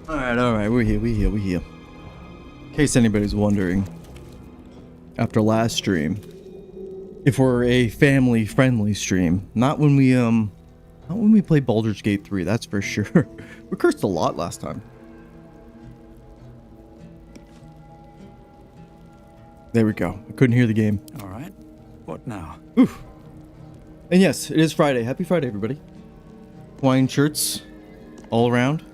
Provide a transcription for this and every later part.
Alright, we're here. In case anybody's wondering, after last stream, if we're a family-friendly stream, not when we play Baldur's Gate 3, that's for sure. We cursed a lot last time. There we go. I couldn't hear the game. Alright, what now? Oof. And yes, it is Friday. Happy Friday, everybody. Hawaiian shirts all around.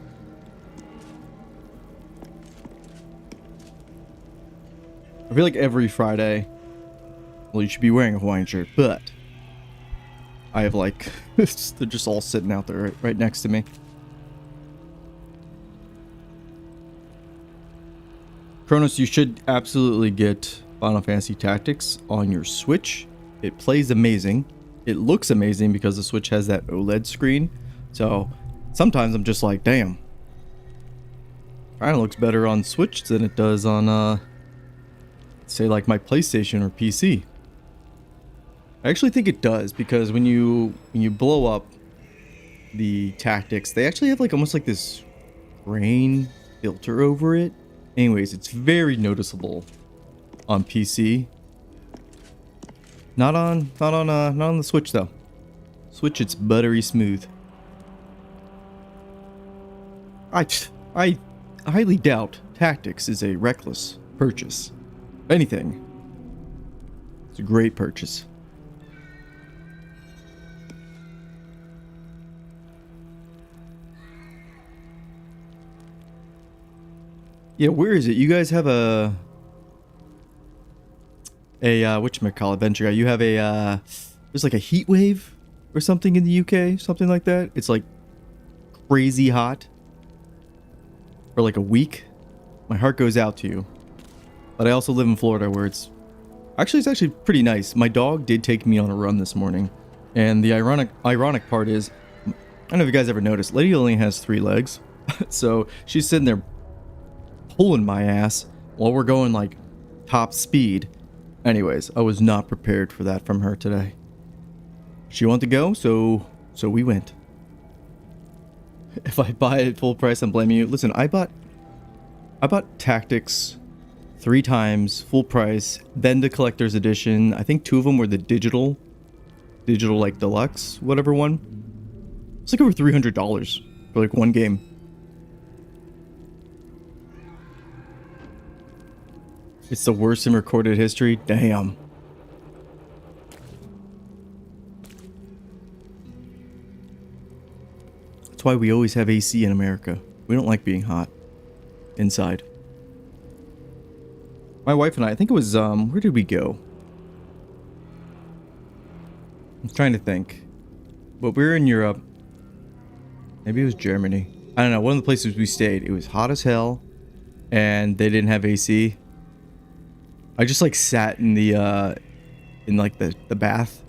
I feel like every Friday, well, you should be wearing a Hawaiian shirt, but I have like, they're just all sitting out there right next to me. Kronos, you should absolutely get Final Fantasy Tactics on your Switch. It plays amazing. It looks amazing because the Switch has that OLED screen. So sometimes I'm just like, damn. Kinda looks better on Switch than it does on, say like my PlayStation or PC. I actually think it does because when you blow up the Tactics, they actually have like almost like this grain filter over it. Anyways, it's very noticeable on PC. Not on the Switch though. Switch, it's buttery smooth. I highly doubt Tactics is a reckless purchase. If anything, it's a great purchase. Yeah, where is it? You guys have a whatchamacallit venture guy. You have a there's like a heat wave or something in the UK, something like that. It's like crazy hot for like a week. My heart goes out to you. But I also live in Florida where it's actually pretty nice. My dog did take me on a run this morning. And the ironic part is, I don't know if you guys ever noticed, Lady only has 3 legs. So she's sitting there pulling my ass while we're going like top speed. Anyways, I was not prepared for that from her today. She wanted to go, so we went. If I buy it at full price, I'm blaming you. Listen, I bought Tactics 3 times full price, then the collector's edition. I think 2 of them were the digital like deluxe, whatever one. It's like over $300 for like one game. It's the worst in recorded history. Damn. That's why we always have AC in America. We don't like being hot inside. My wife and I think it was, where did we go? I'm trying to think. But we were in Europe. Maybe it was Germany. I don't know. One of the places we stayed, it was hot as hell. And they didn't have AC. I just like sat in the, in like the bath.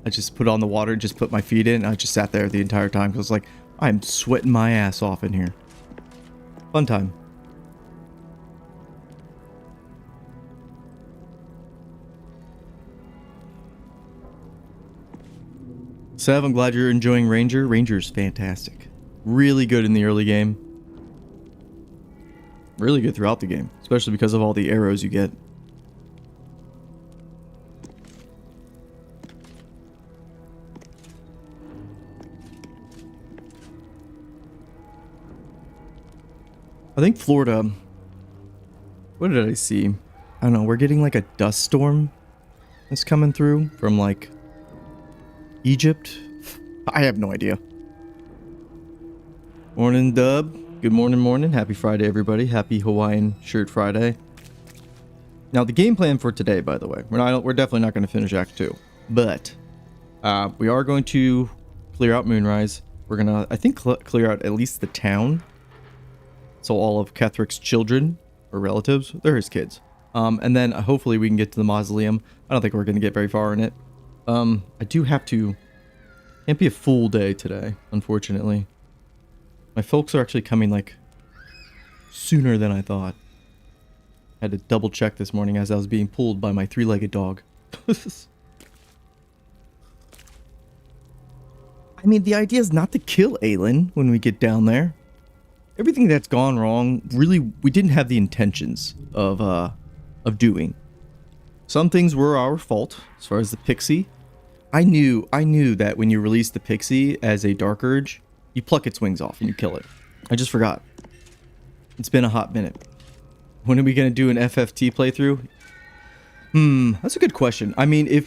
I just put on the water and just put my feet in. I just sat there the entire time because like, I'm sweating my ass off in here. Fun time. Sev, I'm glad you're enjoying Ranger. Ranger's fantastic. Really good in the early game. Really good throughout the game, especially because of all the arrows you get. I think Florida, what did I see? I don't know, we're getting like a dust storm that's coming through from like Egypt. I have no idea. Morning, Dub. Good morning. Happy Friday, everybody. Happy Hawaiian Shirt Friday. Now, the game plan for today, by the way, we're definitely not going to finish Act 2, but we are going to clear out Moonrise. We're going to, I think, clear out at least the town. So all of Ketherick's children or relatives, they're his kids. And then hopefully we can get to the mausoleum. I don't think we're going to get very far in it. I do have to, can't be a full day today, unfortunately. My folks are actually coming like sooner than I thought. I had to double check this morning as I was being pulled by my 3-legged dog. I mean, the idea is not to kill Aelin when we get down there. everything that's gone wrong, really, we didn't have the intentions of doing. Some things were our fault, as far as the Pixie. I knew that when you release the Pixie as a Dark Urge, you pluck its wings off and you kill it. I just forgot. It's been a hot minute. When are we going to do an FFT playthrough? That's a good question. I mean,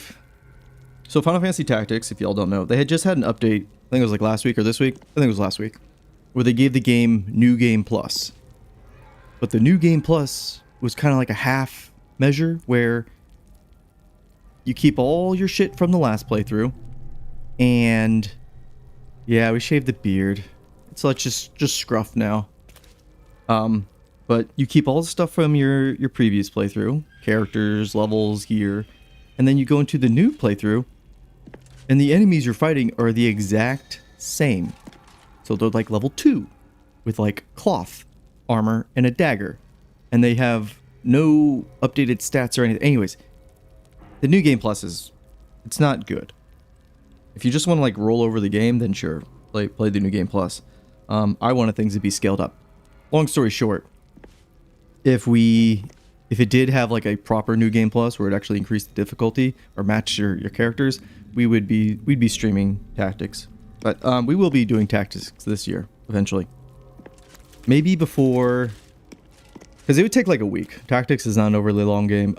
so Final Fantasy Tactics, if y'all don't know, they had just had an update, I think it was like last week or this week. I think it was last week, where they gave the game New Game Plus. But the New Game Plus was kind of like a half measure where you keep all your shit from the last playthrough, and yeah, we shaved the beard. So it's just scruff now. But you keep all the stuff from your previous playthrough, characters, levels, gear, and then you go into the new playthrough, and the enemies you're fighting are the exact same. So they're like level 2, with like cloth, armor, and a dagger. And they have no updated stats or anything. Anyways, the New Game Plus it's not good. If you just want to like roll over the game, then sure, play the New Game Plus. I wanted things to be scaled up. Long story short, if it did have like a proper New Game Plus where it actually increased the difficulty or matched your characters, we'd be streaming Tactics. But we will be doing Tactics this year eventually. Maybe before, because it would take like a week. Tactics is not an overly long game.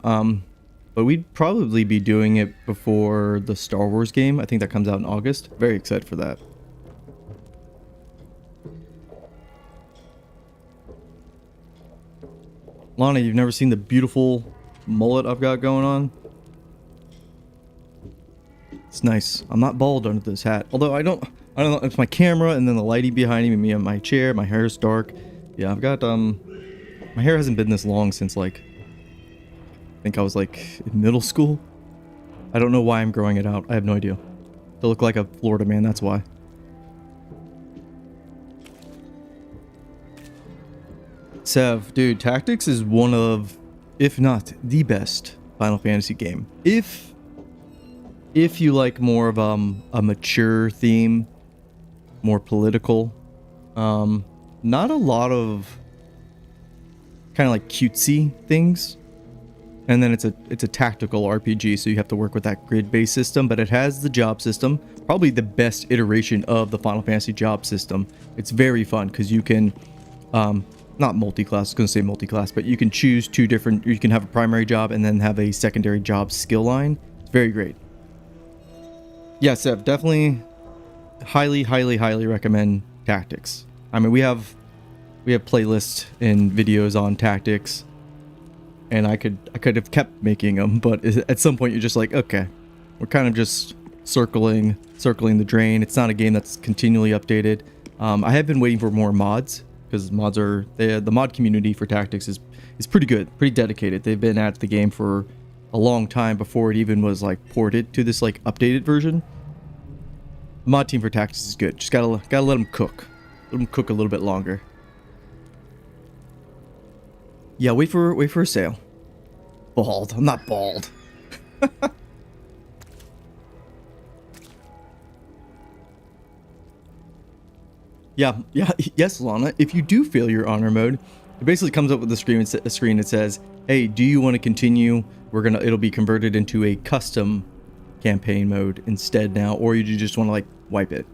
But we'd probably be doing it before the Star Wars game. I think that comes out in August. Very excited for that. Lana, you've never seen the beautiful mullet I've got going on? It's nice. I'm not bald under this hat. Although I don't know, it's my camera and then the lighting behind me on my chair. My hair is dark. Yeah, I've got, my hair hasn't been this long since like, I think I was like in middle school. I don't know why I'm growing it out. I have no idea. To look like a Florida man, that's why. Sev, dude, Tactics is one of, if not the best Final Fantasy game. If you like more of a mature theme, more political, not a lot of kind of like cutesy things. And then it's a tactical RPG, so you have to work with that grid-based system, but it has the job system, probably the best iteration of the Final Fantasy job system. It's very fun because you can, not multi-class, I was going to say multi-class, but you can choose two different, you can have a primary job and then have a secondary job skill line. It's very great. Yeah, Seb, definitely highly recommend Tactics. I mean, we have playlists and videos on Tactics. And I could have kept making them, but at some point you're just like, okay, we're kind of just circling the drain. It's not a game that's continually updated. I have been waiting for more mods because mods are the mod community for Tactics is pretty good, pretty dedicated. They've been at the game for a long time before it even was like ported to this like updated version. The mod team for Tactics is good. Just gotta let them cook. Let them cook a little bit longer. Yeah, wait for a sale. Bald. I'm not bald. Yes, Lana. If you do fail your honor mode, it basically comes up with a screen that says, "Hey, do you want to continue? It'll be converted into a custom campaign mode instead now, or you just want to like wipe it."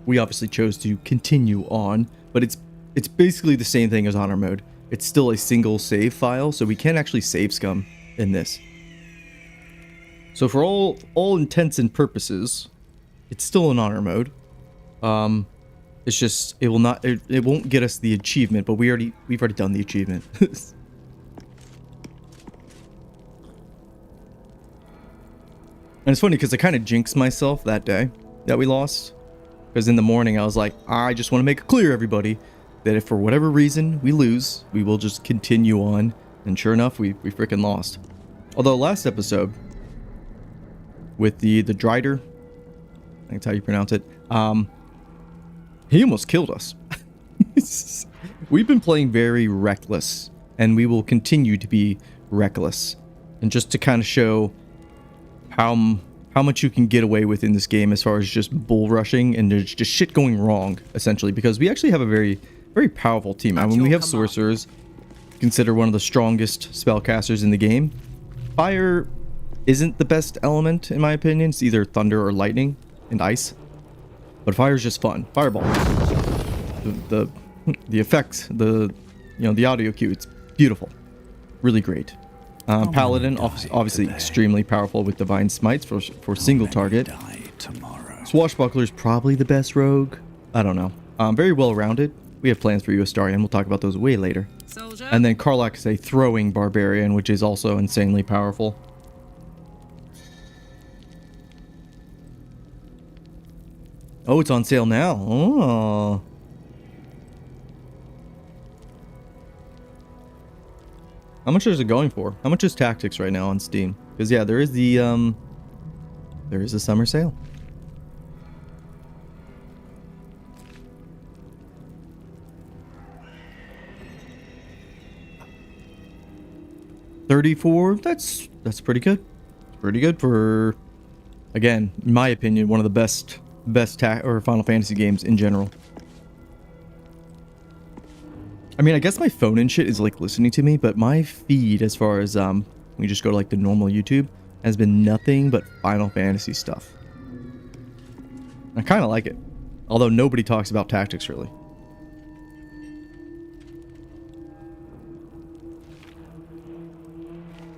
We obviously chose to continue on, but it's basically the same thing as honor mode. It's still a single save file, so we can actually save scum in this. So for all intents and purposes, it's still an honor mode. It's just it won't get us the achievement, but we've already done the achievement. And it's funny because I kind of jinxed myself that day that we lost, because in the morning I was like, I just want to make it clear, everybody, that if for whatever reason we lose, we will just continue on. And sure enough, we freaking lost. Although last episode with the Drider, I think that's how you pronounce it, he almost killed us. We've been playing very reckless, and we will continue to be reckless. And just to kind of show how much you can get away with in this game as far as just bull rushing and there's just shit going wrong, essentially, because we actually have a very very powerful team. I mean, we have sorcerers, considered one of the strongest spellcasters in the game. Fire isn't the best element, in my opinion. It's either thunder or lightning and ice. But fire is just fun. Fireball. The effects, the audio cue, it's beautiful. Really great. Paladin, obviously extremely powerful with divine smites for single target. Swashbuckler's probably the best rogue. I don't know. Very well rounded. We have plans for you, Astarion. We'll talk about those way later. Soldier. And then Karlach is a throwing barbarian, which is also insanely powerful. Oh, it's on sale now. Oh. How much is it going for? How much is Tactics right now on Steam? Because yeah, there is a summer sale. $34. That's pretty good. Pretty good for, again, in my opinion, one of the best Final Fantasy games in general. I mean, I guess my phone and shit is like listening to me, but my feed, as far as we just go to like the normal YouTube, has been nothing but Final Fantasy stuff. I kind of like it, although nobody talks about Tactics really.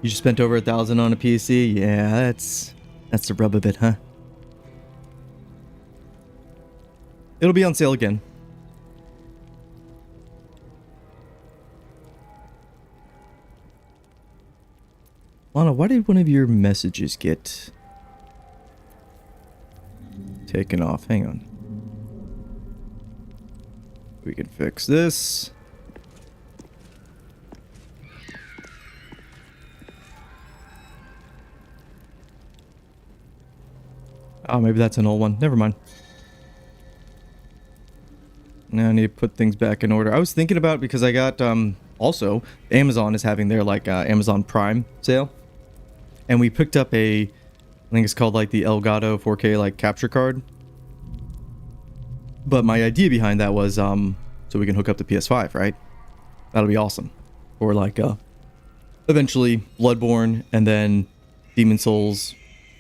You just spent over 1,000 on a PC? Yeah, that's the rub of it, huh? It'll be on sale again. Lana, why did one of your messages get taken off? Hang on. We can fix this. Oh, maybe that's an old one. Never mind. Now I need to put things back in order. I was thinking about, because I got, also, Amazon is having their, like, Amazon Prime sale. And we picked up I think it's called, like, the Elgato 4K, like, capture card. But my idea behind that was, so we can hook up the PS5, right? That'll be awesome. Or, like, eventually Bloodborne and then Demon Souls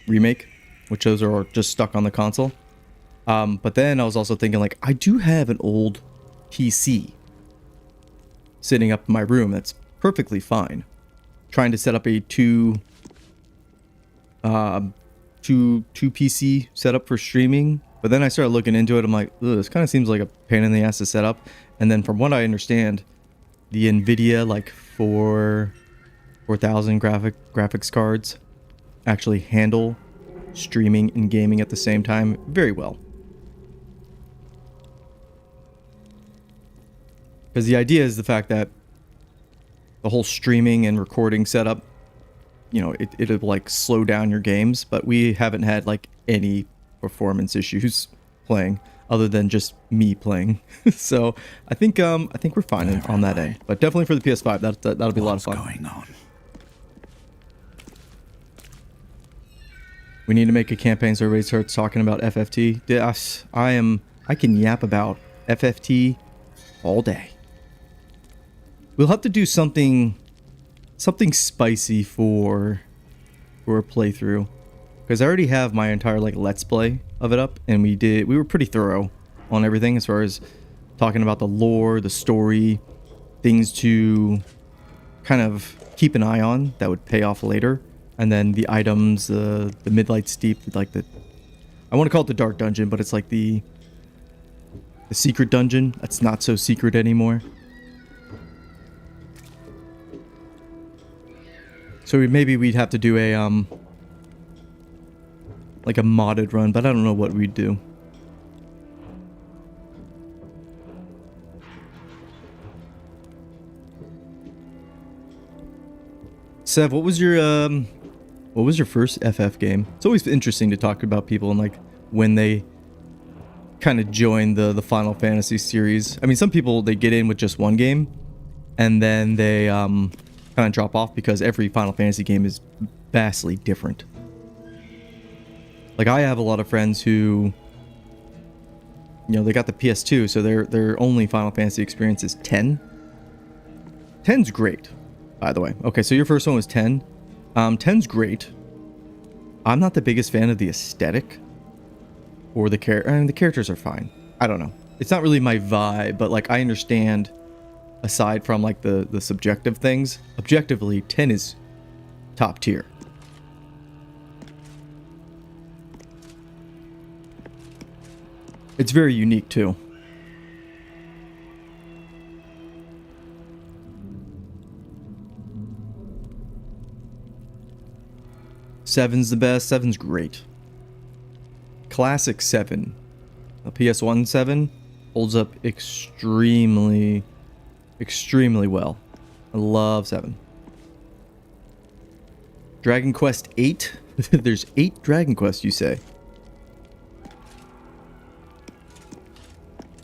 Remake, which those are just stuck on the console. But then I was also thinking, like, I do have an old PC sitting up in my room that's perfectly fine. Trying to set up a two PC setup for streaming, but then I started looking into it. I'm like, ugh, this kind of seems like a pain in the ass to set up. And then from what I understand, the Nvidia like 4000 graphics cards actually handle streaming and gaming at the same time very well. Because the idea is the fact that the whole streaming and recording setup, you know, it'll like slow down your games, but we haven't had like any performance issues playing other than just me playing. So I think we're fine on that end. But definitely for the PS5, that'll be a lot of fun. What's going on? We need to make a campaign so everybody starts talking about FFT. I can yap about FFT all day. We'll have to do something spicy for a playthrough, because I already have my entire like let's play of it up, and we were pretty thorough on everything as far as talking about the lore, the story, things to kind of keep an eye on that would pay off later, and then the items, the Midlight Steep, like I want to call it the Dark Dungeon, but it's like the secret dungeon that's not so secret anymore. So maybe we'd have to do a like a modded run, but I don't know what we'd do. Sev, what was your first FF game? It's always interesting to talk about people and like when they kind of join the Final Fantasy series. I mean, some people, they get in with just one game and then they kind of drop off because every Final Fantasy game is vastly different. Like, I have a lot of friends who you know, they got the PS2, so their only Final Fantasy experience is 10. 10's great, by the way. Okay, so your first one was 10. 10's great. I'm not the biggest fan of the aesthetic or the character. I mean, the characters are fine. I don't know. It's not really my vibe, but like I understand. Aside from like the subjective things, objectively, 10 is top tier. It's very unique too. Seven's the best. Seven's great. Classic 7. A PS1 7 holds up extremely well. I love 7. Dragon Quest 8? There's 8 Dragon Quests, you say?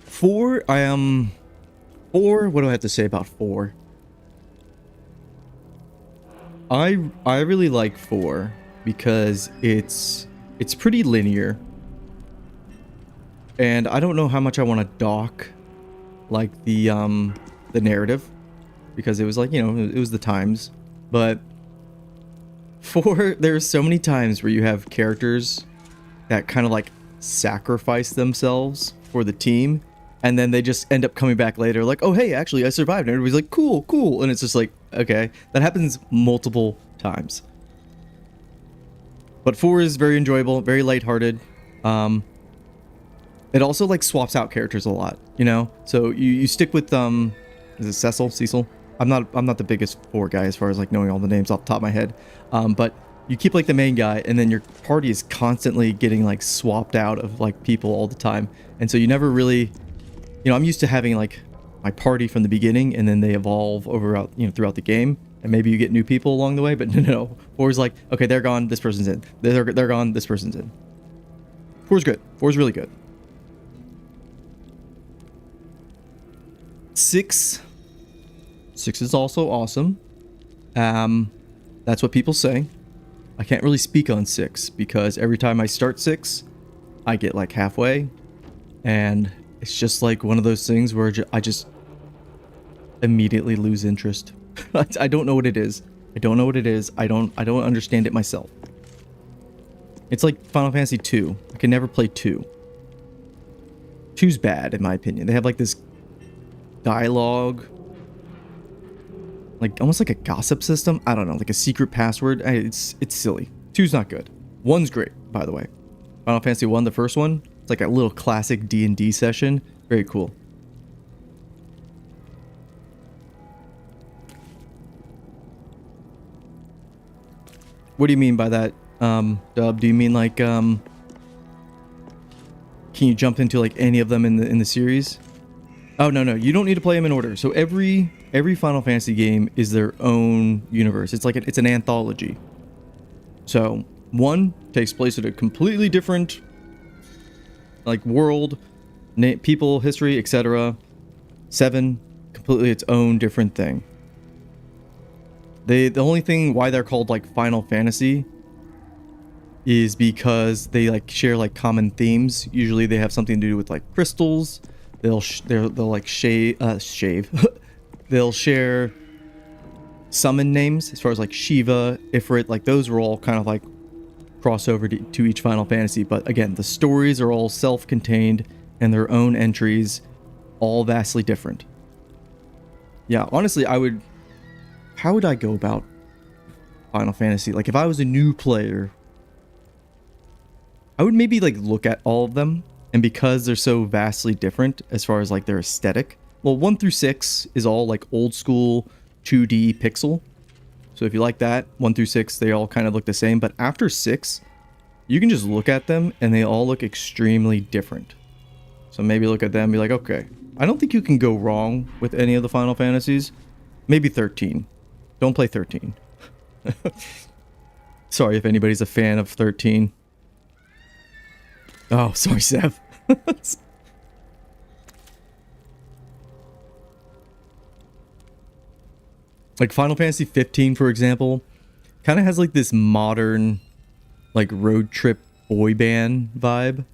4, I am 4, what do I have to say about 4? I really like 4 because it's pretty linear. And I don't know how much I want to dock like the narrative, because it was like, you know, it was the times. But 4, there's so many times where you have characters that kind of like sacrifice themselves for the team, and then they just end up coming back later like, oh hey, actually I survived, and everybody's like, cool, and it's just like, okay, that happens multiple times. But 4 is very enjoyable, very lighthearted. It also like swaps out characters a lot, you know, so you stick with is it Cecil? I'm not the biggest 4 guy as far as like knowing all the names off the top of my head. But you keep like the main guy, and then your party is constantly getting like swapped out of like people all the time. And so you never really, you know, I'm used to having like my party from the beginning, and then they evolve over, you know, throughout the game, and maybe you get new people along the way. But no, 4 is like, okay, they're gone, this person's in. They're gone, this person's in. 4's good. 4's really good. 6 is also awesome. That's what people say. I can't really speak on 6 because every time I start 6, I get like halfway, and it's just like one of those things where I just immediately lose interest. I don't know what it is. I don't understand it myself. It's like Final Fantasy 2. I can never play 2. 2's bad in my opinion. They have like this dialogue, like almost like a gossip system. I don't know, like a secret password. It's silly. 2's not good. 1's great, by the way. Final Fantasy 1, the first one, it's like a little classic D&D session. Very cool. What do you mean by that, Dub? Do you mean like can you jump into like any of them in the series? Oh, no, you don't need to play them in order. So every Final Fantasy game is their own universe. It's like it's an anthology. So 1 takes place at a completely different like world, people, history, etc. 7, completely its own different thing. The only thing why they're called like Final Fantasy is because they like share like common themes. Usually they have something to do with like crystals. They'll like shave. They'll share summon names as far as like Shiva, Ifrit, like those are all kind of like crossover to each Final Fantasy. But again, the stories are all self-contained and their own entries, all vastly different. Yeah, honestly, how would I go about Final Fantasy? Like if I was a new player, I would maybe like look at all of them. And because they're so vastly different as far as like their aesthetic, well, 1 through 6 is all like old school 2D pixel. So if you like that, 1 through 6, they all kind of look the same. But after 6, you can just look at them and they all look extremely different. So maybe look at them and be like, okay, I don't think you can go wrong with any of the Final Fantasies. Maybe 13. Don't play 13. Sorry if anybody's a fan of 13. Oh, sorry, Sev. Like Final Fantasy 15, for example, kind of has like this modern, like road trip boy band vibe.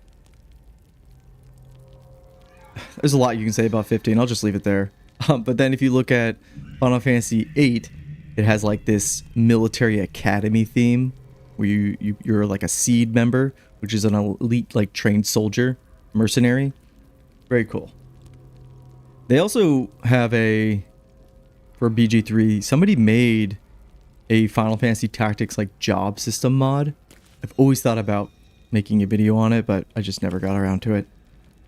there's a lot you can say about 15. I'll just leave it there. But then if you look at Final Fantasy 8, it has like this military academy theme where you're like a seed member, which is an elite like trained soldier, mercenary. Very cool. They also have for BG3, somebody made a Final Fantasy Tactics like job system mod. I've always thought about making a video on it, but I just never got around to it.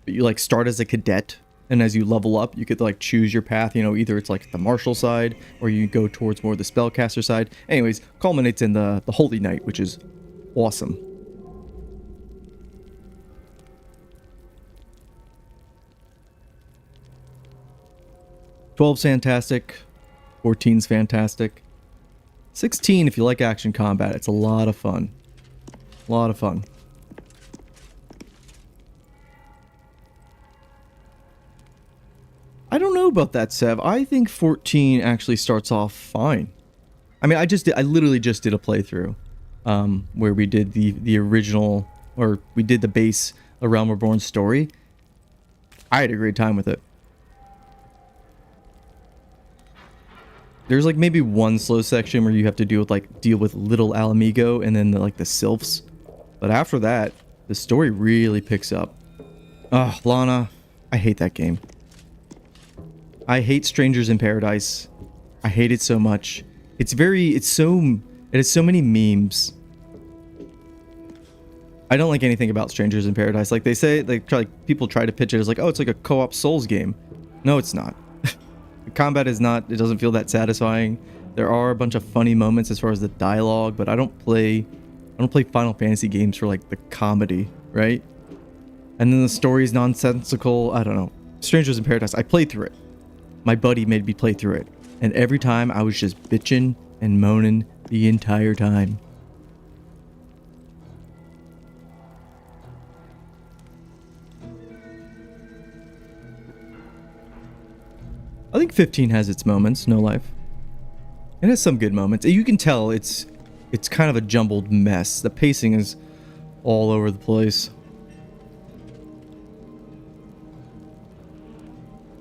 But you like start as a cadet, and as you level up, you could like choose your path. You know, either it's like the martial side, or you go towards more the spellcaster side. Anyways, culminates in the Holy Knight, which is awesome. "12's fantastic. 14's fantastic. 16, if you like action combat, it's a lot of fun. A lot of fun. I don't know about that, Sev. I think 14 actually starts off fine. I mean, I literally just did a playthrough where we did the original, or we did the base A Realm Reborn story. I had a great time with it. There's like maybe one slow section where you have to deal with little Alamigo and then the sylphs. But after that, the story really picks up. Oh, Lana, I hate that game. I hate Strangers in Paradise. I hate it so much. It has so many memes. I don't like anything about Strangers in Paradise. Like they say, people try to pitch it as like, oh, it's like a co-op Souls game. No, it's not. The combat is not, it doesn't feel that satisfying. There are a bunch of funny moments as far as the dialogue, but I don't play Final Fantasy games for like the comedy, right? And then the story's nonsensical. I don't know. Strangers in Paradise, I played through it. My buddy made me play through it. And every time I was just bitching and moaning the entire time. I think 15 has its moments, no life. It has some good moments. You can tell it's kind of a jumbled mess. The pacing is all over the place.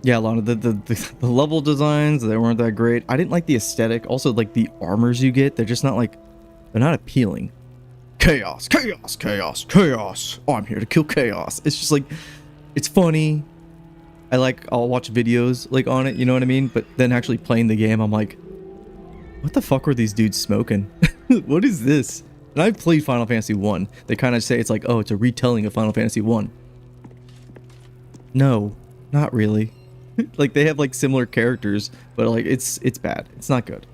Yeah, a lot of the level designs, they weren't that great. I didn't like the aesthetic. Also, like the armors you get, they're just not like, they're not appealing. Chaos, chaos, chaos, chaos. Oh, I'm here to kill chaos. It's just like, it's funny. I'll watch videos like on it, you know what I mean? But then actually playing the game, I'm like, what the fuck were these dudes smoking? What is this? And I've played Final Fantasy 1. They kind of say it's like, oh, it's a retelling of Final Fantasy 1. No, not really. Like they have like similar characters, but like it's bad. It's not good.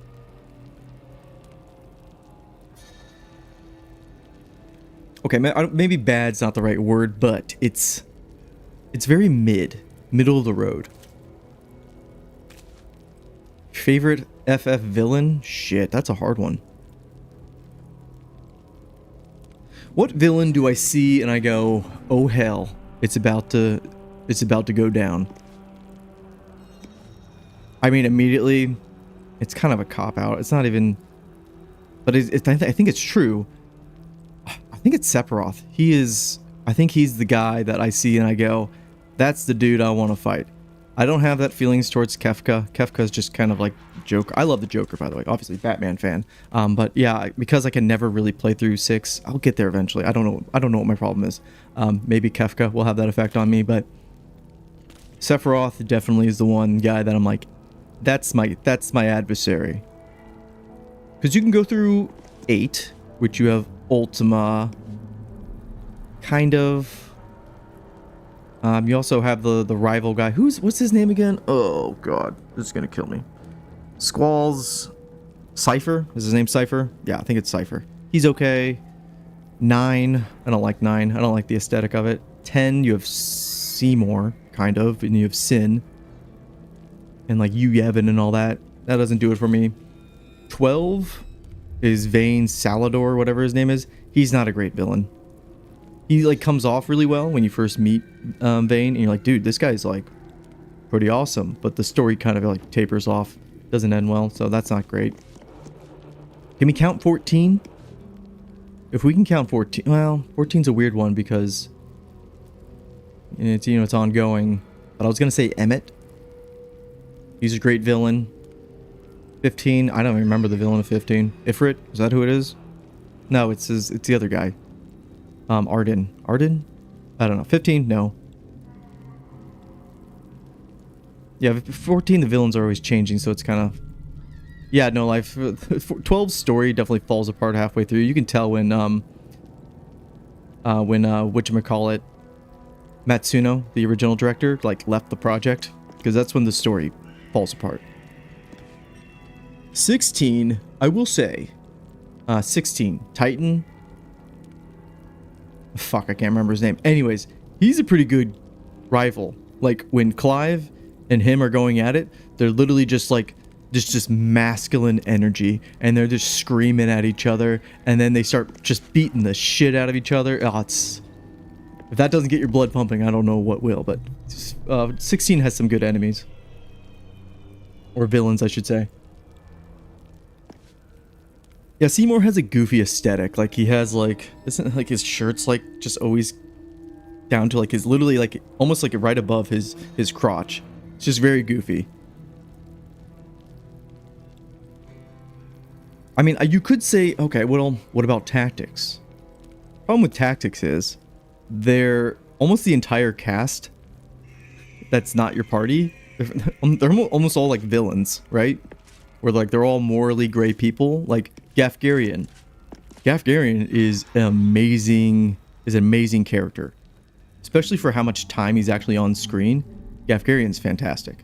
Okay, maybe bad's not the right word, but it's very middle of the road. Favorite FF villain? Shit, that's a hard one. What villain do I see and I go, oh hell, it's about to go down? I mean, immediately, it's kind of a cop-out. It's not even... But I think it's true. I think it's Sephiroth. I think he's the guy that I see and I go, that's the dude I want to fight. I don't have that feelings towards Kefka. Kefka's just kind of like Joker. I love the Joker, by the way. Obviously, Batman fan. But yeah, because I can never really play through 6, I'll get there eventually. I don't know what my problem is. Maybe Kefka will have that effect on me, but Sephiroth definitely is the one guy that I'm like, that's my adversary. Because you can go through 8, which you have Ultima, kind of. You also have the rival guy. What's his name again? Oh god, this is gonna kill me. Squall's Cypher? Is his name Cypher? Yeah, I think it's Cypher. He's okay. 9, I don't like 9. I don't like the aesthetic of it. 10, you have Seymour, kind of, and you have Sin. And like Yu Yevon and all that. That doesn't do it for me. 12 is Vayne Salador, whatever his name is. He's not a great villain. He like comes off really well when you first meet Vayne, and you're like, dude, this guy's like pretty awesome. But the story kind of like tapers off, doesn't end well, so that's not great. Can we count 14? If we can count 14, well, 14's a weird one because it's, you know, it's ongoing. But I was going to say Emmett. He's a great villain. 15. I don't even remember the villain of 15. Ifrit? Is that who it is? No, it's the other guy. Arden. Arden? I don't know. 15? No. Yeah, 14, the villains are always changing, so it's kind of... Yeah, no, life. 12's story definitely falls apart halfway through. You can tell when whatchamacallit, Matsuno, the original director, like, left the project. Because that's when the story falls apart. 16, I will say. 16, Titan. Fuck, I can't remember his name. Anyways, he's a pretty good rival. Like, when Clive and him are going at it, they're literally just like, just masculine energy, and they're just screaming at each other, and then they start just beating the shit out of each other. Oh, it's... If that doesn't get your blood pumping, I don't know what will, but 16 has some good enemies. Or villains, I should say. Yeah, Seymour has a goofy aesthetic. Like, he has, like... Isn't, like, his shirt's, like, just always down to, like, his... Literally, like, almost, like, right above his crotch. It's just very goofy. I mean, you could say, okay, well, what about Tactics? Problem with Tactics is, they're almost the entire cast that's not your party. They're almost all, like, villains, right? Where, like, they're all morally gray people. Like, Gafgarian. Gafgarian is an amazing character. Especially for how much time he's actually on screen. Gafgarian's fantastic.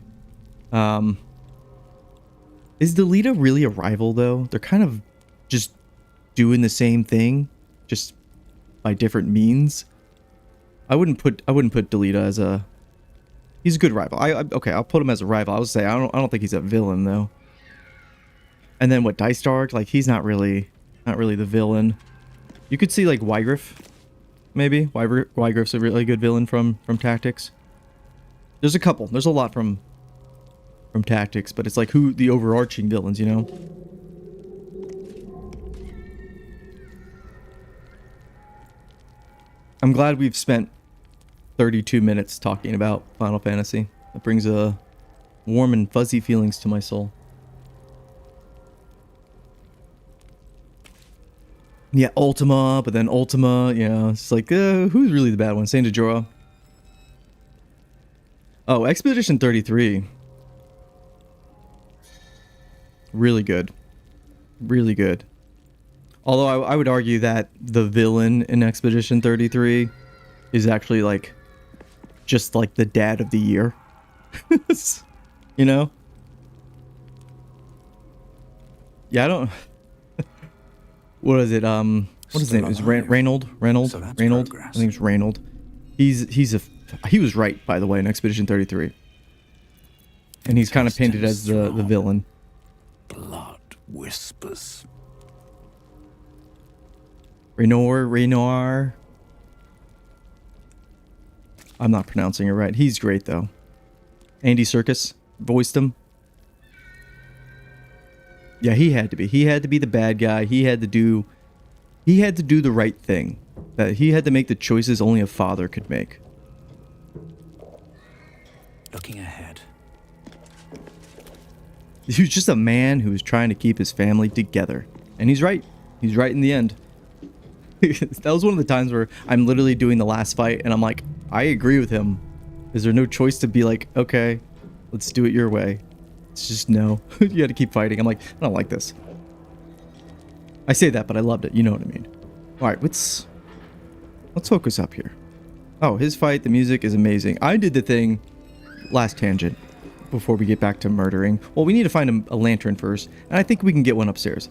Is Delita really a rival, though? They're kind of just doing the same thing, just by different means. I wouldn't put Delita as a... He's a good rival. Okay, I'll put him as a rival. I would say I don't think he's a villain, though. And then what, Dice Dark? Like, he's not really the villain. You could see, like, Wygriff, maybe. Wygriff's a really good villain from Tactics. There's a couple. There's a lot from Tactics, but it's like who the overarching villains, you know? I'm glad we've spent 32 minutes talking about Final Fantasy. That brings a warm and fuzzy feelings to my soul. Yeah, Ultima, but then Ultima, you know, it's like, who's really the bad one? Saint Jorah. Oh, Expedition 33. Really good. Really good. Although I would argue that the villain in Expedition 33 is actually, like, just like the dad of the year. You know? Yeah, I don't... What is it? What is his name? Is Reynold? Reynolds? I think it's Reynold. He was right, by the way, in Expedition 33. And he's kind of painted as the villain. Blood whispers. Renoir. I'm not pronouncing it right. He's great, though. Andy Serkis voiced him. Yeah, he had to be. He had to be the bad guy. He had to do the right thing. That he had to make the choices only a father could make. Looking ahead. He was just a man who was trying to keep his family together. And he's right. He's right in the end. That was one of the times where I'm literally doing the last fight and I'm like, I agree with him. Is there no choice to be like, okay, let's do it your way? It's just no. You got to keep fighting. I'm like, I don't like this. I say that, but I loved it. You know what I mean. All right, let's focus up here. Oh, his fight, the music is amazing. I did the thing, last tangent, before we get back to murdering. Well, we need to find a lantern first, and I think we can get one upstairs.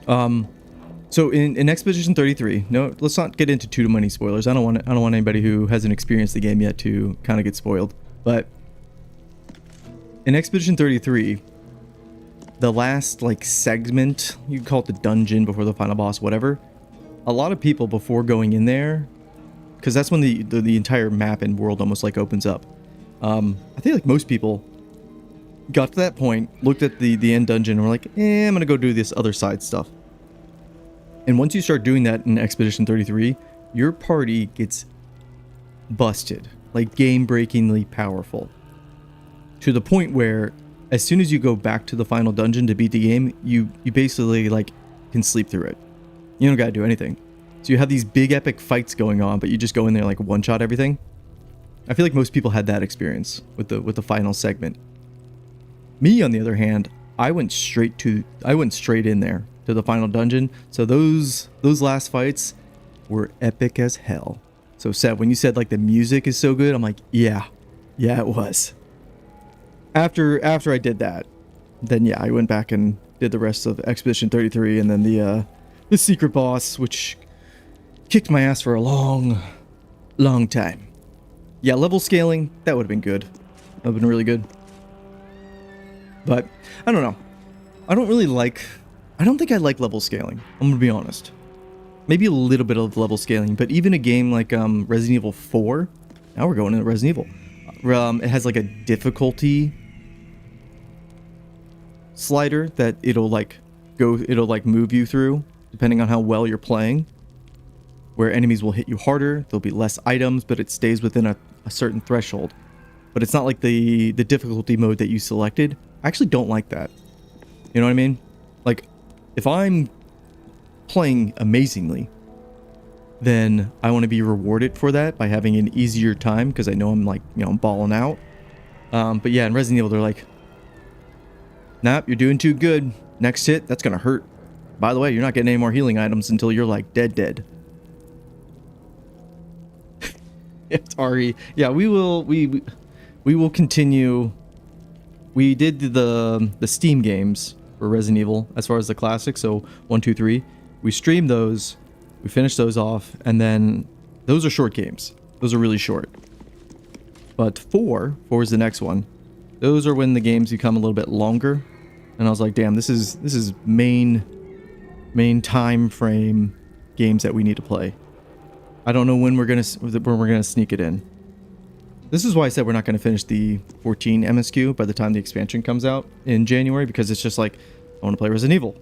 So in Expedition 33, no, let's not get into too many spoilers. I don't want anybody who hasn't experienced the game yet to kind of get spoiled. But in Expedition 33, the last, like, segment, you can call it the dungeon before the final boss, whatever. A lot of people, before going in there, because that's when the entire map and world almost, like, opens up. I think, like, most people got to that point, looked at the end dungeon, and were like, I'm gonna go do this other side stuff. And once you start doing that in Expedition 33, your party gets busted, like game-breakingly powerful, to the point where as soon as you go back to the final dungeon to beat the game, you basically like can sleep through it. You don't gotta do anything. So you have these big epic fights going on, but you just go in there like one-shot everything. I feel like most people had that experience with the final segment. Me, on the other hand, I went straight in there to the final dungeon. So those last fights were epic as hell. So Seb, when you said like the music is so good, I'm like, yeah, it was. After I did that, then yeah, I went back and did the rest of Expedition 33 and then the secret boss, which kicked my ass for a long time. Yeah, level scaling, that would have been good. That would have been really good. But I don't know. I don't think I like level scaling. I'm gonna be honest. Maybe a little bit of level scaling, but even a game like Resident Evil 4, now we're going into Resident Evil. It has like a difficulty slider that it'll like move you through depending on how well you're playing, where enemies will hit you harder, there'll be less items, but it stays within a certain threshold. But it's not like the difficulty mode that you selected. I actually don't like that. You know what I mean? Like, if I'm playing amazingly, then I want to be rewarded for that by having an easier time, because I know I'm like, I'm balling out. But yeah, in Resident Evil, they're like, nope, you're doing too good. Next hit, that's gonna hurt. By the way, you're not getting any more healing items until you're like dead. Atari. Yeah, we will continue. We did the Steam games for Resident Evil as far as the classics, so 1, 2, 3. We streamed those, we finished those off, and then those are short games. Those are really short. But 4 is the next one. Those are when the games become a little bit longer. And I was like, damn, this is main time frame games that we need to play. I don't know when we're gonna sneak it in. This is why I said we're not gonna finish the 14 MSQ by the time the expansion comes out in January, because it's just like, I want to play Resident Evil.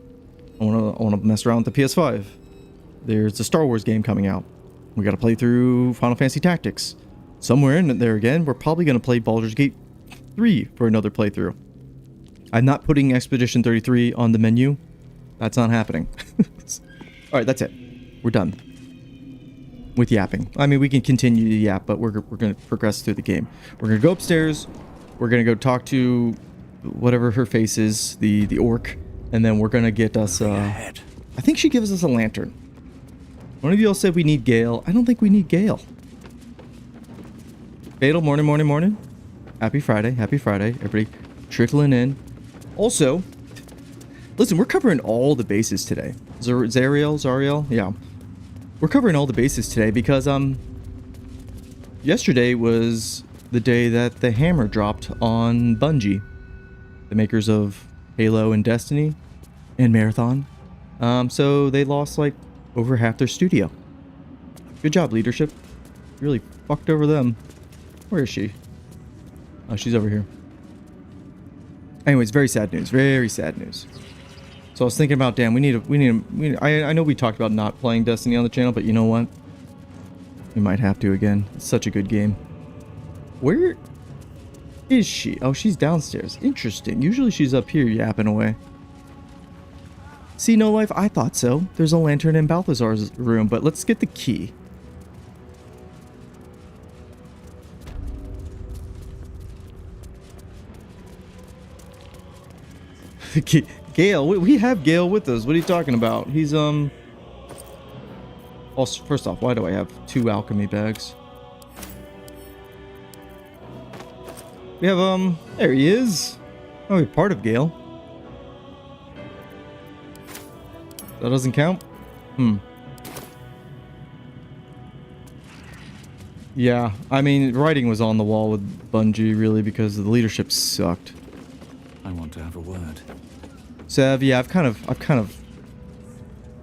I want to mess around with the PS5. There's a Star Wars game coming out. We got to play through Final Fantasy Tactics. Somewhere in there again, we're probably gonna play Baldur's Gate 3 for another playthrough. I'm not putting Expedition 33 on the menu. That's not happening. Alright, that's it. We're done with yapping. I mean, we can continue to yap, but we're going to progress through the game. We're going to go upstairs. We're going to go talk to whatever her face is, the orc. And then we're going to get us... I think she gives us a lantern. One of you all said we need Gale. I don't think we need Gale. Fatal, morning. Happy Friday. Everybody trickling in. Also, listen, we're covering all the bases today. Zariel? Yeah. We're covering all the bases today because, yesterday was the day that the hammer dropped on Bungie, the makers of Halo and Destiny and Marathon. So they lost, like, over half their studio. Good job, leadership. Really fucked over them. Where is she? Oh, she's over here. Anyways, very sad news. So I was thinking about, damn, I know we talked about not playing Destiny on the channel, but you know what? We might have to again. It's such a good game. Where is she? Oh, she's downstairs. Interesting. Usually she's up here yapping away. See, No Life? I thought so. There's a lantern in Balthazar's room, but let's get the key. Gale, we have Gale with us. What are you talking about? He's Also, first off, why do I have 2 alchemy bags? We have there he is. Oh, you're part of Gale. That doesn't count? Yeah, I mean, writing was on the wall with Bungie, really, because the leadership sucked. I want to have a word. Sev, yeah, I've kind of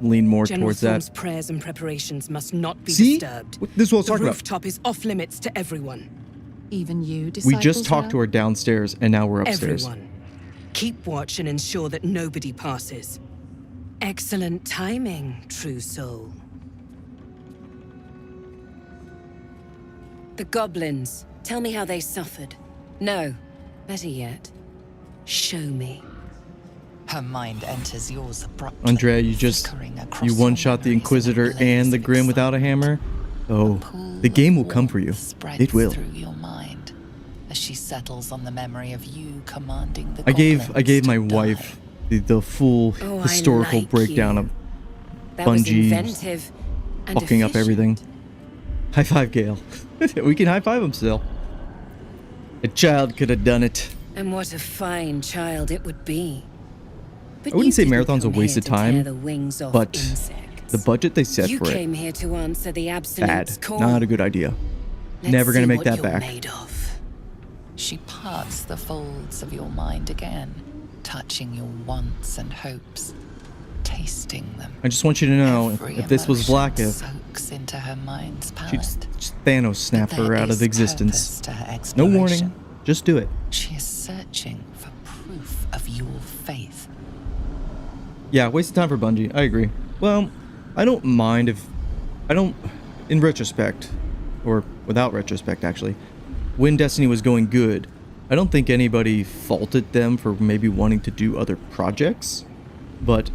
leaned more General towards Thorne's that. prayers and preparations must not be See? disturbed. This is what I was The talking about. rooftop is off limits to everyone. Even you, We disciples, just talked to well? her downstairs, and now we're upstairs. Everyone. Keep watch and ensure that nobody passes. Excellent timing, true soul. The goblins. Tell me how they suffered. No. Better yet, show me. Her mind enters yours abruptly. Andrea, you one-shot the Inquisitor and the Grim without a hammer? Oh, the game will come for you. It will. Through your mind as she settles on the memory of you commanding the I gave my goblins to wife the full Oh, historical I like breakdown you. of That was Bungie inventive and fucking up efficient. everything. High five, Gale. We can high five him still. A child could have done it. And what a fine child it would be. But I wouldn't you say didn't Marathon's a come waste here of to tear time, the wings off but insects. the budget they set You for it, came here to answer the Absolute's bad. call. Not a good idea. Let's Never gonna see make what that you're back. Made of. She parts the folds of your mind again, touching your wants and hopes, tasting them. I just want you to know, Every if this was emotion Blackith, soaks into her mind's she'd palette. just Thanos snap But her there out of is existence. purpose to her No exploration. warning. Just do it. She is searching for proof of your faith. Yeah, waste of time for Bungie. I agree. Well, I don't mind if... I don't... In retrospect, or without retrospect, actually, when Destiny was going good, I don't think anybody faulted them for maybe wanting to do other projects, but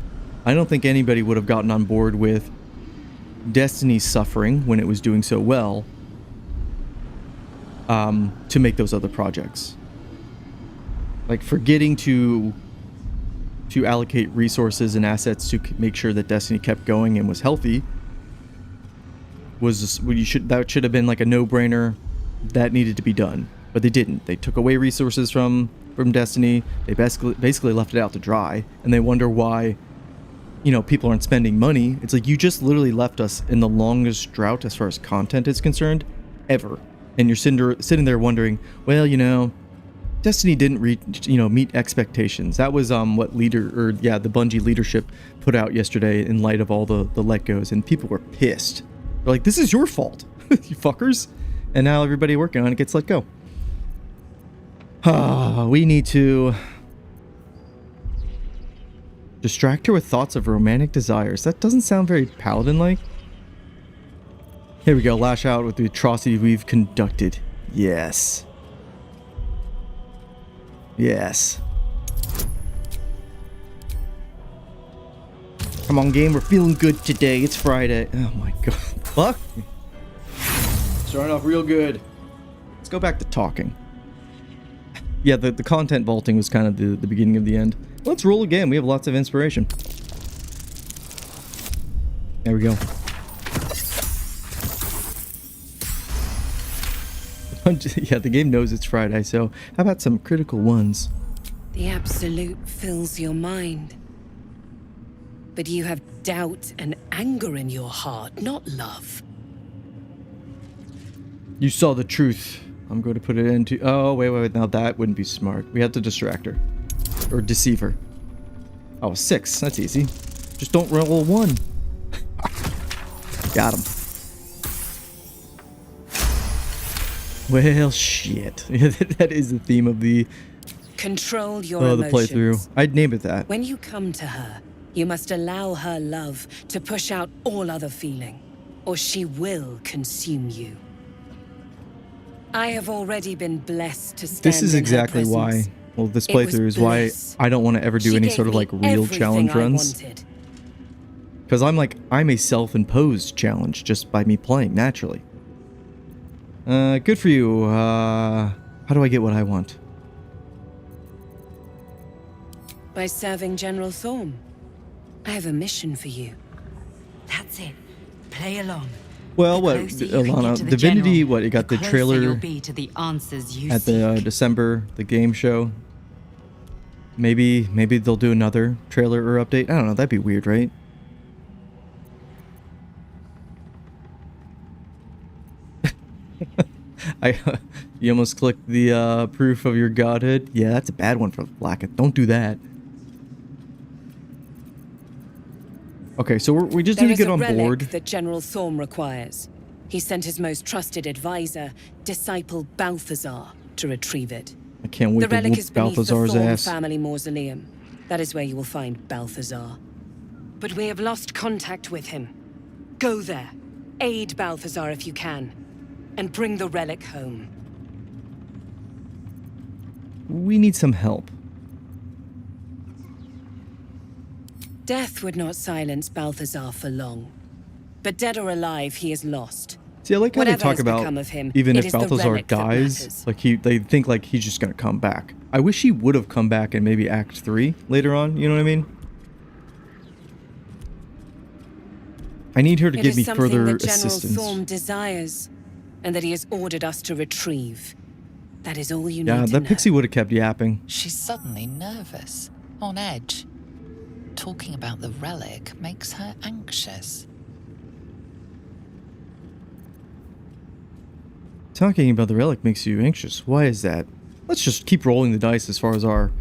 I don't think anybody would have gotten on board with Destiny suffering when it was doing so well to make those other projects. Like, forgetting to allocate resources and assets to make sure that Destiny kept going and was healthy that should have been like a no-brainer. That needed to be done, but they didn't. They took away resources from Destiny. They basically left it out to dry, and they wonder why, you know, people aren't spending money. It's like, you just literally left us in the longest drought as far as content is concerned ever, and you're sitting there wondering, well, you know, Destiny didn't meet expectations. That was what the Bungie leadership put out yesterday in light of all the let-goes, and people were pissed. They're like, this is your fault, you fuckers. And now everybody working on it gets let go. We need to distract her with thoughts of romantic desires. That doesn't sound very paladin-like. Here we go, lash out with the atrocity we've conducted. Yes. Yes. Come on, game, we're feeling good today. It's Friday. Oh my god. Fuck me. Starting off real good. Let's go back to talking. Yeah, the content vaulting was kind of the beginning of the end. Let's roll again. We have lots of inspiration. There we go. Yeah, the game knows it's Friday, so how about some critical ones? The Absolute fills your mind. But you have doubt and anger in your heart, not love. You saw the truth. I'm going to put it into... Oh, wait. Now that wouldn't be smart. We have to distract her. Or deceive her. Oh, 6. That's easy. Just don't roll a 1. Got him. Well, shit. That is the theme of the... Control your the emotions. playthrough. I'd name it that. When you come to her, you must allow her love to push out all other feeling, or she will consume you. I have already been blessed to stand This is in her exactly why... presence. Well, this It was playthrough is why bliss. I don't want to ever do She any gave sort of me like real everything challenge I runs. wanted. Because I'm a self-imposed challenge just by me playing naturally. Good for you. How do I get what I want? By serving General Thorm. I have a mission for you. That's it. Play along. Well, The what, closer you can get Alana, to the Divinity, general, what, you got the closer trailer you'll be to the answers you at the seek. December, the game show. Maybe they'll do another trailer or update. I don't know, that'd be weird, right? You almost clicked the proof of your godhood. Yeah, that's a bad one for Blackett. Don't do that. Okay, so we just need to get on There is a board. relic that General Thorm requires. He sent his most trusted advisor, disciple Balthazar, to retrieve it. I can't wait The to relic whoop is beneath Balthazar's the Thorm ass. family mausoleum. That is where you will find Balthazar. But we have lost contact with him. Go there. Aid Balthazar if you can. and bring the relic home. We need some help. Death would not silence Balthazar for long. But dead or alive, he is lost. See, I like how Whatever they talk has about become of him, even it if is the Balthazar relic that dies, matters. like they think like he's just gonna come back. I wish he would have come back in maybe Act 3 later on. You know what I mean? I need her to give me further It is something that General assistance. Thorm desires, and that he has ordered us to retrieve. That is all you Yeah, need to that know. pixie would have kept yapping. She's suddenly nervous, on edge. Talking about the relic makes her anxious. Talking about the relic makes you anxious. Why is that? Let's just keep rolling the dice as far as our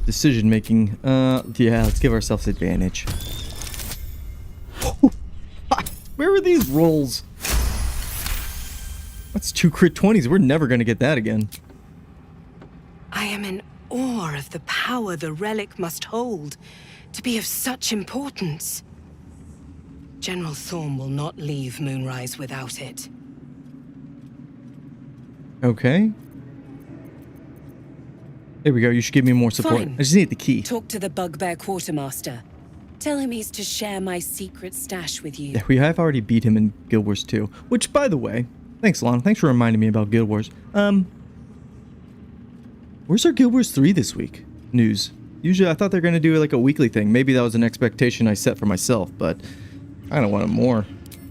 decision making. Yeah, let's give ourselves advantage. Where are these rolls? That's 2 crit 20s. We're never going to get that again. I am in awe of the power the relic must hold to be of such importance. General Thorm will not leave Moonrise without it. Okay. There we go. You should give me more support. Fine. I just need the key. Talk to the Bugbear Quartermaster. Tell him he's to share my secret stash with you. Yeah, we have already beat him in Guild Wars 2. Which, by the way, thanks, Lana. Thanks for reminding me about Guild Wars. Where's our Guild Wars 3 this week? News. Usually I thought they're going to do like a weekly thing. Maybe that was an expectation I set for myself, but I don't want it more.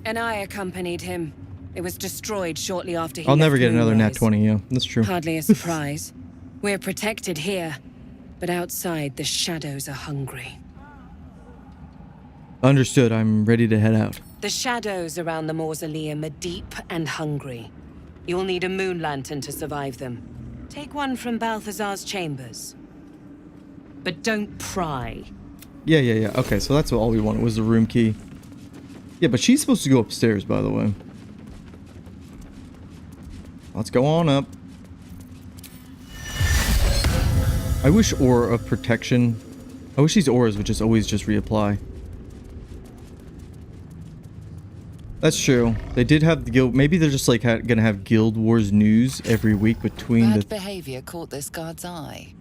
And I accompanied him. It was destroyed shortly after he I'll never left get another Nat Moonrise. 20, yeah. That's true. Hardly a surprise. We're protected here, but outside the shadows are hungry. Understood. I'm ready to head out. The shadows around the mausoleum are deep and hungry. You'll need a moon lantern to survive them. Take one from Balthazar's chambers. But don't pry. Yeah. Okay, so that's all we wanted was the room key. Yeah, but she's supposed to go upstairs, by the way. Let's go on up. I wish Aura of Protection... I wish these auras would just always just reapply. That's true. They did have the guild... Maybe they're just like gonna have Guild Wars news every week between Bad the... behavior caught this guard's eye.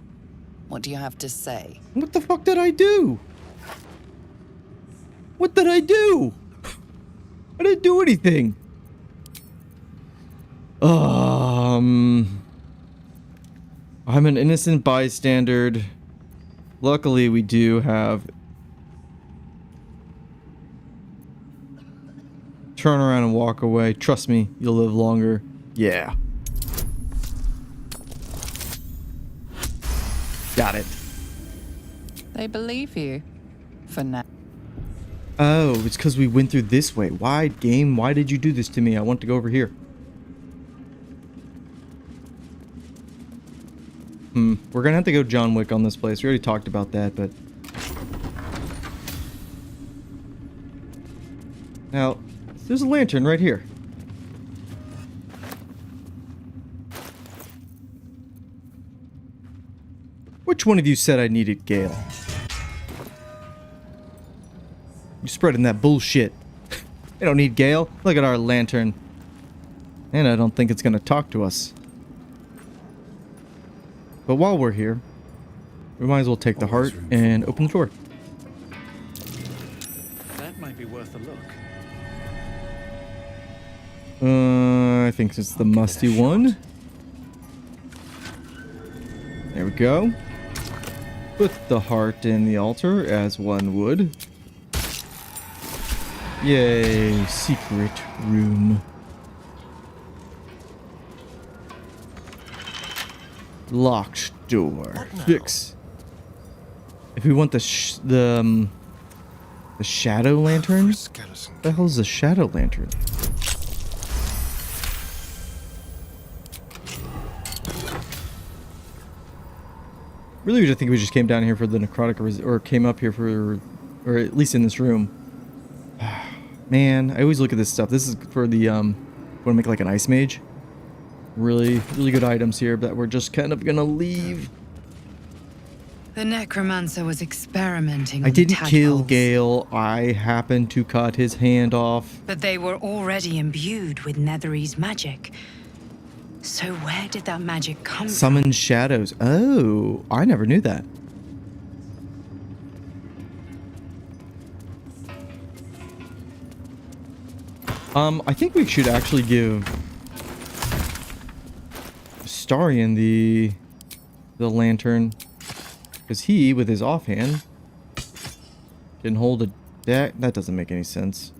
What do you have to say? What the fuck did I do? What did I do? I didn't do anything. I'm an innocent bystander. Luckily, we do have... Turn around and walk away. Trust me, you'll live longer. Yeah. Got it. They believe you. For now. Oh, it's because we went through this way. Why, game? Why did you do this to me? I want to go over here. We're gonna have to go John Wick on this place. We already talked about that, but... Now, there's a lantern right here. Which one of you said I needed Gale? You spreading that bullshit. I don't need Gale. Look at our lantern. And I don't think it's gonna talk to us. But while we're here, we might as well take the heart and open the door. That might be worth a look. I think it's the musty one. There we go. Put the heart in the altar as one would. Yay, secret room. Locked door. Fix. If we want the shadow lantern? What the hell is the shadow lantern? Really, I think we just came down here for the necrotic, or came up here for, or at least in this room. Man, I always look at this stuff. This is for the, want to make like an ice mage. Really good items here that we're just kind of gonna leave. The necromancer was experimenting I on the didn't kill tadpoles, Gale. I happened to cut his hand off. but they were already imbued with Nethery's magic. So where did that magic come from? Summon shadows. Oh, I never knew that. I think we should actually give Starion the lantern, because he, with his offhand, can hold a deck. That doesn't make any sense.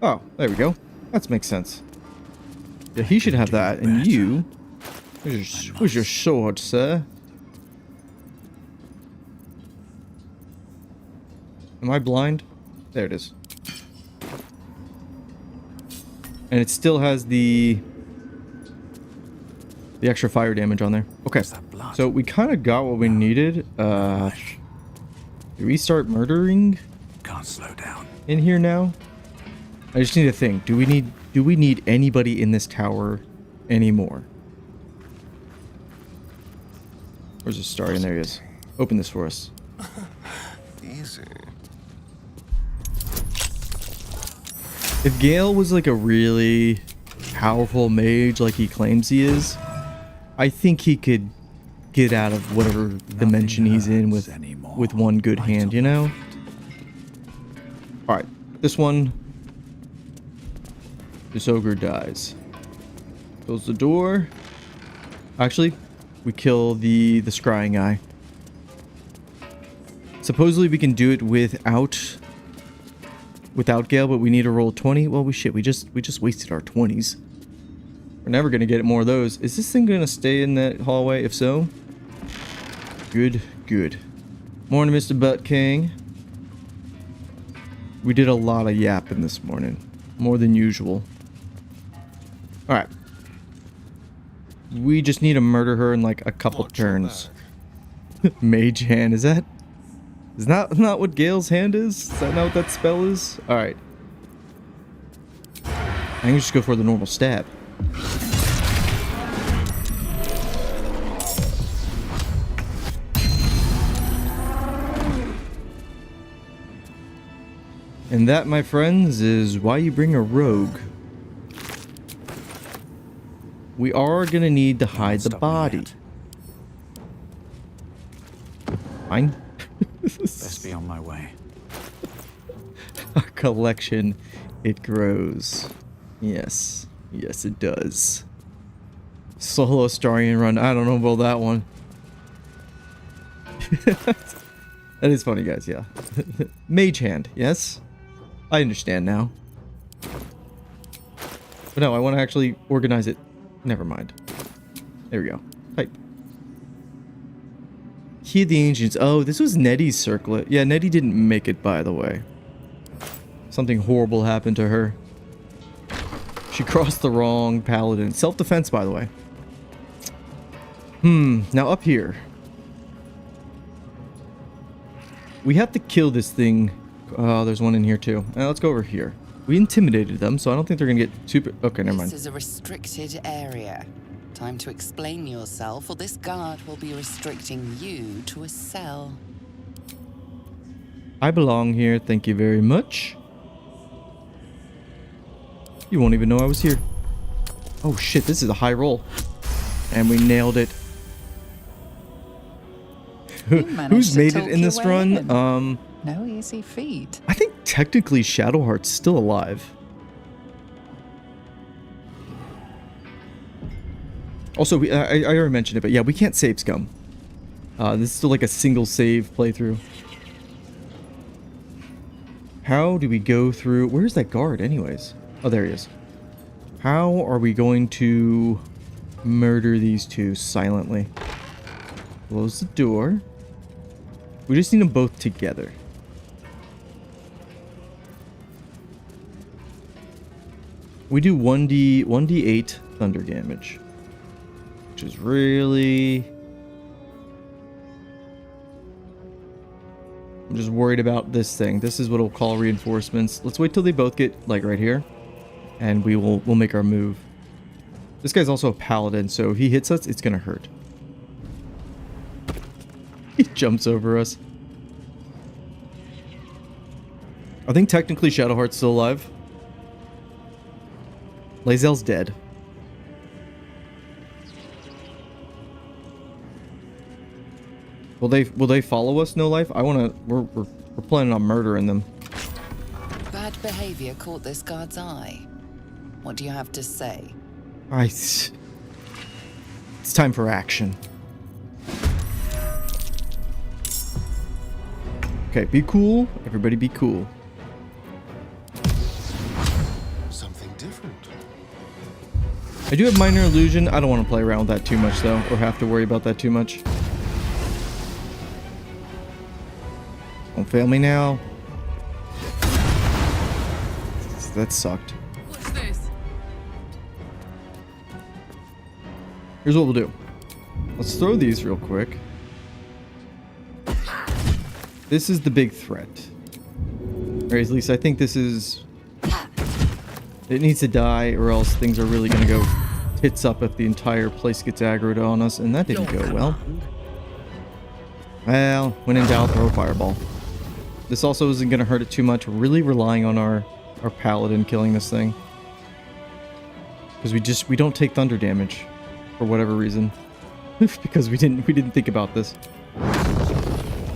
Oh, there we go. That makes sense. Yeah, he should have that, and you... Where's your sword, sir? Am I blind? There it is. And it still has the extra fire damage on there. Okay, so we kind of got what we needed. Do we start murdering? Can't slow down. In here now? I just need to think. Do we need anybody in this tower anymore? Where's the star? And there he is. Open this for us. Easy. If Gale was like a really powerful mage like he claims he is, I think he could get out of whatever dimension he's in with one good hand, you know? Alright, this one. This ogre dies. Close the door. Actually, we kill the scrying guy. Supposedly we can do it without Gale, but we need to roll 20. Well, we just wasted our 20s. We're never gonna get more of those. Is this thing gonna stay in that hallway? If so, good. Morning, Mr. Butt King. We did a lot of yapping this morning, more than usual. All right. We just need to murder her in like a couple turns. Mage hand, is that not what Gale's hand is? Is that not what that spell is? All right. I can just go for the normal stab. And that, my friends, is why you bring a rogue. We are gonna need to hide the body. Fine. Best be on my way. Our collection, it grows. Yes, it does. Solo Starion run. I don't know about that one. That is funny, guys. Yeah. Mage hand. Yes, I understand now. But no, I want to actually organize it. Never mind. There we go. Type. Key of the Ancients. Oh, this was Nettie's circlet. Yeah, Nettie didn't make it, by the way. Something horrible happened to her. She crossed the wrong paladin. Self-defense, by the way. Now up here. We have to kill this thing. Oh, there's one in here too. Let's go over here. We intimidated them, so I don't think they're gonna get super... Okay, never mind. This is a restricted area. Time to explain yourself, or this guard will be restricting you to a cell. I belong here, thank you very much. You won't even know I was here. Oh shit, this is a high roll. And we nailed it. Who's made it in this run? No easy feat. I think technically Shadowheart's still alive. Also, I already mentioned it, but yeah, we can't save Scum. This is still like a single save playthrough. How do we go through... Where's that guard anyways? Oh, there he is. How are we going to murder these two silently? Close the door. We just need them both together. We do 1d8 thunder damage, which is really... I'm just worried about this thing. This is what we'll call reinforcements. Let's wait till they both get like right here, and we'll make our move. This guy's also a paladin, so if he hits us, it's gonna hurt. He jumps over us. I think technically Shadowheart's still alive. Lae'zel's dead. Will they follow us, No Life? We're planning on murdering them. Bad behavior caught this guard's eye. What do you have to say? It's time for action. Okay, be cool. Everybody be cool. Something different. I do have Minor Illusion. I don't want to play around with that too much, though, or have to worry about that too much. Don't fail me now. That sucked. What's this? Here's what we'll do. Let's throw these real quick. This is the big threat. Or at least I think this is... It needs to die, or else things are really going to go tits up if the entire place gets aggroed on us, and that didn't go well. Well, when in doubt, throw a fireball. This also isn't going to hurt it too much. We're really relying on our paladin killing this thing. Because we don't take thunder damage. For whatever reason. Because we didn't think about this.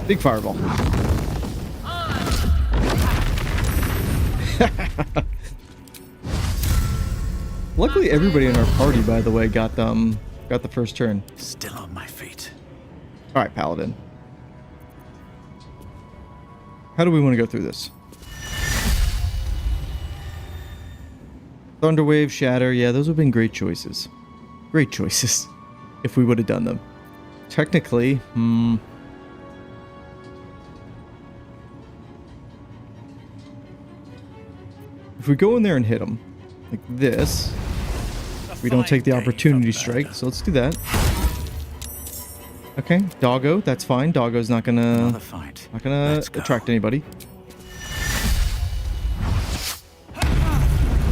Big fireball. Luckily, everybody in our party, by the way, got the first turn. Still on my feet. All right, paladin. How do we want to go through this? Thunderwave, Shatter, yeah, those would have been great choices. Great choices. If we would have done them. Technically, if we go in there and hit them, like this, we don't take the opportunity strike, so let's do that. Okay, Doggo, that's fine. Doggo's not gonna attract anybody.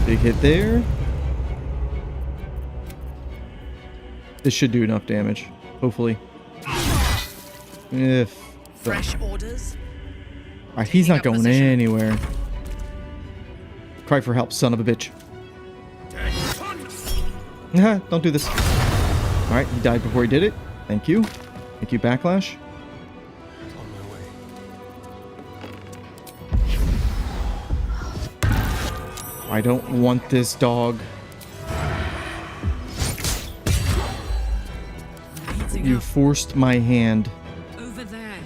Big hit there. This should do enough damage, hopefully. If Fresh orders? Alright, he's not going anywhere. Cry for help, son of a bitch. Don't do this. Alright, he died before he did it. Thank you. Thank you, Backlash. On my way. I don't want this dog. Heating You up. forced my hand. Over there.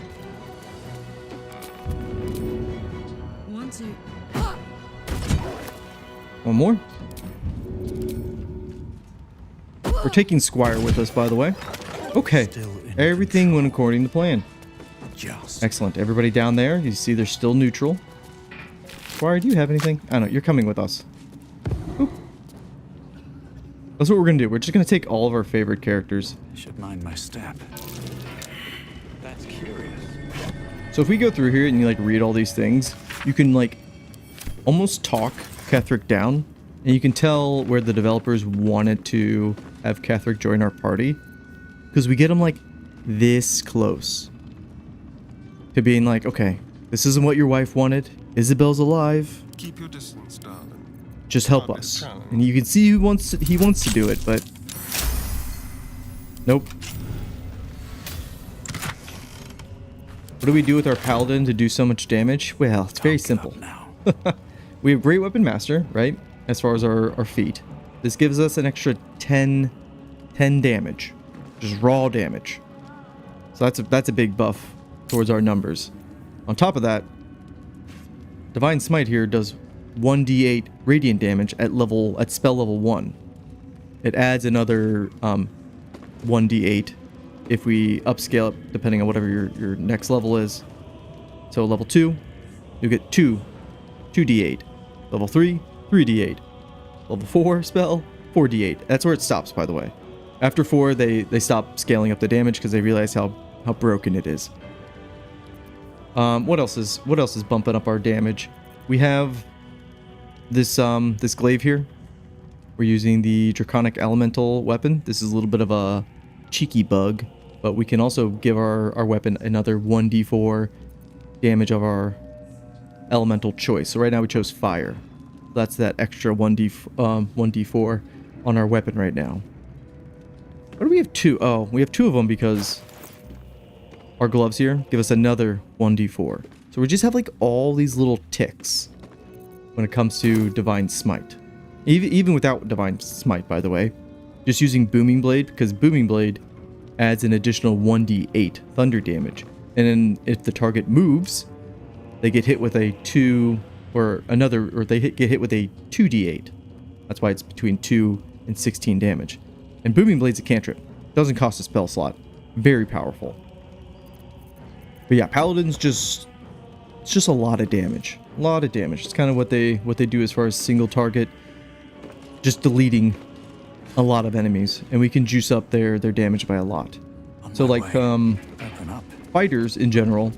One, two. One more. We're taking Squire with us, by the way. Okay. Everything went according to plan. Just. Excellent. Everybody down there, you see they're still neutral. Squire, do you have anything? I don't know. You're coming with us. Oop. That's what we're going to do. We're just going to take all of our favorite characters. Should mind my step. That's curious. So if we go through here and you like read all these things, you can like almost talk Ketheric down, and you can tell where the developers wanted to have Ketheric join our party, because we get him like this close to being like, okay, this isn't what your wife wanted. Isabel's alive. Keep your distance, darling. Just help Not us. this challenge. And you can see he wants to do it, but nope. What do we do with our paladin to do so much damage? Well, it's very simple. Now. We have Great Weapon Master, right? As far as our feat. This gives us an extra 10 damage. Just raw damage. So that's a big buff towards our numbers. On top of that, Divine Smite here does 1d8 radiant damage at spell level 1. It adds another 1d8 if we upscale it depending on whatever your next level is. So level 2, you get 2d8. Level 3, 3d8. Level 4 spell, 4d8. That's where it stops, by the way. After 4, they stop scaling up the damage because they realize how broken it is. What else is bumping up our damage? We have this glaive here. We're using the Draconic Elemental weapon. This is a little bit of a cheeky bug, but we can also give our weapon another 1d4 damage of our elemental choice. So right now we chose fire. That's that extra 1d4 on our weapon right now. What do we have two? Oh, we have two of them because our gloves here give us another 1d4. So we just have like all these little ticks when it comes to Divine Smite. Even without Divine Smite, by the way. Just using Booming Blade, because Booming Blade adds an additional 1d8 thunder damage. And then if the target moves, they get hit with a 2 or another, or they get hit with a 2d8. That's why it's between 2 and 16 damage. And Booming Blade's a cantrip. Doesn't cost a spell slot. Very powerful. But yeah, Paladins it's just a lot of damage. A lot of damage. It's kind of what they do as far as single target. Just deleting a lot of enemies. And we can juice up their damage by a lot. So like fighters in general,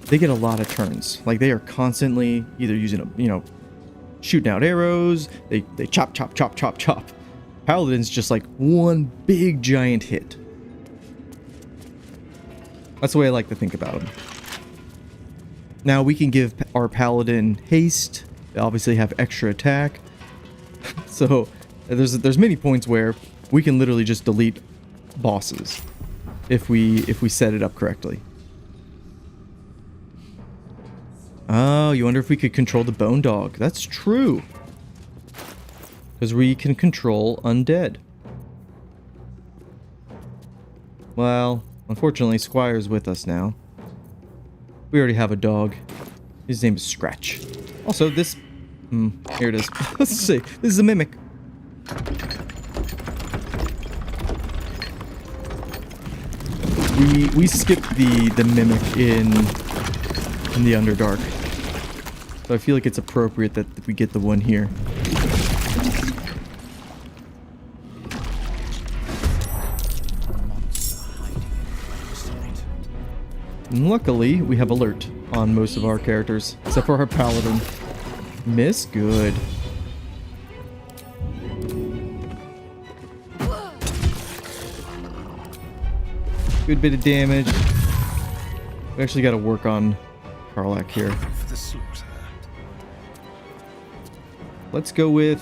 they get a lot of turns. Like they are constantly either using shooting out arrows, they chop. Paladin's just like one big giant hit. That's the way I like to think about them. Now we can give our paladin haste. They obviously have extra attack. So there's many points where we can literally just delete bosses if we set it up correctly. Oh, you wonder if we could control the bone dog. That's true. Because we can control undead. Well, unfortunately, Squire's with us now. We already have a dog. His name is Scratch. Also, this... here it is. Let's see. This is a mimic. We skipped the mimic in the Underdark. So I feel like it's appropriate that we get the one here. And luckily, we have alert on most of our characters, except for our paladin. Miss, good. Good bit of damage. We actually got to work on Karlach here. For the slaughter. Let's go with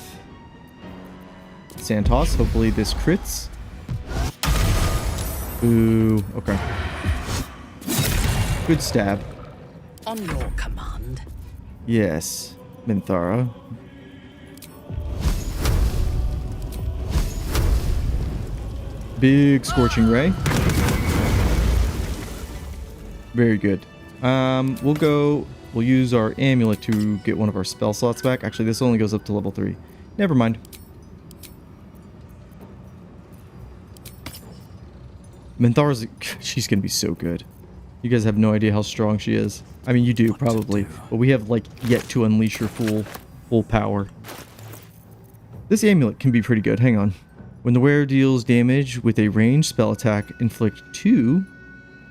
Santos. Hopefully this crits. Ooh, okay. Good stab. On your command. Yes, Minthara. Big Scorching Ray. Very good. We'll use our amulet to get one of our spell slots back. Actually, this only goes up to level 3. Never mind. Minthara's, she's gonna be so good. You guys have no idea how strong she is. I mean, you do, probably. But we have, like, yet to unleash her full power. This amulet can be pretty good. Hang on. When the wearer deals damage with a ranged spell attack, inflict 2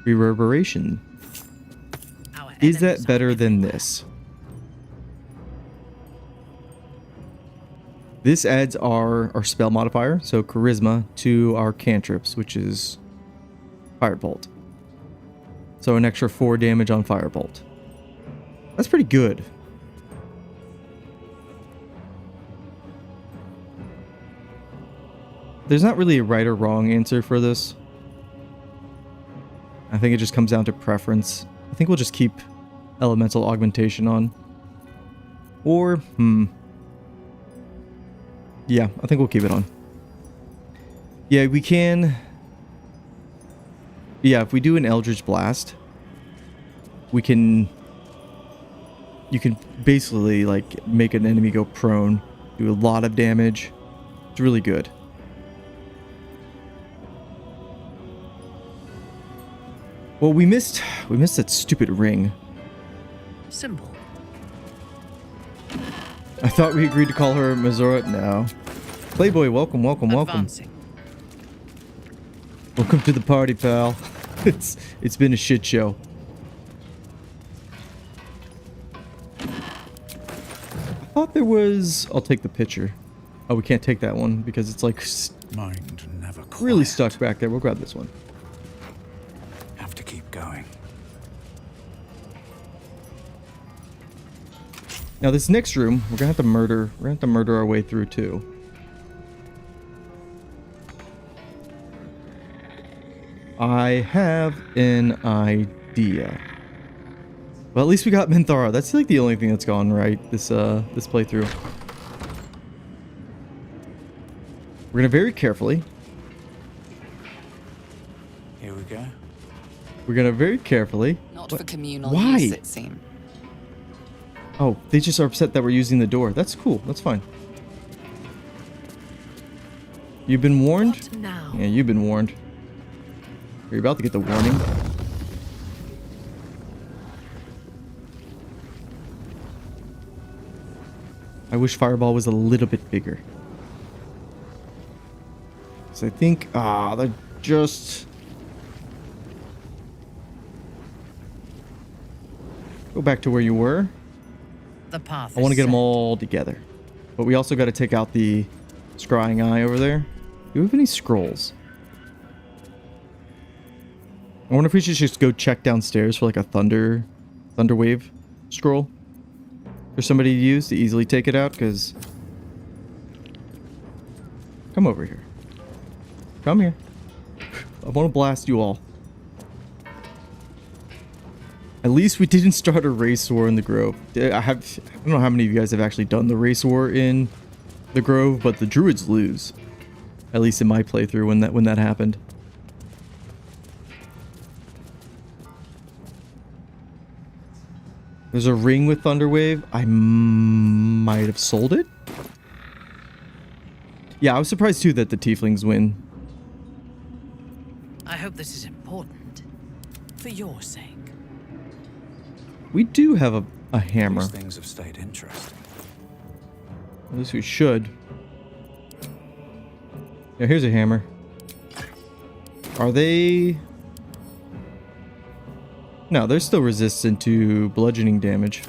reverberation. Is that better than this? This adds our spell modifier, so charisma, to our cantrips, which is Firebolt. So an extra 4 damage on Firebolt. That's pretty good. There's not really a right or wrong answer for this. I think it just comes down to preference. I think we'll just keep elemental augmentation on. Or, yeah, I think we'll keep it on. Yeah, we can... Yeah, if we do an Eldritch Blast, we can... You can basically, like, make an enemy go prone, do a lot of damage. It's really good. Well, we missed that stupid ring. Symbol. I thought we agreed to call her Mazora. No. Playboy, welcome. Advancing. Welcome to the party, pal. It's been a shit show. I thought there was... I'll take the picture. Oh, we can't take that one because it's like Mind never quiet. really stuck back there. We'll grab this one. keep going. Now this next room, we're gonna have to murder. We're gonna have to murder our way through too. I have an idea. Well, at least we got Minthara. That's like the only thing that's gone right this this playthrough. We're gonna very carefully. Here we go. We're gonna very carefully. Not What? for communal Why? use, it seems. Oh, they just are upset that we're using the door. That's cool. That's fine. You've been warned? What now? Yeah, you've been warned. You're about to get the warning. I wish Fireball was a little bit bigger. So I think, they're just... Go back to where you were. The path. I want to is get them set. all together. But we also got to take out the scrying eye over there. Do we have any scrolls? I wonder if we should just go check downstairs for like a thunder wave scroll for somebody to use to easily take it out, because... Come over here. Come here. I want to blast you all. At least we didn't start a race war in the Grove. I don't know how many of you guys have actually done the race war in the Grove, but the Druids lose. At least in my playthrough when that happened. There's a ring with Thunderwave. I might have sold it. Yeah, I was surprised too that the Tieflings win. I hope this is important. For your sake. We do have a hammer. These things have stayed interesting. At least we should. Yeah, here's a hammer. Are they... No, they're still resistant to bludgeoning damage.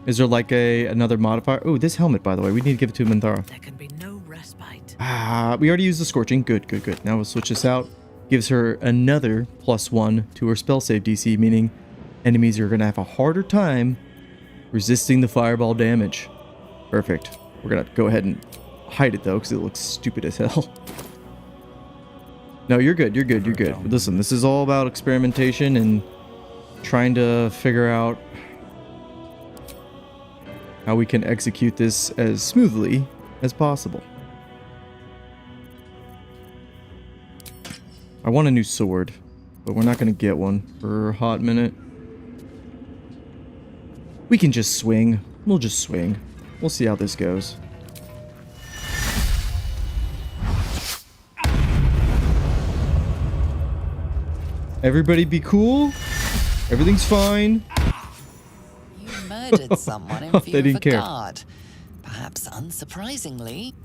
Is there like another modifier? Oh, this helmet, by the way. We need to give it to Minthara. There can be no respite. We already used the Scorching. Good, good, good. Now we'll switch this out. Gives her another +1 to her spell save DC, meaning enemies are going to have a harder time resisting the fireball damage. Perfect. We're going to go ahead and hide it, though, because it looks stupid as hell. No, you're good. You're good. You're good. But listen, this is all about experimentation and trying to figure out how we can execute this as smoothly as possible. I want a new sword, but we're not going to get one for a hot minute. We can just swing. We'll just swing. We'll see how this goes. Everybody be cool. Everything's fine. You murdered someone in They view of didn't a care. guard. Perhaps unsurprisingly.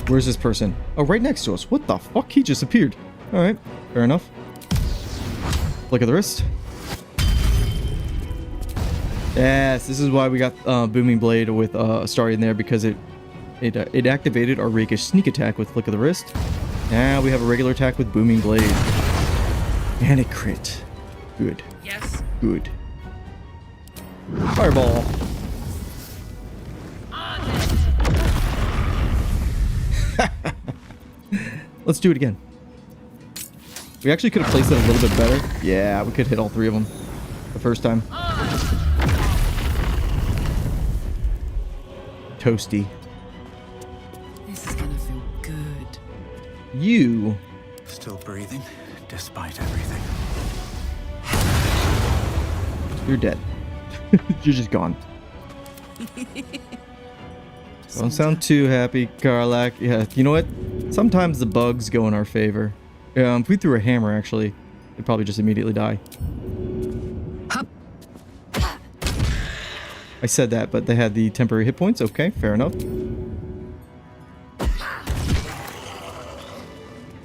Where's this person? Oh, right next to us. What the fuck? He just appeared. Alright, fair enough. Look at the wrist. Yes, this is why we got Booming Blade with Astari in there, because it activated our rakish sneak attack with Flick of the Wrist. Now we have a regular attack with Booming Blade. And it crit. Good. Yes. Good. Fireball. Let's do it again. We actually could have placed it a little bit better. Yeah, we could hit all three of them the first time. Toasty. This is gonna feel good. You. Still breathing, despite everything. You're dead. You're just gone. Don't sound too happy, Karlak. Yeah, you know what? Sometimes the bugs go in our favor. If we threw a hammer, actually, they'd probably just immediately die. I said that, but they had the temporary hit points. Okay, fair enough.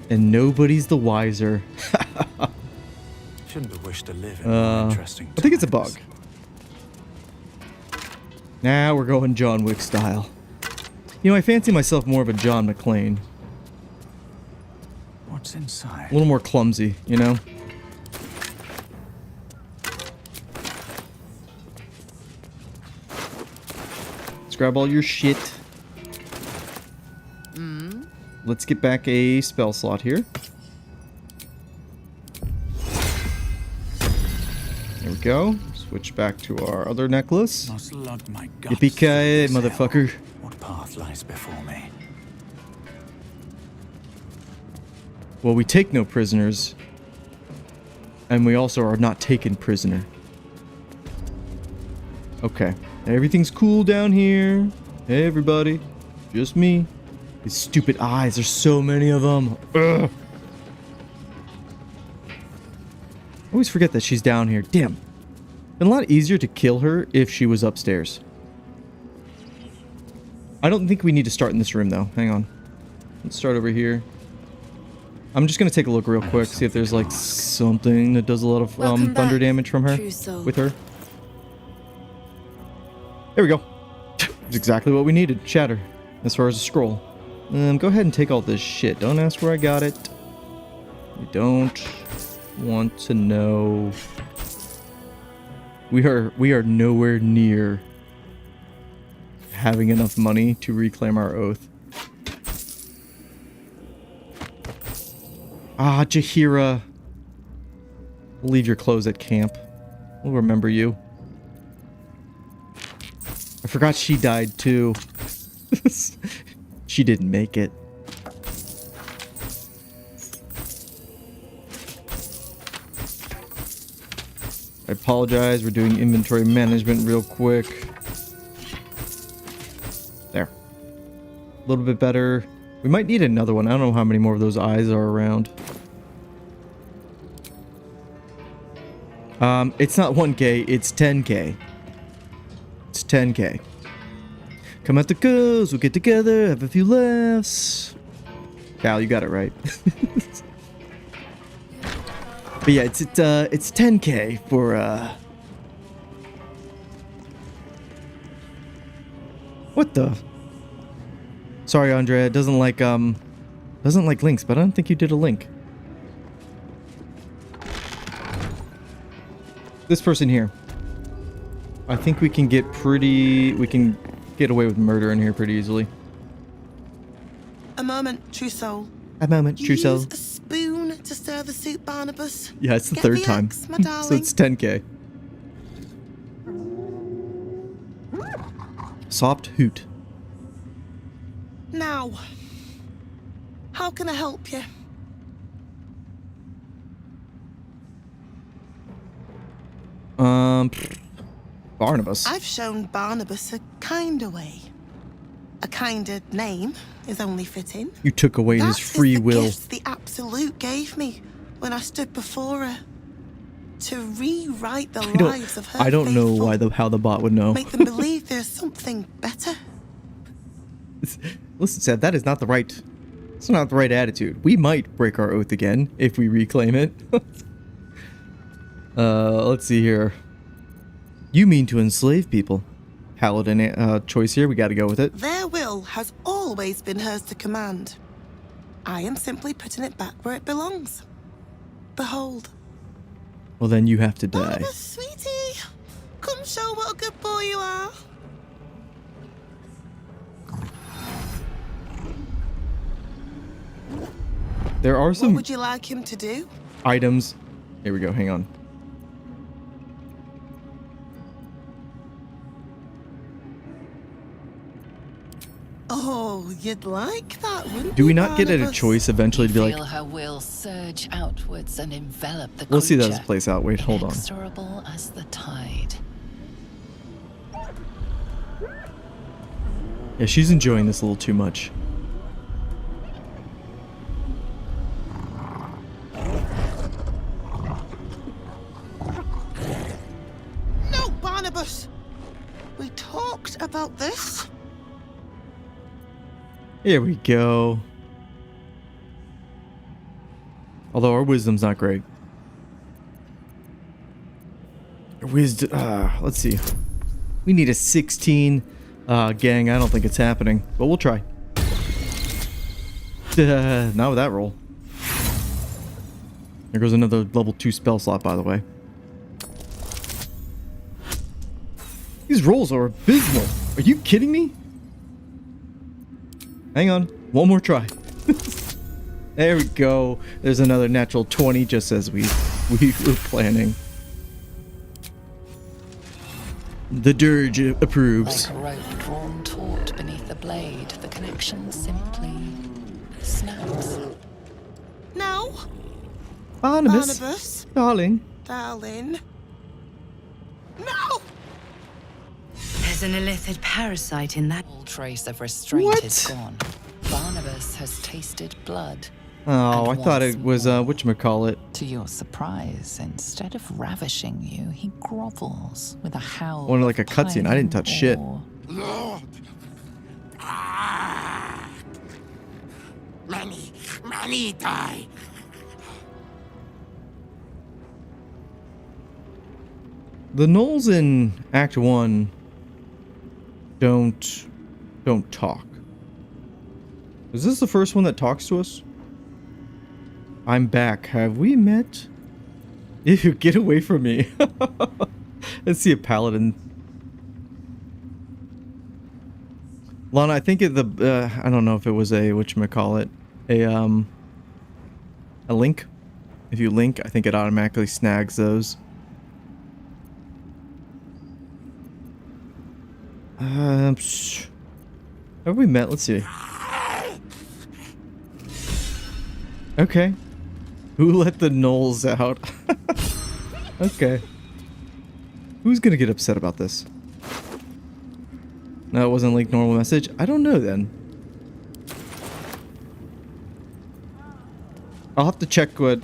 And nobody's the wiser. Shouldn't have wished to live in more interesting I think it's a times. bug. Now we're going John Wick style. You know, I fancy myself more of a John McClane. What's inside? A little more clumsy, you know? Let's grab all your shit. Let's get back a spell slot here. There we go. Switch back to our other necklace. Must lug my guts Yippee-ki-yay, through this hell. motherfucker. What path lies before me? Well, we take no prisoners. And we also are not taken prisoner. Okay. Everything's cool down here. Hey, everybody. Just me. These stupid eyes. There's so many of them. Ugh. I always forget that she's down here. Damn. Been a lot easier to kill her if she was upstairs. I don't think we need to start in this room, though. Hang on. Let's start over here. I'm just going to take a look real quick, see if there's, like, something that does a lot of Welcome thunder back, damage from her. true soul. With her. There we go. It's exactly what we needed. Shatter. As far as a scroll. Go ahead and take all this shit. Don't ask where I got it. We don't want to know. We are nowhere near having enough money to reclaim our oath. Ah, Jaheira. We'll leave your clothes at camp. We'll remember you. I forgot she died too. She didn't make it. I apologize. We're doing inventory management real quick. There. A little bit better. We might need another one. I don't know how many more of those eyes are around. It's not 1K, it's 10K. It's 10K. Come at the goes, we'll get together, have a few laughs. Cal, you got it right. But yeah, it's 10K for what the? Sorry, Andrea, it doesn't like links, but I don't think you did a link. This person here. I think we can get away with murder in here pretty easily. A moment, true soul. A moment, true soul. Use a spoon to stir the soup, Barnabas. Yeah, it's the Get third the time. axe, my So darling. it's 10K. Soft hoot. Now, how can I help you? Barnabas. I've shown Barnabas a kinder way. A kinder name is only fitting. You took away his That is free the will. gift the Absolute gave me when I stood before her. To rewrite the lives of her I don't know faithful. how the bot would know. Make them believe there's something better. Listen, Seth, that is not the right. It's not the right attitude. We might break our oath again if we reclaim it. Let's see here. You mean to enslave people? Paladin choice here. We got to go with it. Their will has always been hers to command. I am simply putting it back where it belongs. Behold. Well, then you have to die. Barnabas, sweetie, come show what a good boy you are. There are What some would you like him to do? items. Here we go. Hang on. Oh, you'd like that, wouldn't Do you, we not get at a Barnabas? choice eventually to be Feel like, her will surge outwards and envelop the we'll see that as creature, it plays out. Wait, hold on. inexorable as the tide. Yeah, she's enjoying this a little too much. No, Barnabas. We talked about this. Here we go. Although our wisdom's not great. Wisdom. Let's see. We need a 16. Gang, I don't think it's happening, but we'll try. Not with that roll. There goes another level 2 spell slot, by the way. These rolls are abysmal. Are you kidding me? Hang on. One more try. There we go. There's another natural 20, just as we were planning. The dirge approves. Like a rope drawn taut beneath the blade, the connection simply snaps. No, Barnabas, Barnabas, darling. darling. No! There's an illithid parasite in that. All trace of restraint What? is gone. Barnabas has tasted blood. Oh, I And thought once it was, more, whatchamacallit. To your surprise, instead of ravishing you, he grovels with a howl. Wanted like a of cutscene. I didn't touch pining shit. awe. Lord! Ah! Many die. The gnolls in Act 1 don't talk. Is this the first one that talks to us? I'm back. Have we met? Ew, get away from me. Let's see a paladin. Lana, I think I don't know if it was a whatchamacallit, a link. If you link, I think it automatically snags those. Have we met? Let's see. Okay. Who let the gnolls out? Okay. Who's gonna get upset about this? No, it wasn't linked normal message. I don't know then. I'll have to check what...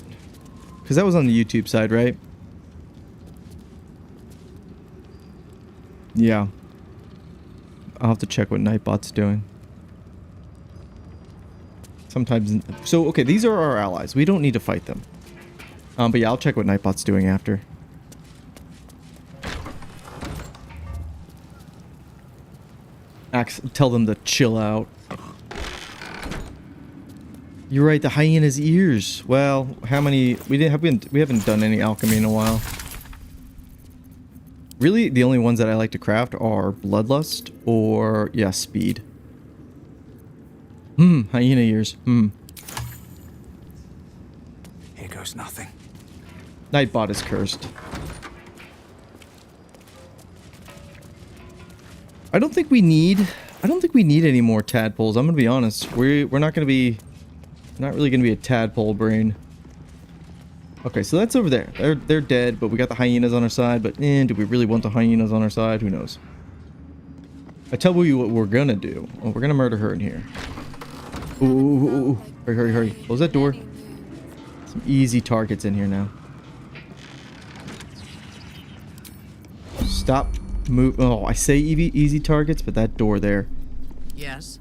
Because that was on the YouTube side, right? Yeah. I'll have to check what Nightbot's doing. Sometimes... So, okay, these are our allies. We don't need to fight them. But yeah, I'll check what Nightbot's doing after. Tell them to chill out. You're right, the hyena's ears. Well, how many... We haven't done any alchemy in a while. Really, the only ones that I like to craft are Bloodlust or, yeah, Speed. Hyena ears. Here goes nothing. Nightbot is cursed. I don't think we need any more tadpoles. I'm gonna be honest. We're not really gonna be a tadpole brain. Okay, so that's over there. They're dead, but we got the hyenas on our side. But do we really want the hyenas on our side? Who knows? I tell you what we're gonna do. Oh, we're gonna murder her in here. Ooh. Hurry. Close that door. Some easy targets in here now. Stop. Move. Oh, I say easy targets, but that door there. Yes.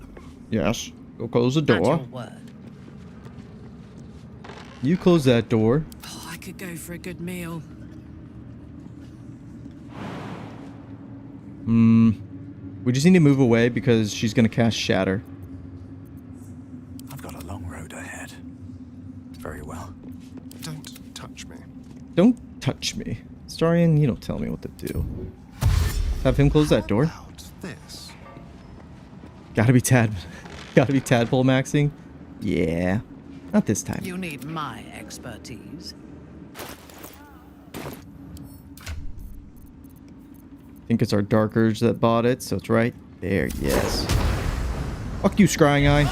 Yes. Go close the At your door. word. You close that door. Oh, I could go for a good meal. We just need to move away because she's gonna cast Shatter. I've got a long road ahead. Very well. Don't touch me. Don't touch me. Starion, you don't tell me what to do. Have him close that door. How about this? Gotta be tadpole maxing. Yeah. Not this time. You need my expertise. I think it's our Dark Urge that bought it, so it's right there. Yes. Fuck you, Scrying Eye.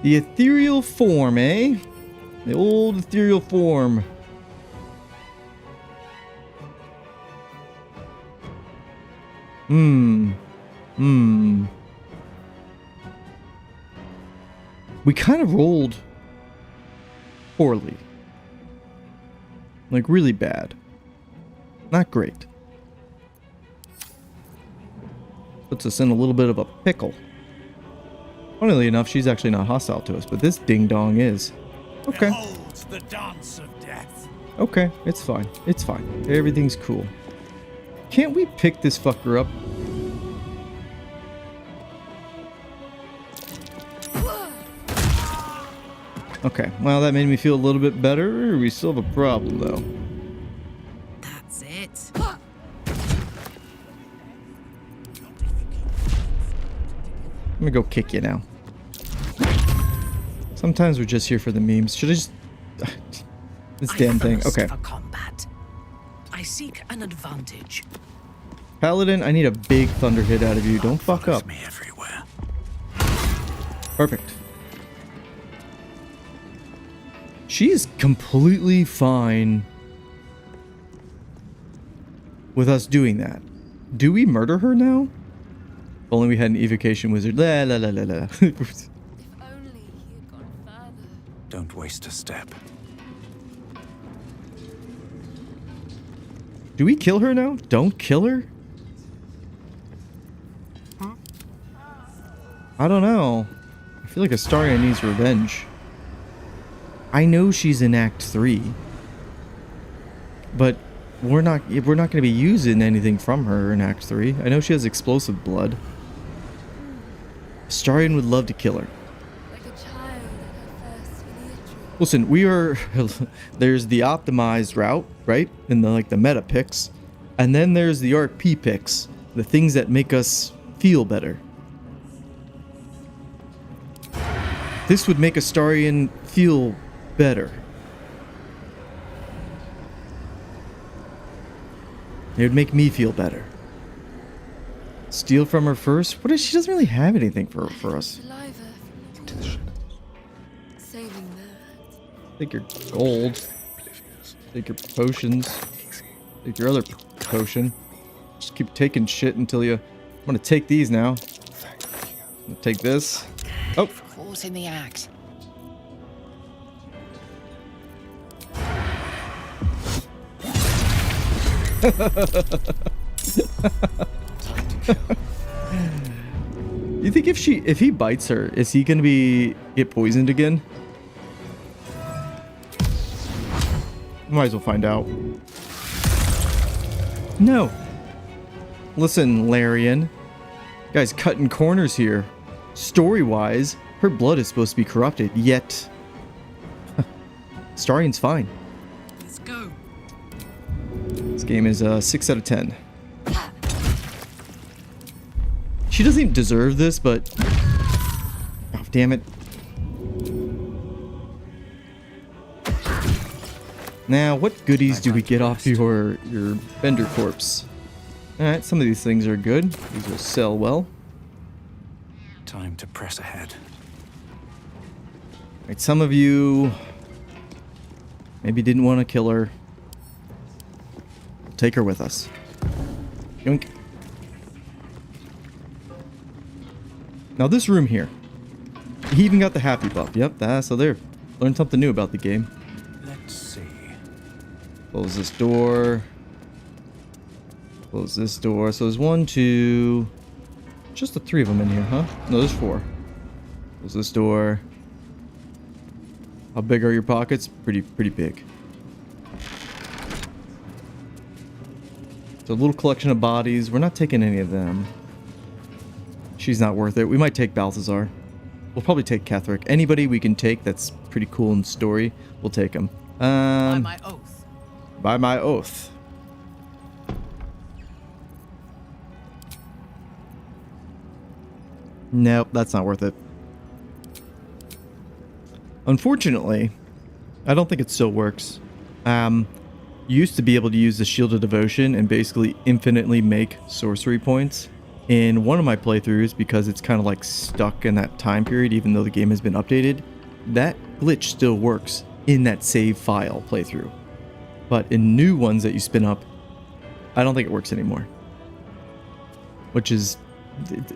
The ethereal form, eh? The old ethereal form. We kind of rolled poorly. Like, really bad. Not great. Puts us in a little bit of a pickle. Funnily enough, she's actually not hostile to us, but this ding dong is. Okay. Behold the dance of death. Okay, it's fine. It's fine. Everything's cool. Can't we pick this fucker up? Okay, well, that made me feel a little bit better. We still have a problem, though. That's it. I'm gonna go kick you now. Sometimes we're just here for the memes. Should I just... this damn thing. Okay. For combat. I seek an advantage. Paladin, I need a big thunder hit out of you. Don't fuck up. Me everywhere. Perfect. She is completely fine with us doing that. Do we murder her now? If only we had an evocation wizard. La la la la la. If only he had gone further. Don't waste a step. Do we kill her now? Don't kill her? I don't know. I feel like Astaria needs revenge. I know she's in Act 3. But we're not going to be using anything from her in Act 3. I know she has explosive blood. Astarion would love to kill her. Like a child at her first miniature. Listen, we are... there's the optimized route, right? In the meta picks. And then there's the RP picks. The things that make us feel better. This would make Astarion feel better. It would make me feel better. Steal from her first? What is she doesn't really have anything for us. Saliva Into the shadows. saving that. Take your gold. Take your potions. Take your other potion. Just keep taking shit until you... I'm gonna take these now. I'm gonna take this. Oh! Caught in the act. You think if he bites her, is he gonna get poisoned again? Might as well find out. No. Listen, Larian. Guys, cutting corners here. Story-wise, her blood is supposed to be corrupted, yet... Starion's fine. Let's go. This game is 6 out of 10. She doesn't even deserve this, but... Oh, damn it. Now, what goodies do we get off your vendor corpse? Alright, some of these things are good. These will sell well. Time to press ahead. Right, some of you maybe didn't want to kill her. We'll take her with us. Yoink. Now this room here. He even got the happy buff. Yep, so there. Learned something new about the game. Let's see. Close this door. Close this door. So there's 1, 2... Just the 3 of them in here, huh? No, there's 4. Close this door. How big are your pockets? Pretty big. So a little collection of bodies. We're not taking any of them. She's not worth it. We might take Balthazar. We'll probably take Ketheric. Anybody we can take that's pretty cool in story, we'll take him. By my oath. By my oath. Nope, that's not worth it. Unfortunately, I don't think it still works. You used to be able to use the Shield of Devotion and basically infinitely make sorcery points. In one of my playthroughs, because it's kind of like stuck in that time period, even though the game has been updated, that glitch still works in that save file playthrough. But in new ones that you spin up, I don't think it works anymore. Which is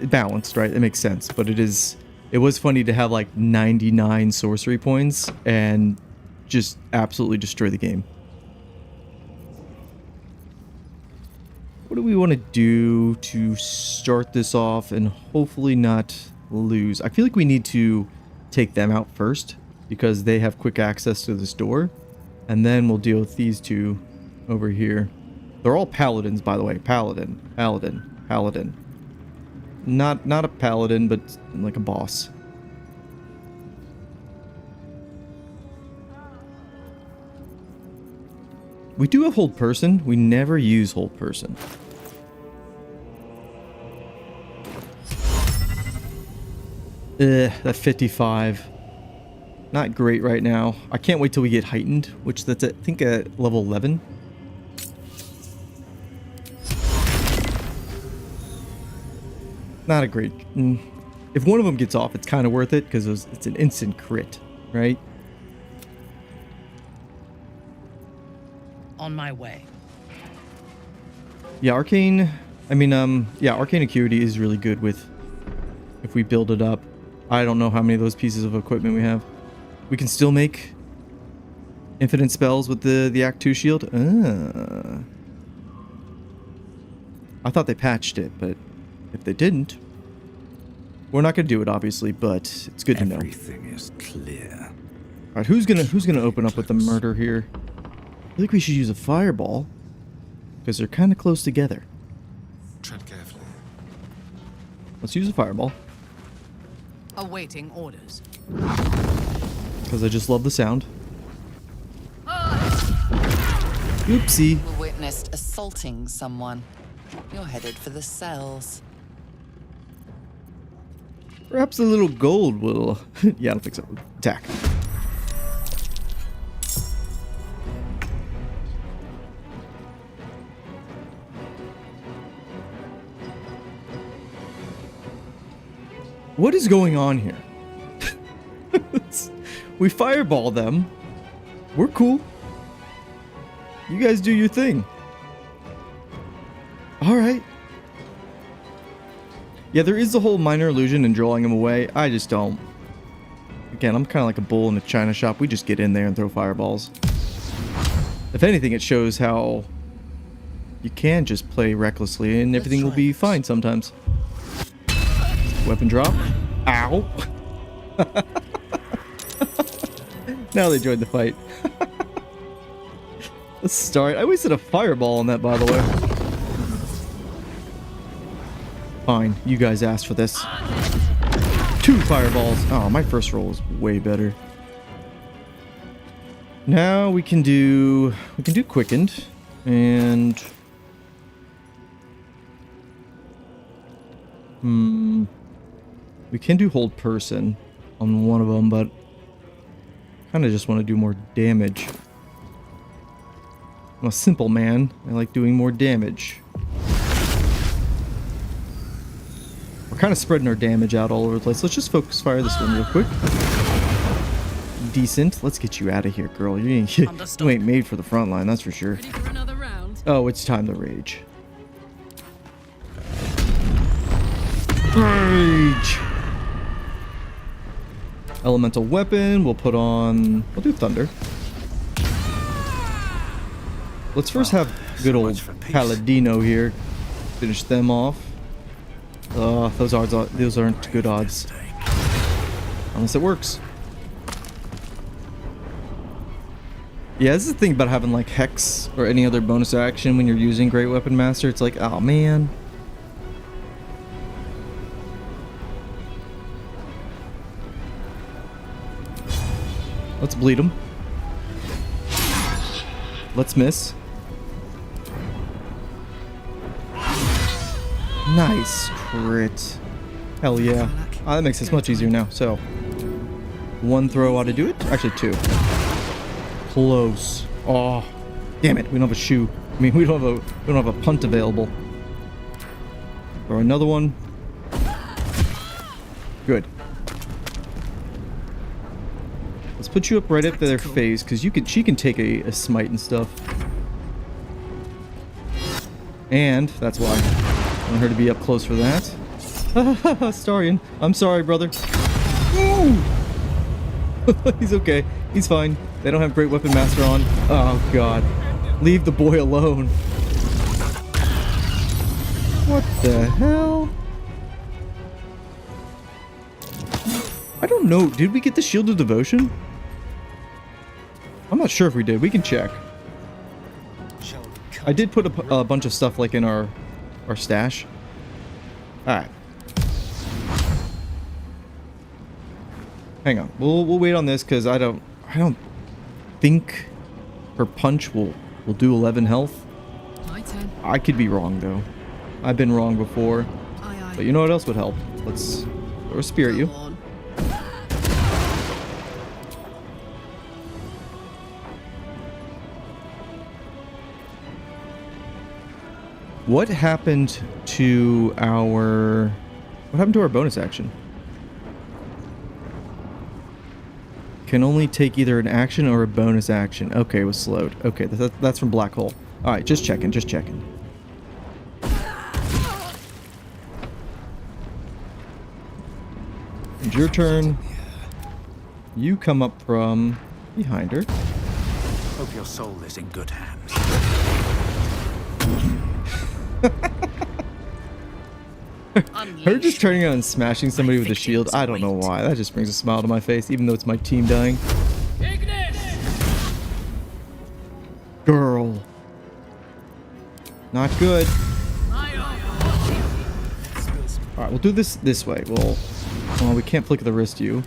balanced, right? It makes sense, but it was funny to have like 99 sorcery points and just absolutely destroy the game. What do we want to do to start this off and hopefully not lose. I feel like we need to take them out first because they have quick access to this door. And then we'll deal with these two over here. They're all paladins, by the way. Paladin, paladin, paladin. Not a paladin, but like a boss. We do have hold person. We never use hold person. That 55. Not great right now. I can't wait till we get heightened, which that's I think at level 11. Not a great... If one of them gets off, it's kind of worth it because it's an instant crit, right? On my way. Yeah, arcane... yeah, arcane acuity is really good with... if we build it up. I don't know how many of those pieces of equipment we have. We can still make infinite spells with the Act 2 shield. I thought they patched it, but if they didn't, we're not gonna do it, obviously. But it's good to know. Everything is clear. All right, who's gonna open up with the murder here? I think we should use a fireball because they're kind of close together. Tread carefully. Let's use a fireball Awaiting orders. because I just love the sound. Oopsie. We witnessed assaulting someone. You're headed for the cells. Perhaps a little gold will... yeah, I don't think so. Attack. What is going on here? We fireball them. We're cool. You guys do your thing. Alright. Yeah, there is the whole minor illusion in drawing them away. I just don't. Again, I'm kind of like a bull in a china shop. We just get in there and throw fireballs. If anything, it shows how you can just play recklessly and everything will be fine sometimes. Weapon drop. Ow. Now they joined the fight. Let's start. I wasted a fireball on that, by the way. Fine, you guys asked for this. 2 fireballs. Oh, my first roll is way better. Now we can do quickened and we can do hold person on one of them, but kind of just want to do more damage. I'm a simple man. I like doing more damage. We're kind of spreading our damage out all over the place. Let's just focus fire this one real quick. Decent. Let's get you out of here, girl. You ain't made for the front line, that's for sure. Ready for another round? Oh, it's time to rage. Rage! Elemental weapon, we'll put on... we'll do thunder. Let's first have good old Paladino here. Finish them off. Those aren't good odds. Unless it works. Yeah, this is the thing about having like Hex or any other bonus action when you're using Great Weapon Master. It's like, oh man. Let's bleed him. Let's miss. Nice crit. Hell yeah. That makes this much easier now. So, 1 throw ought to do it. Actually, 2. Close. Oh, damn it. We don't have a shoe. I mean, we don't have a punt available. Throw another one. Good. Let's put you up right up to their face, because she can take a smite and stuff. And that's why I want her to be up close for that. Starion, I'm sorry, brother. He's okay. He's fine. They don't have Great Weapon Master on. Oh god. Leave the boy alone. What the hell? I don't know. Did we get the Shield of Devotion? I'm not sure if we did. We can check. I did put a bunch of stuff like in our stash. All right. Hang on. We'll wait on this because I don't think her punch will do 11 health. My turn. I could be wrong though. I've been wrong before. Aye, aye. But you know what else would help? Let's throw a spear at you. Go on. What happened to our bonus action? Can only take either an action or a bonus action. Okay, it was slowed. Okay, that's from Black Hole. All right, just checking. It's your turn. You come up from behind her. Hope your soul is in good hands. Her just turning on and smashing somebody with a shield. I don't know why. That just brings a smile to my face, even though it's my team dying. Girl. Not good. Alright, we'll do this way. Well, we can't flick the wrist you.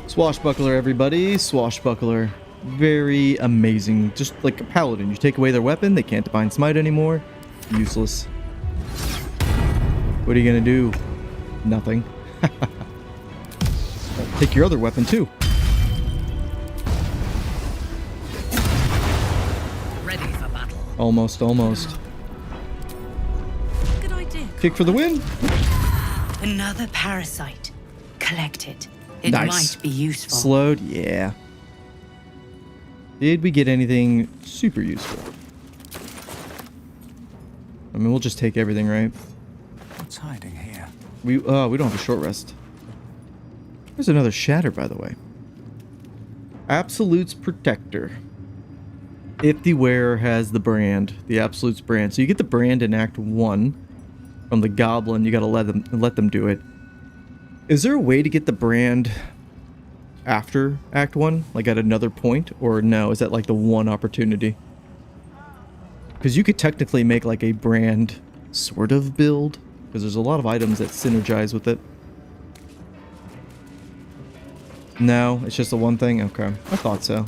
Swashbuckler, everybody. Swashbuckler. Very amazing. Just like a paladin. You take away their weapon, they can't divine smite anymore. Useless. What are you gonna do? Nothing. Take your other weapon too. Ready for battle. Almost. Good idea. Kick for the win. Another parasite. Collect it. It Nice. might be useful. Slowed, yeah. Did we get anything super useful? I mean, we'll just take everything, right? What's hiding here? We don't have a short rest. There's another shatter, by the way. Absolute's Protector. If the wearer has the brand, the Absolute's brand. So you get the brand in Act 1 from the Goblin. You gotta let them do it. Is there a way to get the brand after Act 1? Like at another point? Or no, is that like the one opportunity? Because you could technically make like a brand sort of build. Because there's a lot of items that synergize with it. No, it's just the one thing? Okay, I thought so.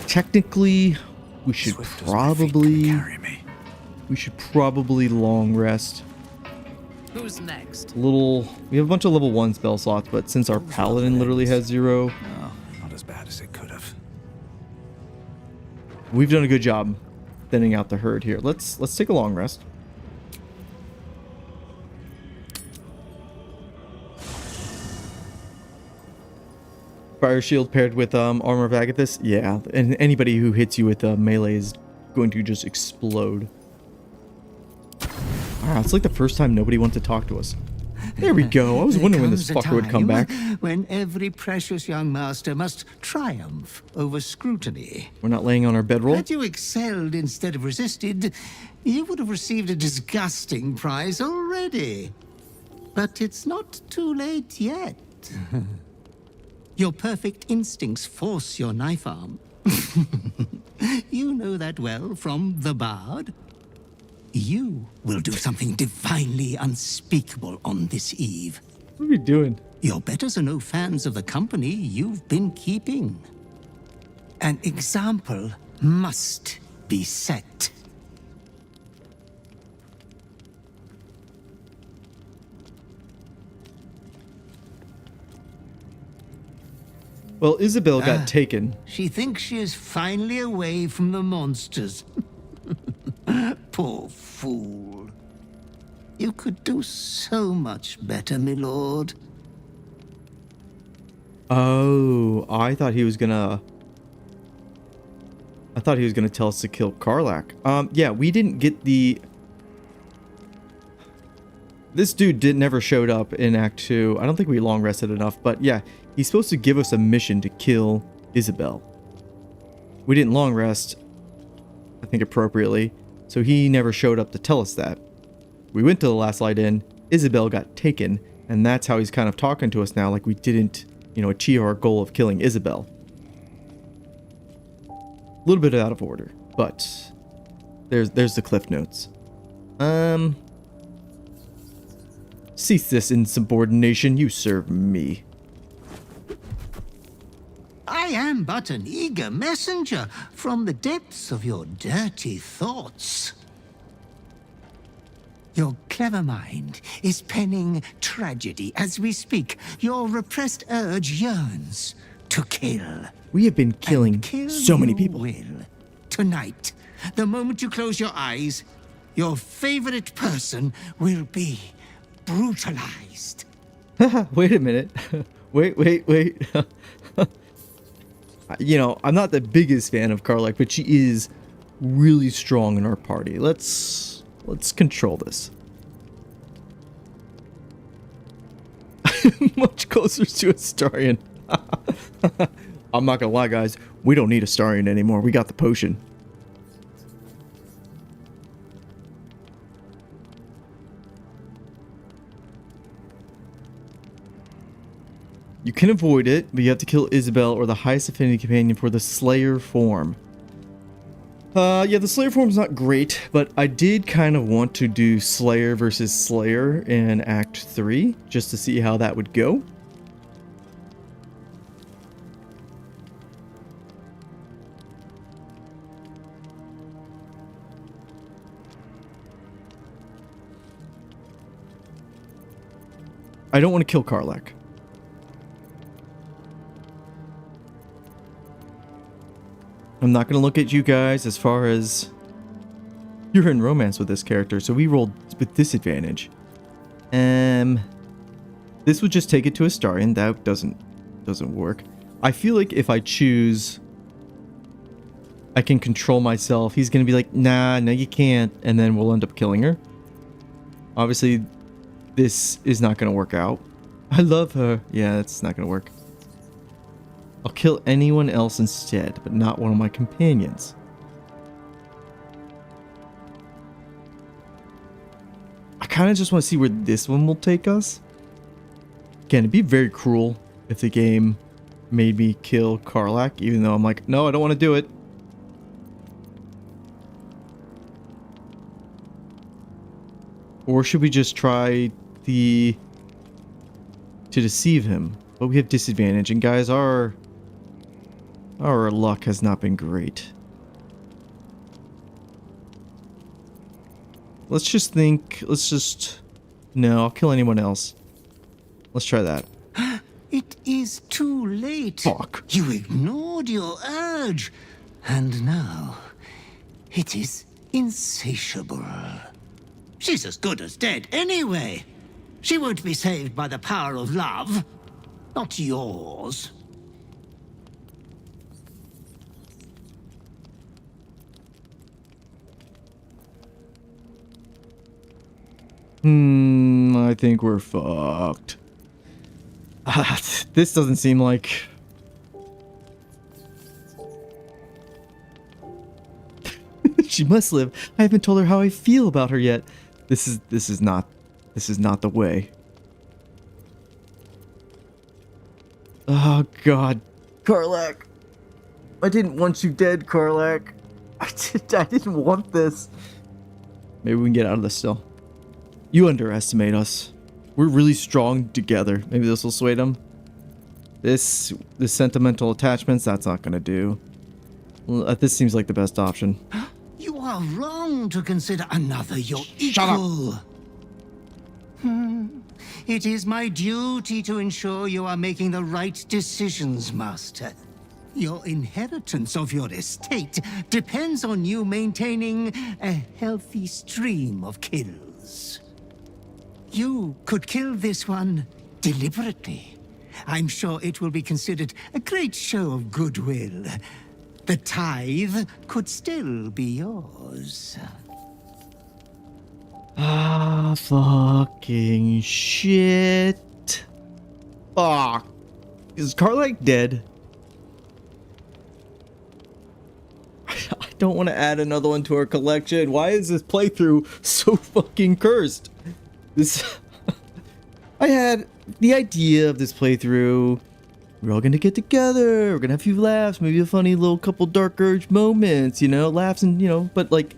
Technically, we should Swift as my feet can carry me. probably long rest. Who's next? We have a bunch of level 1 spell slots, but since our paladin literally has 0, Oh, not as bad as it could have. we've done a good job thinning out the herd here. Let's take a long rest. Fire shield paired with armor of Agathis, yeah, and anybody who hits you with melee is going to just explode. Wow, it's like the first time nobody wanted to talk to us. There we go. I was wondering when this fucker would come back. When every precious young master must triumph over scrutiny. We're not laying on our bedroll. Had you excelled instead of resisted, you would have received a disgusting prize already. But it's not too late yet. Your perfect instincts force your knife arm. You know that well from the Bard. You will do something divinely unspeakable on this eve. What are we doing? Your betters are no fans of the company you've been keeping. An example must be set. Well, Isabel got taken. She thinks she is finally away from the monsters. Poor fool. You could do so much better, my lord. Oh, I thought he was gonna tell us to kill Karlach. Yeah, we didn't get the... This dude never showed up in Act 2. I don't think we long rested enough, but yeah, he's supposed to give us a mission to kill Isabel. we didn't long rest, I think appropriately, so he never showed up to tell us that. We went to the Last Light Inn, Isabel got taken, and that's how he's kind of talking to us now, like we didn't, you know, achieve our goal of killing Isabel. A little bit out of order, but there's the cliff notes. Cease this insubordination, you serve me. I am but an eager messenger from the depths of your dirty thoughts. Your clever mind is penning tragedy as we speak. Your repressed urge yearns to kill. We have been killing Kill so many you people. will. Tonight, the moment you close your eyes, your favorite person will be brutalized. Wait a minute. wait. You know, I'm not the biggest fan of Karlach, but she is really strong in our party. Let's control this. Much closer to Astarion. I'm not gonna lie, guys. We don't need Astarion anymore. We got the potion. You can avoid it, but you have to kill Isabel or the highest affinity companion for the Slayer form. Yeah, the Slayer form's not great, but I did kind of want to do Slayer versus Slayer in Act 3, just to see how that would go. I don't want to kill Karlach. I'm not going to look at you guys as far as you're in romance with this character, so we rolled with disadvantage. This would just take it to Astarion. That doesn't work. I feel like if I choose, I can control myself. He's going to be like, nah, no you can't, and then we'll end up killing her. Obviously, this is not going to work out. I love her. Yeah, it's not going to work. I'll kill anyone else instead, but not one of my companions. I kind of just want to see where this one will take us. Again, it'd be very cruel if the game made me kill Karlach, even though I'm like, no, I don't want to do it. Or should we just try to deceive him? But we have disadvantage, and guys, our luck has not been great. No, I'll kill anyone else. Let's try that. It is too late. Fuck. You ignored your urge, and now it is insatiable. She's as good as dead anyway. She won't be saved by the power of love. Not yours. I think we're fucked. This doesn't seem like... She must live. I haven't told her how I feel about her yet. This is not the way. Oh god. Karlach. I didn't want you dead, Karlach. I didn't want this. Maybe we can get out of this still. You underestimate us. We're really strong together. Maybe this will sway them. This sentimental attachments, that's not gonna do. This seems like the best option. You are wrong to consider another your equal. Shut up. It is my duty to ensure you are making the right decisions, Master. Your inheritance of your estate depends on you maintaining a healthy stream of kills. You could kill this one deliberately. I'm sure it will be considered a great show of goodwill. The tithe could still be yours. Ah, fucking shit. Fuck. Is Karlach dead? don't want to add another one to our collection. Why is this playthrough so fucking cursed? This... I had the idea of this playthrough. We're all gonna get together. We're gonna have a few laughs. Maybe a funny little couple Dark Urge moments, you know? Laughs and, you know, but like...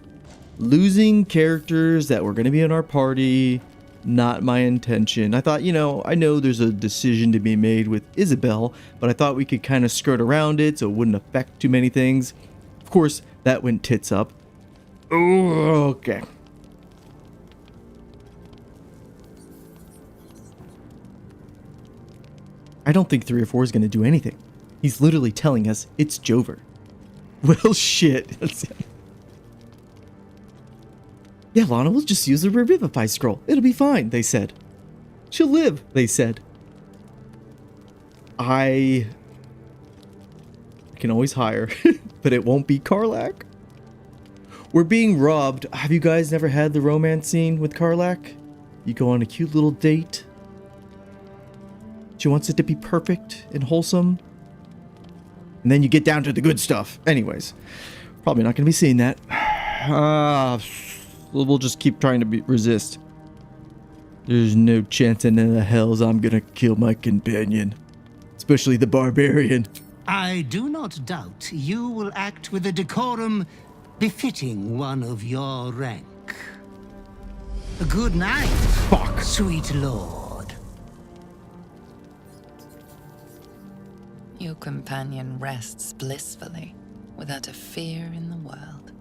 losing characters that were gonna be in our party... not my intention. I thought, you know, I know there's a decision to be made with Isabel, but I thought we could kind of skirt around it so it wouldn't affect too many things. Of course, that went tits up. Oh, okay. I don't think 3 or 4 is going to do anything. He's literally telling us it's Jover. Well, shit. Yeah, Lana, we'll just use the Revivify scroll. It'll be fine, they said. She'll live, they said. I can always hire, but it won't be Karlach. We're being robbed. Have you guys never had the romance scene with Karlach? You go on a cute little date. She wants it to be perfect and wholesome. And then you get down to the good stuff. Anyways, probably not going to be seeing that. We'll just keep trying to resist. There's no chance in the hells I'm gonna kill my companion. Especially the barbarian. I do not doubt you will act with a decorum befitting one of your rank. Good night, Fuck. sweet lord. Your companion rests blissfully, without a fear in the world.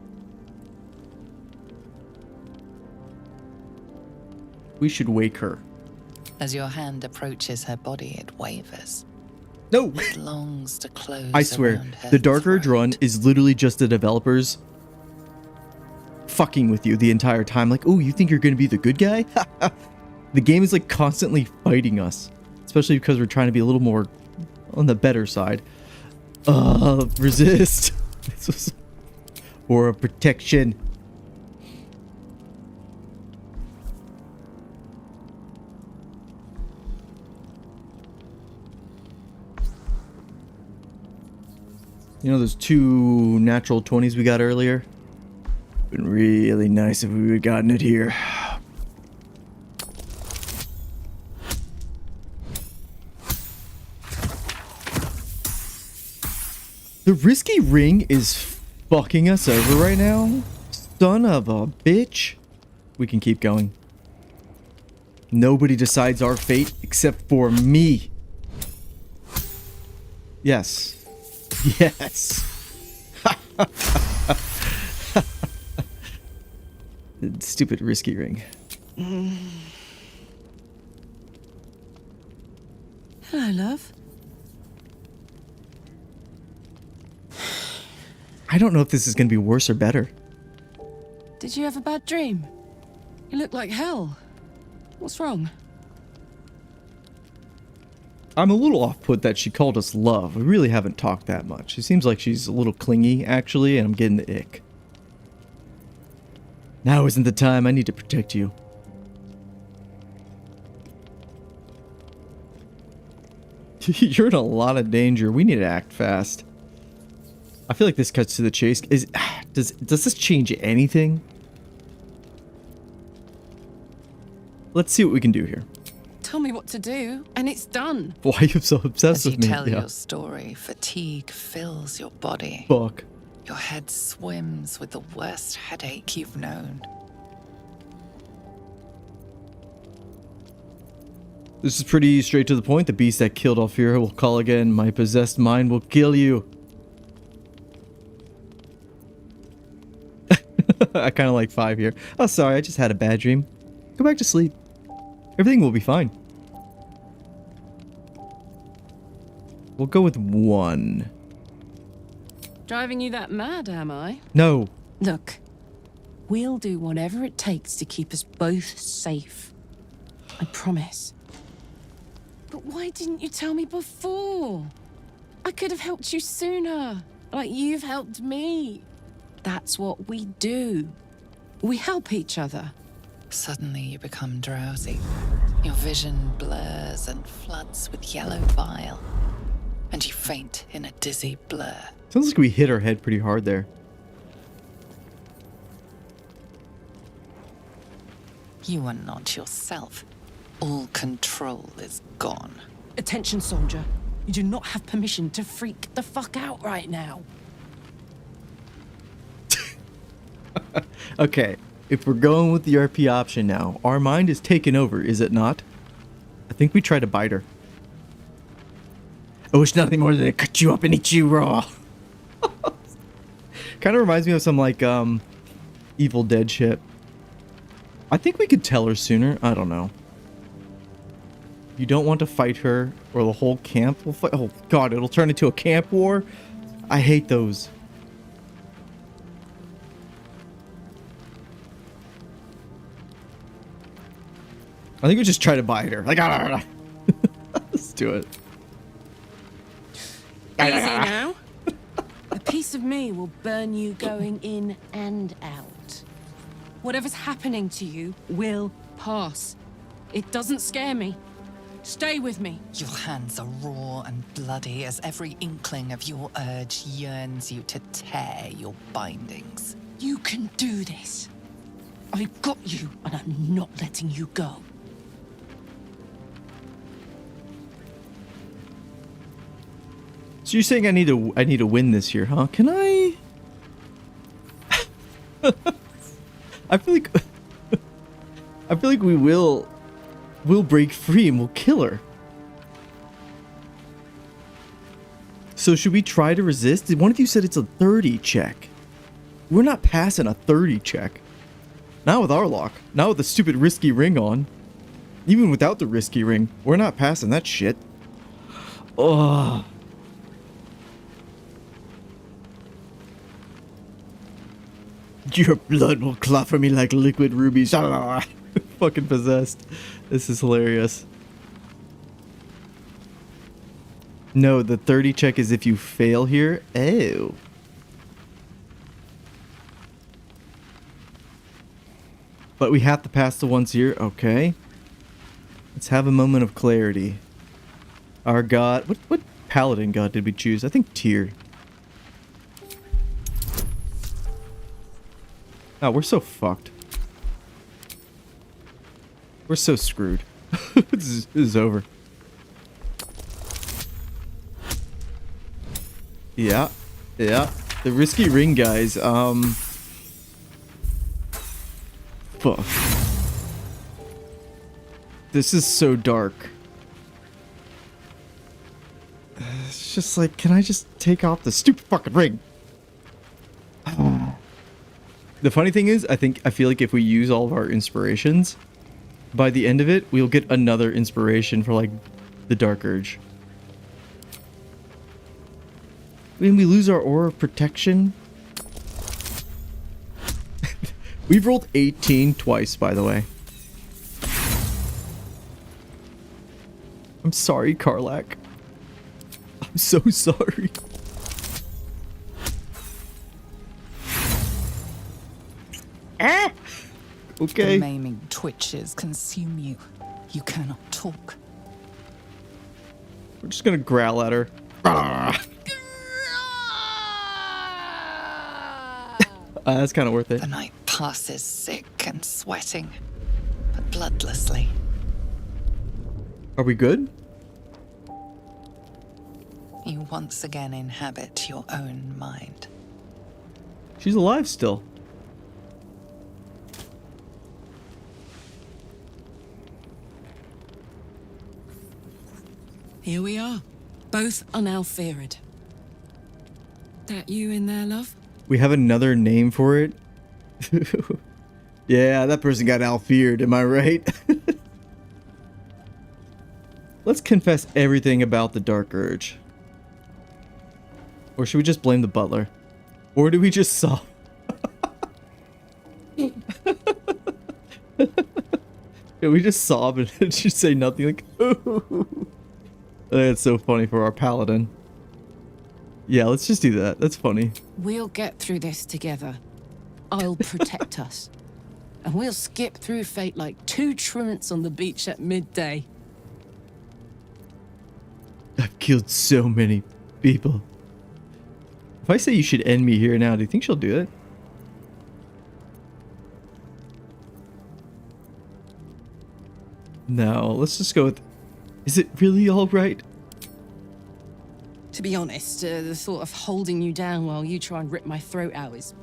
We should wake her. As your hand approaches her body, it wavers. No! It longs to close. I swear, around her the Dark Urge throat. run is literally just the developers fucking with you the entire time. Like, oh, you think you're gonna be the good guy? The game is like constantly fighting us. Especially because we're trying to be a little more on the better side. Resist. Or a protection. You know those 2 natural 20s we got earlier? Been really nice if we would have gotten it here. The risky ring is fucking us over right now. Son of a bitch. We can keep going. Nobody decides our fate except for me. Yes. Yes. Stupid risky ring. Hello, love. I don't know if this is going to be worse or better. Did you have a bad dream? You look like hell. What's wrong? I'm a little off-put that she called us love. We really haven't talked that much. It seems like she's a little clingy, actually, and I'm getting the ick. Now isn't the time. I need to protect you. You're in a lot of danger. We need to act fast. I feel like this cuts to the chase. Does this change anything? Let's see what we can do here. Tell me what to do, and it's done. Why are you so obsessed As with you me? tell your story, fatigue fills your body. Fuck. Your head swims with the worst headache you've known. This is pretty straight to the point. The beast that killed Alfira will call again. My possessed mind will kill you. I kind of like 5 here. Oh, sorry. I just had a bad dream. Go back to sleep. Everything will be fine. We'll go with 1. Driving you that mad, am I? No. Look, we'll do whatever it takes to keep us both safe. I promise. But why didn't you tell me before? I could have helped you sooner, like you've helped me. That's what we do. We help each other. Suddenly you become drowsy. Your vision blurs and floods with yellow bile. And you faint in a dizzy blur. Sounds like we hit our head pretty hard there. You are not yourself. All control is gone. Attention, soldier. You do not have permission to freak the fuck out right now. Okay, if we're going with the RP option now, our mind is taken over, is it not? I think we try to bite her. Oh, it's nothing more than to cut you up and eat you raw. Kind of reminds me of some, like, Evil Dead shit. I think we could tell her sooner. I don't know. You don't want to fight her, or the whole camp will fight. Oh, God, it'll turn into a camp war? I hate those. I think we just try to bite her. Like, let's do it. Easy now. A piece of me will burn you going in and out. Whatever's happening to you will pass. It doesn't scare me. Stay with me. Your hands are raw and bloody as every inkling of your urge yearns you to tear your bindings. You can do this. I've got you, and I'm not letting you go. So you're saying I need to win this year, huh? Can I? I feel like we'll break free and we'll kill her. So should we try to resist? One of you said it's a 30 check. We're not passing a 30 check. Not with our lock. Not with the stupid risky ring on. Even without the risky ring, we're not passing that shit. Ugh. Your blood will claw for me like liquid rubies. Fucking possessed. This is hilarious. No, the 30 check is if you fail here. Oh. But we have to pass the ones here. Okay. Let's have a moment of clarity. Our god. What paladin god did we choose? I think Tyr. Oh, we're so fucked. We're so screwed. This is over. Yeah. Yeah. The risky ring guys, fuck. This is so dark. It's just like, can I just take off the stupid fucking ring? The funny thing is, I feel like if we use all of our inspirations, by the end of it, we'll get another inspiration for, like, the Dark Urge. When we lose our aura of protection... We've rolled 18 twice, by the way. I'm sorry, Karlak. I'm so sorry. Okay. The maiming twitches consume you. You cannot talk. We're just gonna growl at her. That's kind of worth it. The night passes sick and sweating, but bloodlessly. Are we good? You once again inhabit your own mind. She's alive still. Here we are. Both are now feared. That you in there, love? We have another name for it. Yeah, that person got Alfeared, am I right? Let's confess everything about the Dark Urge. Or should we just blame the butler? Or do we just saw? Yeah, we just sob and just say nothing like, ooh. That's so funny for our paladin. Yeah, let's just do that. That's funny. We'll get through this together. I'll protect us. And we'll skip through fate like two truants on the beach at midday. I've killed so many people. If I say you should end me here now, do you think she'll do it? No, let's just go with... Is it really all right? To be honest, the thought of holding you down while you try and rip my throat out is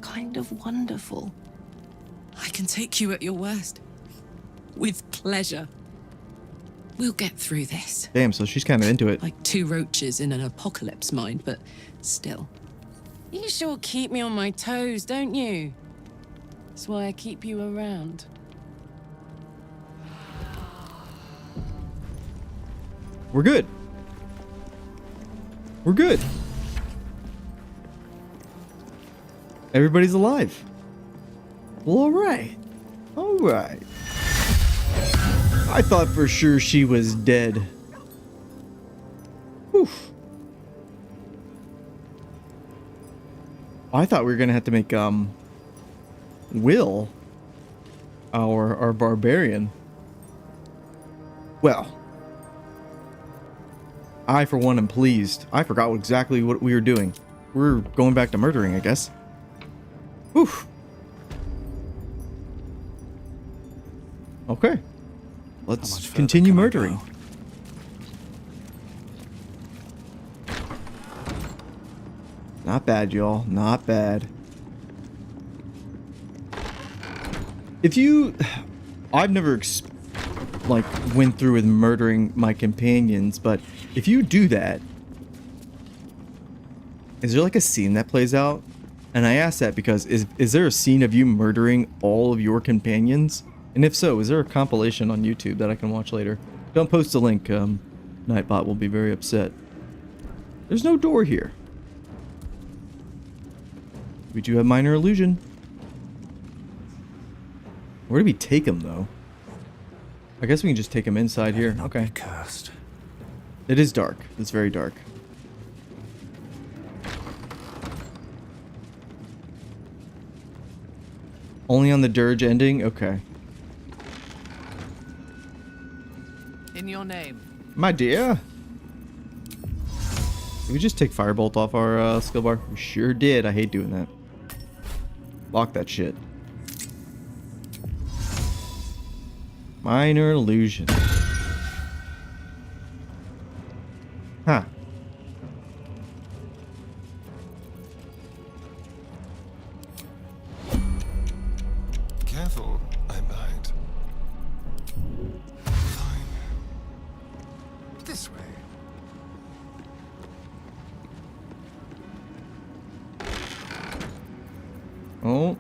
kind of wonderful. I can take you at your worst. With pleasure. We'll get through this. Damn, so she's kind of into it. Like two roaches in an apocalypse mind, but still. You sure keep me on my toes, don't you? That's why I keep you around. We're good. We're good. Everybody's alive. Well, all right. All right. I thought for sure she was dead. Whew. I thought we were gonna have to make Will our barbarian. Well, I for one am pleased. I forgot exactly what we were doing. We're going back to murdering, I guess. Whew. Okay. Let's continue murdering. Not bad, y'all. Not bad. If you... I've never went through with murdering my companions, but if you do that, is there like a scene that plays out? And I ask that because is there a scene of you murdering all of your companions? And if so, is there a compilation on YouTube that I can watch later? Don't post a link. Nightbot will be very upset. There's no door here. We do have minor illusion. Where do we take him, though? I guess we can just take him inside here. Okay. Cursed. It is dark. It's very dark. Only on the dirge ending? Okay. In your name. My dear. Did we just take Firebolt off our skill bar? We sure did. I hate doing that. Lock that shit. Minor illusion. Huh. Careful, I might. Fine. This way. Oh.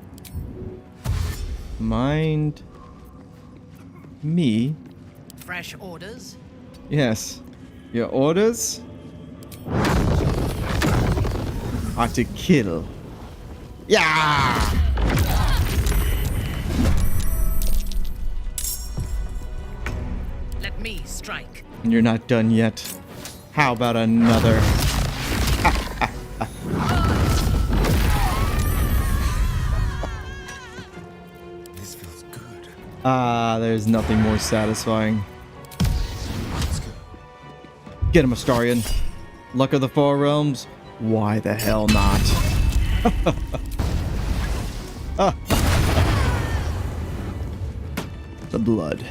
Mind me. Fresh orders? Yes. Your orders are to kill. Yeah! Let me strike. You're not done yet. How about another? This feels good. Ah, there's nothing more satisfying. Let's go. Get him, Astarion. Luck of the Four Realms? Why the hell not? The blood.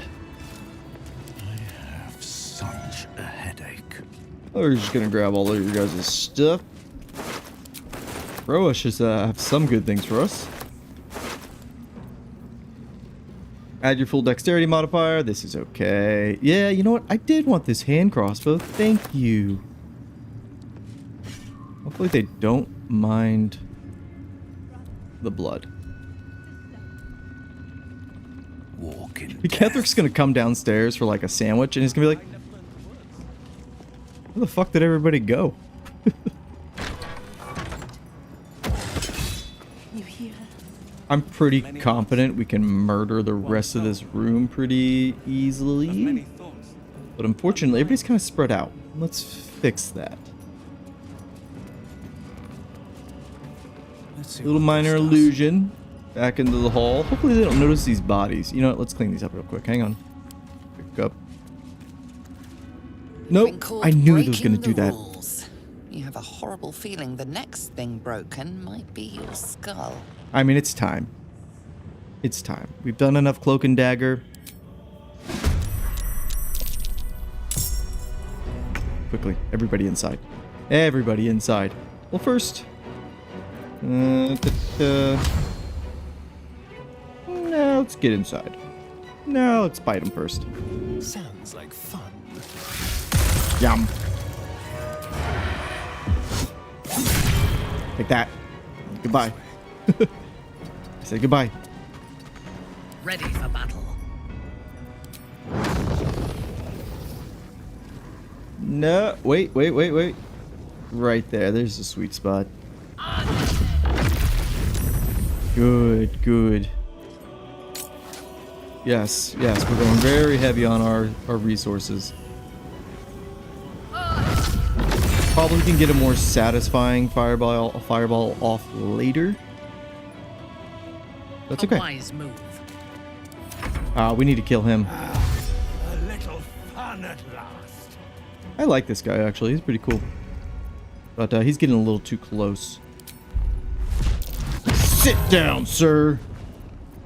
I have such a headache. Oh, we're just gonna grab all of your guys' stuff. Roa should have some good things for us. Add your full dexterity modifier. This is okay. Yeah, you know what? I did want this hand crossbow. Thank you. Hopefully they don't mind the blood. Walking. Ketherick's gonna come downstairs for like a sandwich and he's gonna be like, where the fuck did everybody go? I'm pretty confident we can murder the rest of this room pretty easily. But unfortunately, everybody's kind of spread out. Let's fix that. Little minor illusion. Back into the hall. Hopefully they don't notice these bodies. You know what? Let's clean these up real quick. Hang on. Pick up. Nope. I knew it was going to do that. You have a horrible feeling the next thing broken might be your skull. I mean, it's time. It's time. We've done enough cloak and dagger. quickly. Everybody inside. Everybody inside. Well, first... no, let's get inside. No, let's bite him first. Sounds like fun. Yum. Take that. Goodbye. Say goodbye. Ready for battle. No, wait. Right there. There's a sweet spot. Good. Yes, we're going very heavy on our resources. Probably can get a more satisfying fireball off later. That's A okay. wise move. We need to kill him. A little fun at last. I like this guy, actually. He's pretty cool. But he's getting a little too close. Sit down, sir.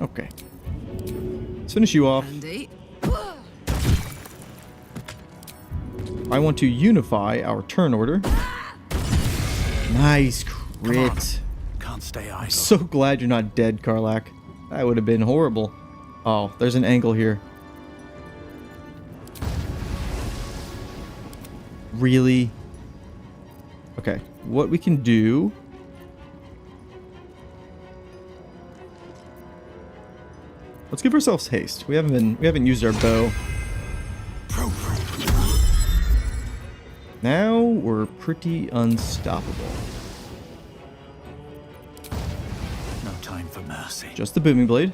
Okay. Let's finish you off. Andy. I want to unify our turn order. Nice crit. Can't stay idle. So glad you're not dead, Karlak. That would have been horrible. Oh, there's an angle here. Really? Okay, what we can do... Let's give ourselves haste. We haven't used our bow. Now we're pretty unstoppable. No time for mercy. Just the booming blade.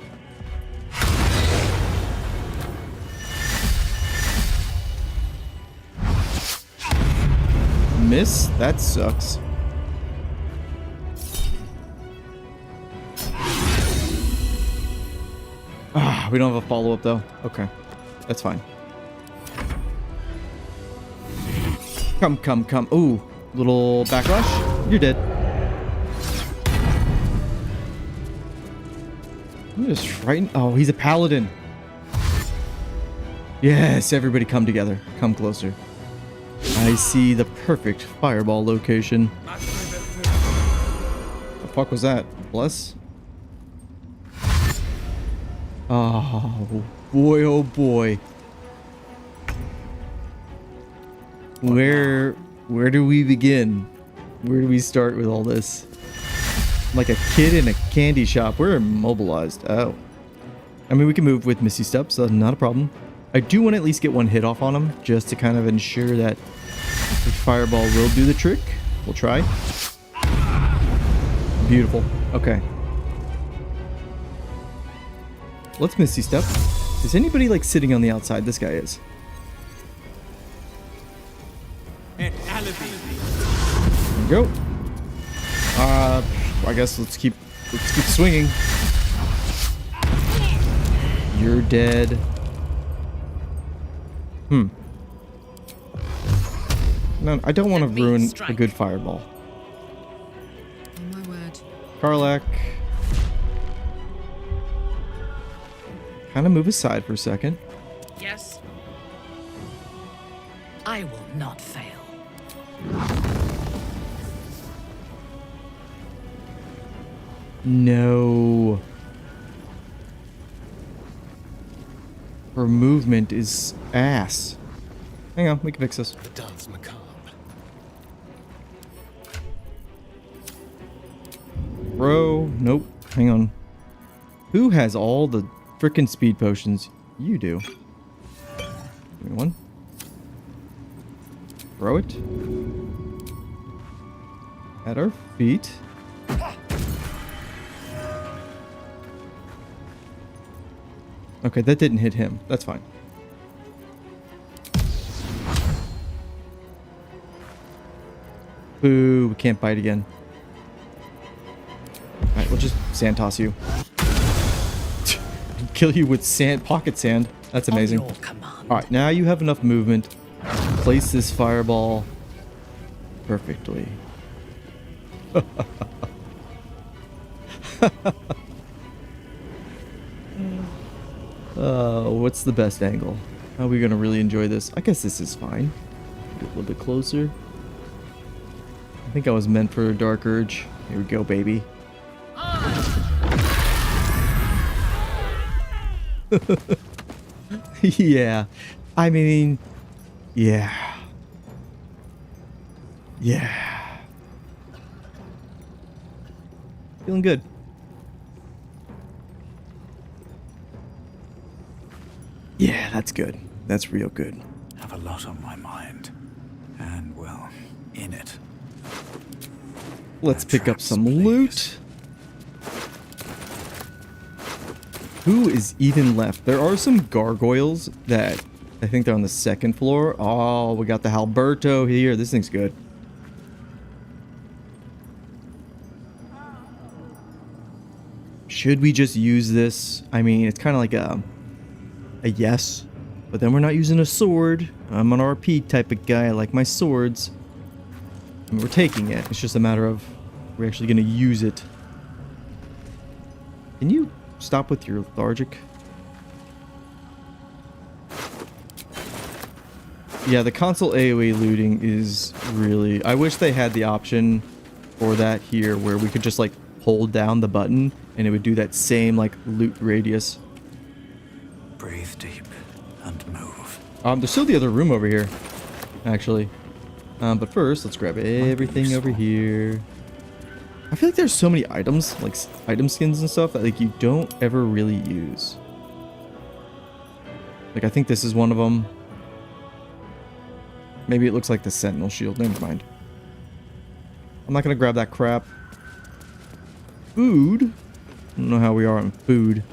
Miss? That sucks. We don't have a follow-up though. Okay. That's fine. Come. Ooh, little backlash. You're dead. I'm just frightened. Oh, he's a paladin. Yes, everybody come together. Come closer. I see the perfect fireball location. The fuck was that? Bless? Oh boy, oh boy. Where do we begin? Where do we start with all this? Like a kid in a candy shop. We're immobilized. Oh. I mean, we can move with Misty Step, so not a problem. I do want to at least get one hit off on him, just to kind of ensure that the fireball will do the trick. We'll try. Beautiful. Okay. Let's Misty Step. Is anybody like sitting on the outside? This guy is. There we go. I guess let's keep swinging. You're dead. No, I don't want to ruin a good fireball. Oh my word. Karlak. Kind of move aside for a second. Yes. I will not fail. No. Her movement is ass. Hang on, we can fix this. The dance macabre. Bro, nope. Hang on. Who has all the frickin' speed potions? You do. Give me one. Throw it. At our feet. Okay, that didn't hit him. That's fine. Boo, we can't bite again. Alright, we'll just sand toss you. Kill you with sand, pocket sand. That's amazing. Alright, now you have enough movement to place this fireball perfectly. What's the best angle? How are we gonna really enjoy this? I guess this is fine. Get a little bit closer. I think I was meant for a Dark Urge. Here we go, baby. Yeah. I mean, yeah. Yeah. Feeling good. Yeah, that's good. That's real good. Have a lot on my mind. And, well, in it. Let's No pick up traps, some please. loot. Who is even left? There are some gargoyles that I think they're on the second floor. Oh, we got the Halberto here. This thing's good. Should we just use this? I mean, it's kind of like a yes, but then we're not using a sword. I'm an RP type of guy. I like my swords. And we're taking it. It's just a matter of we're actually going to use it. Can you stop with your lethargic? Yeah, the console AoE looting is really... I wish they had the option for that here where we could just like hold down the button and it would do that same like loot radius. Breathe deep and move. There's still the other room over here, actually. But first, let's grab everything over here. I feel like there's so many items, like item skins and stuff, that like you don't ever really use. Like I think this is one of them. Maybe it looks like the Sentinel shield. Never mind. I'm not gonna grab that crap. Food. I don't know how we are on food.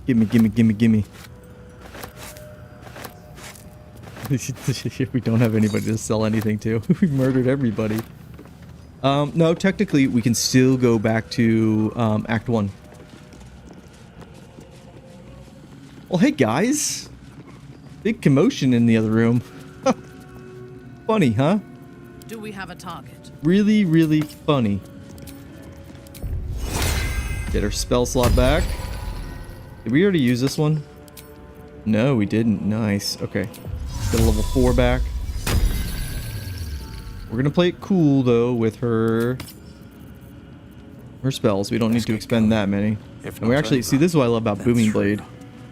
Gimme, gimme, gimme, gimme. We don't have anybody to sell anything to. We murdered everybody. No, technically we can still go back to Act 1. Well, hey guys. Big commotion in the other room. Funny, huh? Do we have a target? Really, really funny. Get our spell slot back. Did we already use this one? No, we didn't. Nice. Okay. Get a level 4 back. We're gonna play it cool though with her spells. We don't need to expend that many. And we actually see, this is what I love about Booming Blade.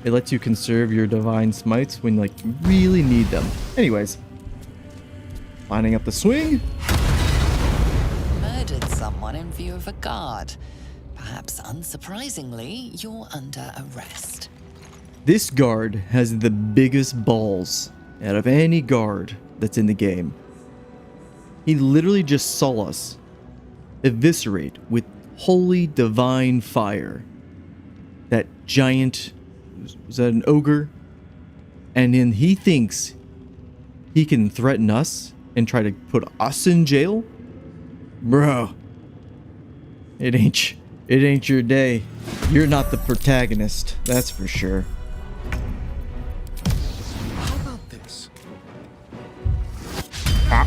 It lets you conserve your divine smites when like you really need them. Anyways, lining up the swing. Murdered someone in view of a guard. Perhaps unsurprisingly, you're under arrest. This guard has the biggest balls out of any guard that's in the game. He literally just saw us eviscerate with holy divine fire that giant, was that an ogre? And then he thinks he can threaten us and try to put us in jail? Bro, it ain't your day. You're not the protagonist, that's for sure. How about this?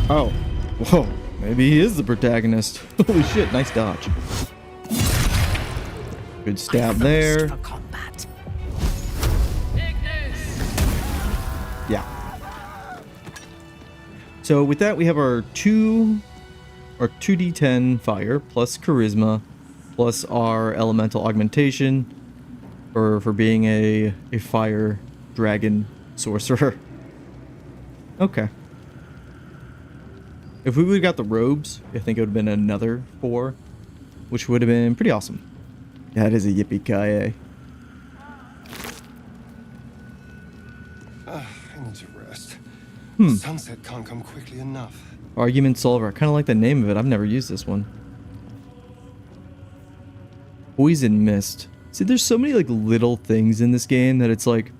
Oh, whoa, maybe he is the protagonist. Holy shit, nice dodge. Good stab there. For combat. Yeah. So with that, we have our 2d10 fire plus charisma plus our elemental augmentation for being a fire dragon sorcerer. Okay. If we would have got the robes, I think it would have been another 4, which would have been pretty awesome. That is a yippee-ki-yay. I need to rest. Sunset can't come quickly enough. Argument solver. I kind of like the name of it. I've never used this one. Poison mist. See, there's so many like little things in this game that it's like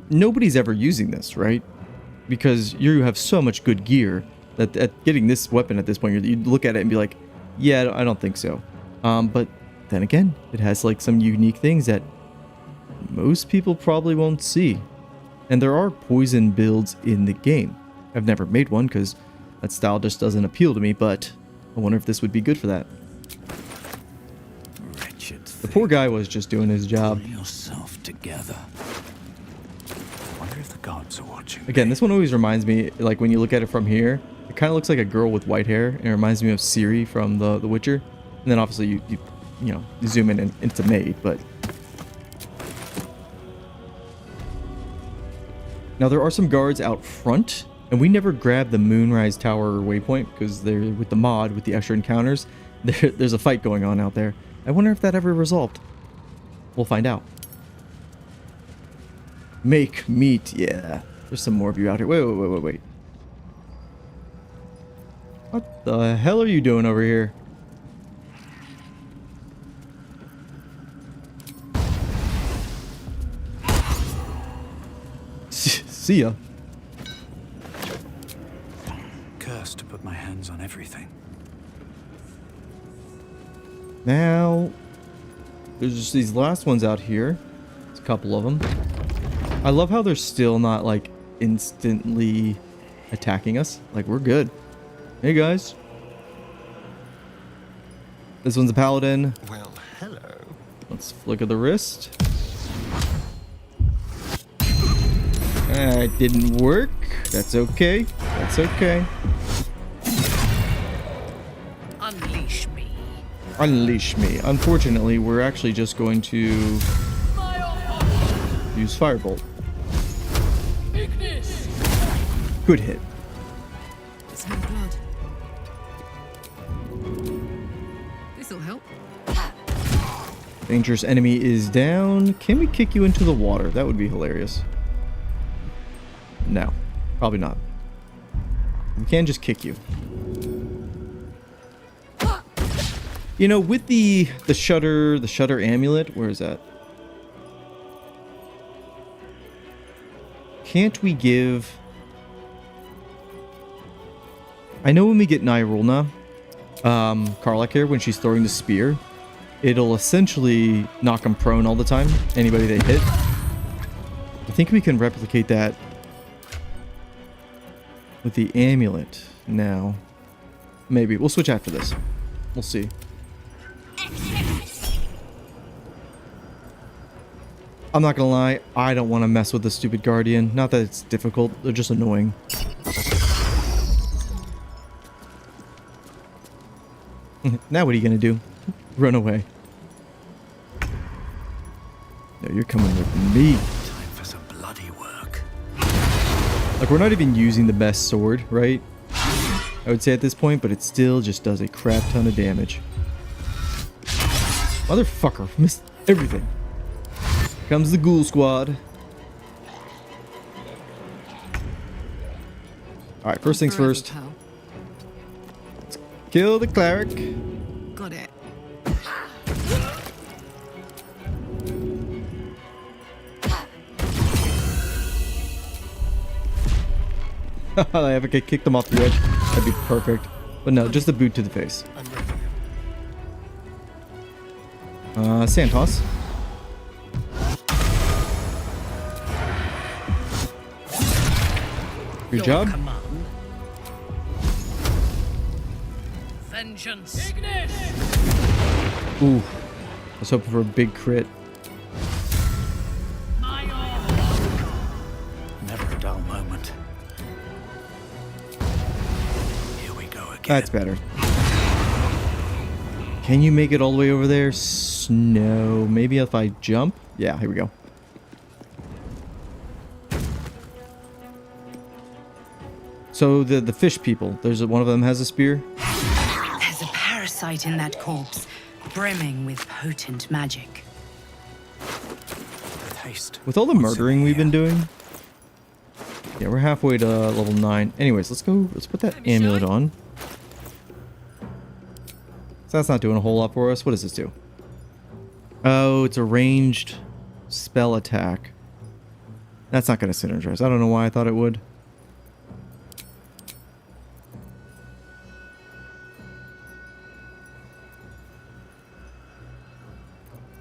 nobody's ever using this, right? Because you have so much good gear that at getting this weapon at this point, you'd look at it and be like, yeah, I don't think so. But then again, it has like some unique things that most people probably won't see. And there are poison builds in the game. I've never made one because that style just doesn't appeal to me, but I wonder if this would be good for that. Wretched The poor guy was just doing his job. Pull yourself together. I wonder if Again, this one always reminds me, like when you look at it from here, it kind of looks like a girl with white hair, and it reminds me of Ciri from The Witcher. And then obviously you know, you zoom in and it's a maid, but... Now there are some guards out front, and we never grabbed the Moonrise Tower waypoint because they're with the mod, with the extra encounters. There's a fight going on out there. I wonder if that ever resolved. We'll find out. Make meat, yeah. There's some more of you out here. Wait. What the hell are you doing over here? See ya. Cursed to put my hands on everything. Now, there's just these last ones out here. There's a couple of them. I love how they're still not, like, instantly attacking us. Like, we're good. Hey, guys. This one's a paladin. Well, hello. Let's flick of the wrist. It didn't work. That's okay. That's okay. Unleash me. Unleash me. Unfortunately, we're actually just going to use Firebolt. Good hit. Some blood. This'll help. Dangerous enemy is down. Can we kick you into the water? That would be hilarious. No, probably not. We can just kick you. You know, with the shutter amulet, where is that? Can't we give... I know when we get Nyrulna, Karlach here, when she's throwing the spear, it'll essentially knock them prone all the time, anybody they hit. I think we can replicate that with the amulet now. Maybe. We'll switch after this. We'll see. I'm not gonna lie, I don't want to mess with the stupid guardian. Not that it's difficult, they're just annoying. Now what are you gonna do? Run away. No, you're coming with me. Time for some bloody work. Like, we're not even using the best sword, right? I would say at this point, but it still just does a crap ton of damage. Motherfucker, missed everything. Here comes the ghoul squad. Alright, first things first. Let's kill the cleric. Got it. I have to kick them off the edge. That'd be perfect. But no, just a boot to the face. I'm ready. Sand toss. Good job. Command. Vengeance. Ooh. I was hoping for a big crit. Never a dull moment. Here we go again. That's better. Can you make it all the way over there? No. Maybe if I jump? Yeah, here we go. So the fish people, there's one of them has a spear. There's a parasite in that corpse, brimming with potent magic. Taste. With all the murdering we've been doing. Yeah, we're halfway to level 9. Anyways, let's go. Let's put that amulet on. So that's not doing a whole lot for us. What does this do? Oh, it's a ranged spell attack. That's not going to synergize. I don't know why I thought it would.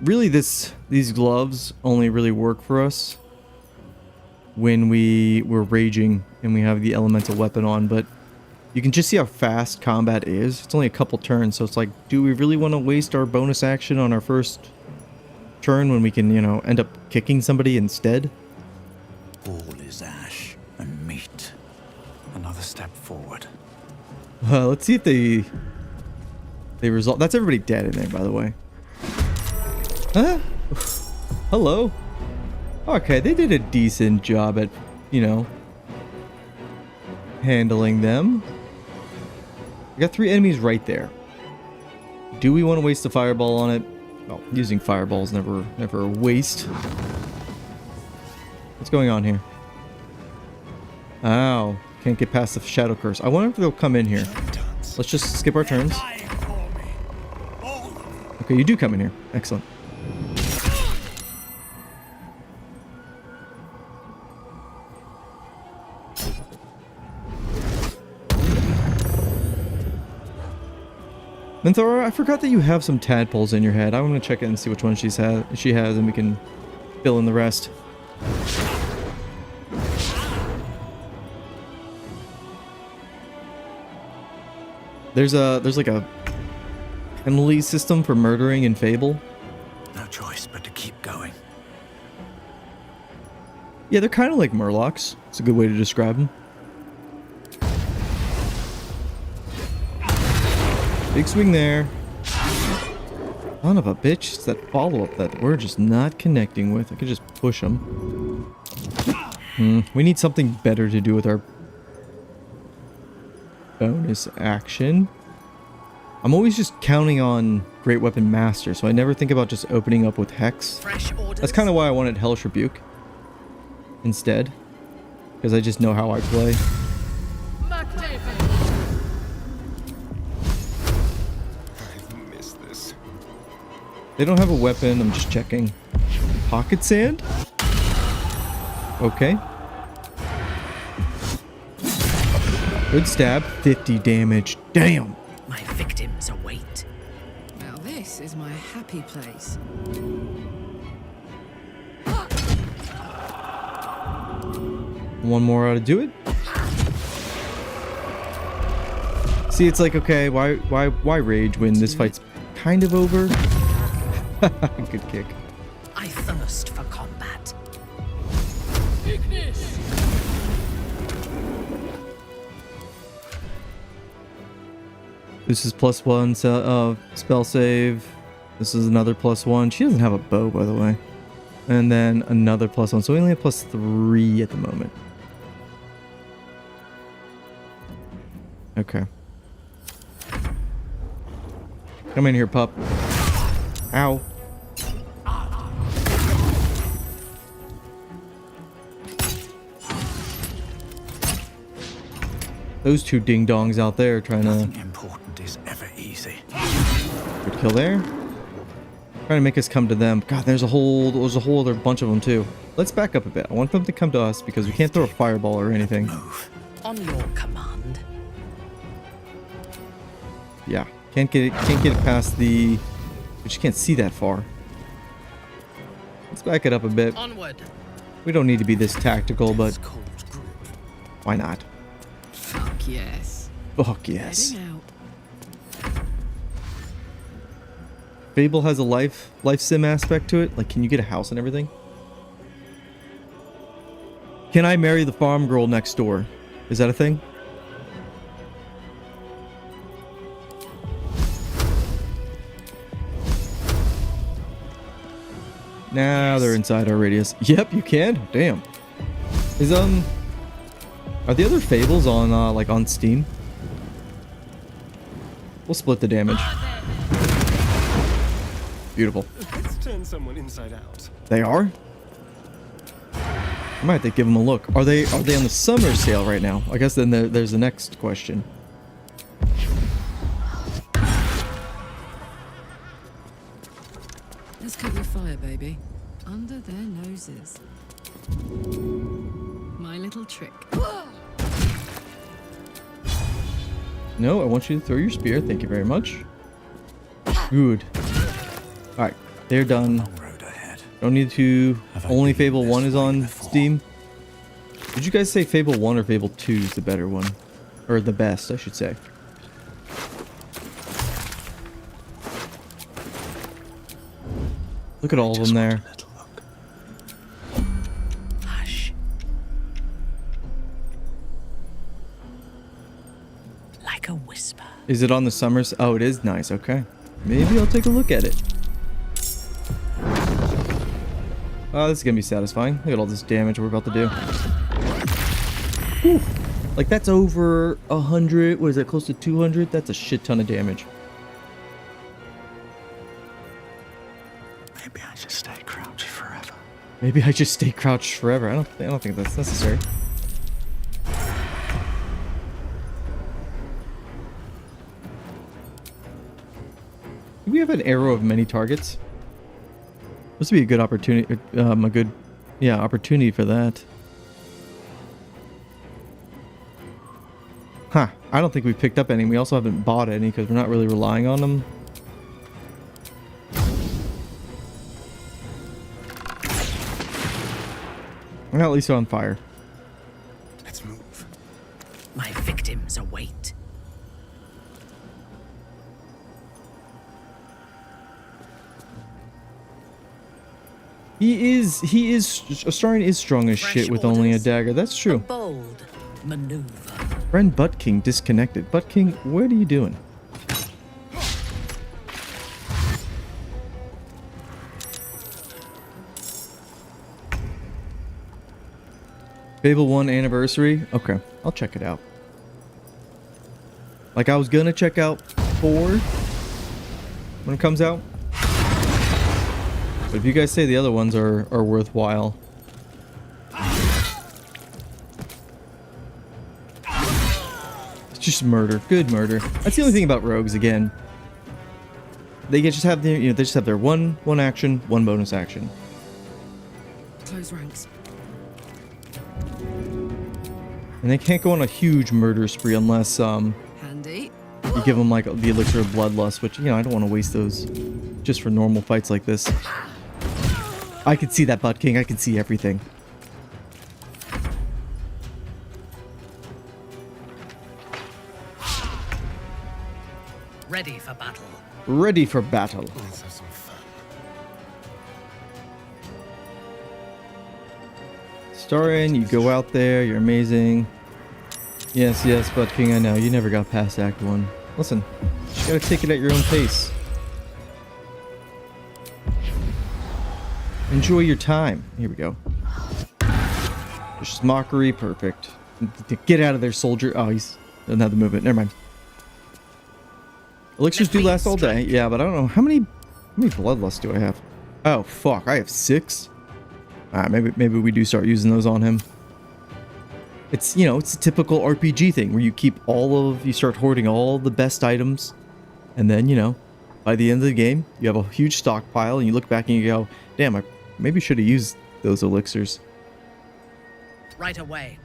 Really, these gloves only really work for us when we're raging and we have the elemental weapon on, but you can just see how fast combat is. It's only a couple turns, so it's like, do we really want to waste our bonus action on our first when we can, you know, end up kicking somebody instead. All is ash, and another step forward. Let's see if they resolve. That's everybody dead in there, by the way. Huh? Hello. Okay, they did a decent job at, you know, handling them. We got 3 enemies right there. Do we want to waste a fireball on it? Well, using fireballs never a waste. What's going on here? Ow. Can't get past the shadow curse. I wonder if they'll come in here. Let's just skip our turns. Okay, you do come in here. Excellent. Minthara, I forgot that you have some tadpoles in your head. I'm gonna check it and see which one she has, and we can fill in the rest. There's like a penalty system for murdering in Fable. No choice but to keep going. Yeah, they're kind of like murlocs. It's a good way to describe them. Big swing there. Son of a bitch. It's that follow-up that we're just not connecting with. I could just push them. We need something better to do with our bonus action. I'm always just counting on Great Weapon Master, so I never think about just opening up with Hex. That's kind of why I wanted Hellish Rebuke instead, because I just know how I play. They don't have a weapon, I'm just checking. Pocket sand? Okay. Good stab, 50 damage. Damn! My victims await. Now this is my happy place. One more ought to do it. See, it's like, okay, why rage when this fight's kind of over? Good kick. I thirst for combat. This is +1 spell save. This is another +1. She doesn't have a bow, by the way. And then another +1. So we only have +3 at the moment. Okay. Come in here, pup. Ow. Those two ding-dongs out there trying to... Nothing important is ever easy. Good kill there. Trying to make us come to them. God, there's a whole other bunch of them too. Let's back up a bit. I want them to come to us because we can't throw a fireball or anything. Move. On your command. Yeah, can't get it past the... We just can't see that far. Let's back it up a bit. Onward. We don't need to be this tactical, but why not? Fuck yes. Fuck yes. Heading out. Fable has a life sim aspect to it. Like, can you get a house and everything? Can I marry the farm girl next door? Is that a thing? Now they're inside our radius. Yep, you can. Damn. Is are the other Fables on like on Steam? We'll split the damage. Beautiful. Let's turn someone inside out. They are? I might have to give them a look. Are they on the summer sale right now? I guess then there's the next question. Let's cover fire, baby. Under their noses. My little trick. No, I want you to throw your spear. Thank you very much. Good. Alright, they're done. Long road ahead. Don't need to... Only Fable 1 is on Steam. Did you guys say Fable 1 or Fable 2 is the better one? Or the best, I should say. Look at all of them there. Hush. like a whisper. Is it on the summers? Oh, it is nice. Okay. Maybe I'll take a look at it. Oh, this is gonna be satisfying. Look at all this damage we're about to do. Whew. Like, that's over 100. What is that? Close to 200? That's a shit ton of damage. Maybe I just stay crouched forever. Maybe I just stay crouched forever. I don't think that's necessary. Do we have an arrow of many targets? This would be a good opportunity. Opportunity for that. Huh. I don't think we've picked up any. We also haven't bought any because we're not really relying on them. Well, at least they're on fire. Let's move. My victims await. Astarion is strong as shit with only a dagger. That's A true. bold maneuver. Friend Butt King disconnected. Butt King, what are you doing? Fable 1 anniversary? Okay, I'll check it out. Like, I was gonna check out 4 when it comes out. But if you guys say the other ones are worthwhile. It's just murder. Good murder. That's the only thing about rogues, again. They just have their, they just have their one action, one bonus action. Close ranks. And they can't go on a huge murder spree unless Handy. you give them like the elixir of bloodlust, which, I don't want to waste those just for normal fights like this. I can see that, Butt King. I can see everything. Ready for battle. Ready for battle. Let's have some fun. Astarion, you go out there. You're amazing. Yes, Butt King, I know. You never got past Act 1. Listen, you gotta take it at your own pace. Enjoy your time. Here we go. Just mockery, perfect. Get out of there, soldier. Oh, he's doesn't have the movement. Never mind. Elixirs do last all day. Yeah, but I don't know how many bloodlust do I have? Oh fuck, I have 6. Alright, maybe we do start using those on him. It's it's a typical RPG thing where you start hoarding all the best items, and then by the end of the game you have a huge stockpile, and you look back and you go, damn, I maybe should have used those elixirs. Right away.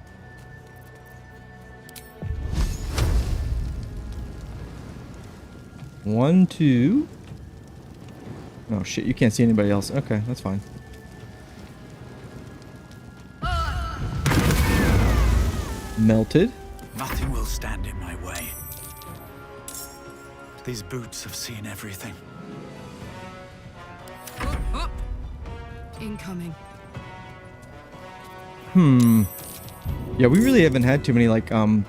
One, two. Oh shit, you can't see anybody else. Okay, that's fine. Melted. Nothing will stand in my way. These boots have seen everything. Incoming. Yeah, we really haven't had too many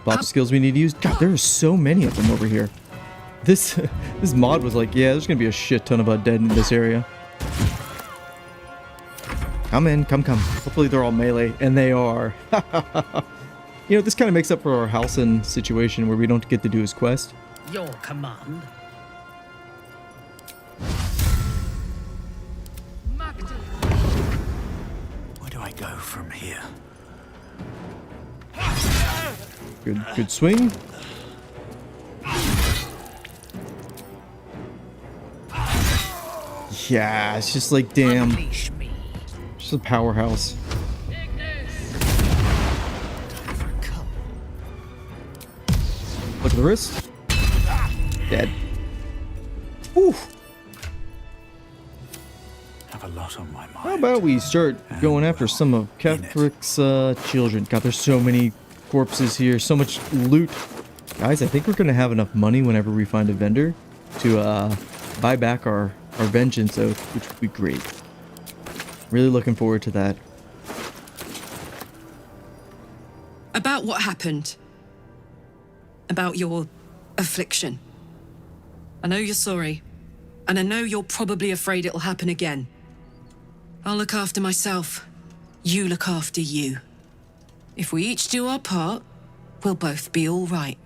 buff skills we need to use. God, there are so many of them over here. This mod was like, yeah, there's gonna be a shit ton of undead in this area. Come in, come. Hopefully they're all melee, and they are. This kind of makes up for our Halcyon situation where we don't get to do his quest. Your command. Where do I go from here? Good swing. Yeah, it's just like, damn. Unleash me. Just a powerhouse. Look at the wrist. Dead. Whew. Have a lot on my mind. How about we start going after some of Ketherick's children? God, there's so many corpses here, so much loot. Guys, I think we're gonna have enough money whenever we find a vendor to buy back our vengeance oath, which would be great. Really looking forward to that. About what happened. About your affliction. I know you're sorry, and I know you're probably afraid it'll happen again. I'll look after myself. You look after you. If we each do our part, we'll both be all right.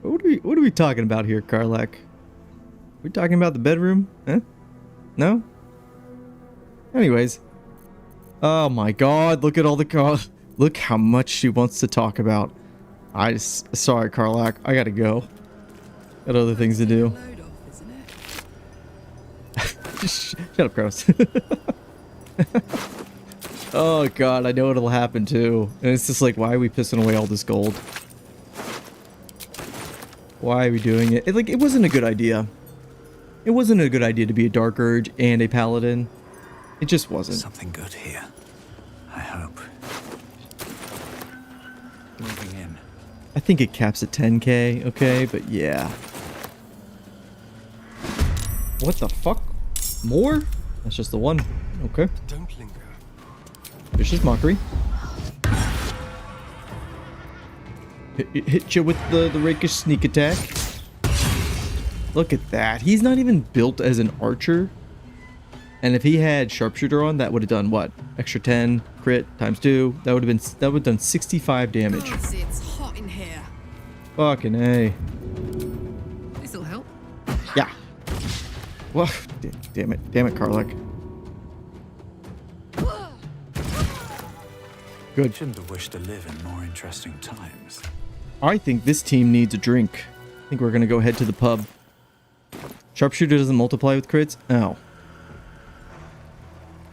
What are we talking about here, Karlak? We talking about the bedroom? Huh? No? Anyways. Oh my god, look at all the look how much she wants to talk about. Sorry, Karlak, I gotta go. Got other things to do. Shut up, Kraus. Oh god, I know it'll happen too. And it's just like, why are we pissing away all this gold? Why are we doing it? It wasn't a good idea. It wasn't a good idea to be a Dark Urge and a Paladin. It just wasn't. Something good here. I hope. Moving in. I think it caps at 10k, okay? But yeah. What the fuck? More? That's just the one. Okay. Don't linger. Vicious Mockery. Hit you with the rakish sneak attack. Look at that. He's not even built as an archer. And if he had sharpshooter on, that would have done what? Extra 10 crit times 2. That would have done 65 damage. It's hot in here. Fucking A. This'll help. Yeah. Well, damn it, Karlak. Good. Shouldn't have wished to live in more interesting times. I think this team needs a drink. I think we're gonna go head to the pub. Sharpshooter doesn't multiply with crits? Oh.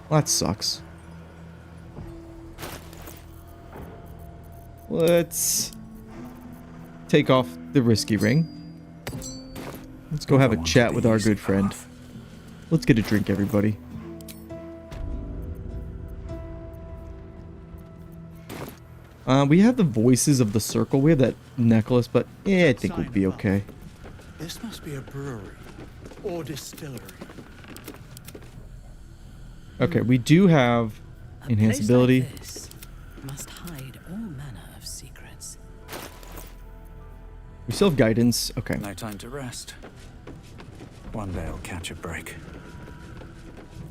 Well, that sucks. Let's take off the risky ring. Let's go have a chat with our good friend. Let's get a drink, everybody. We have the voices of the circle. We have that necklace, but yeah, I think we'll be okay. This must be a brewery or distillery. Okay, we do have enhanced ability. Must hide all manner of secrets. We still have guidance. Okay. No time to rest. One day I'll catch a break.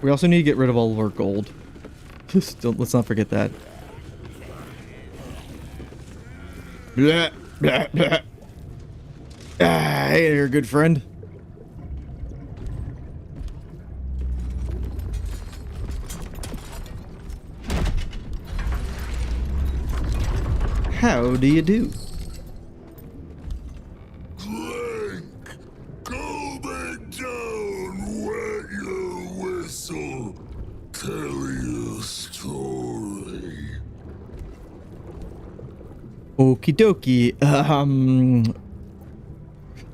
We also need to get rid of all of our gold. Let's not forget that. Blah, blah, blah. Hey there, good friend. How do you do? Drink, go back down, wet your whistle, tell your story. Okie dokie.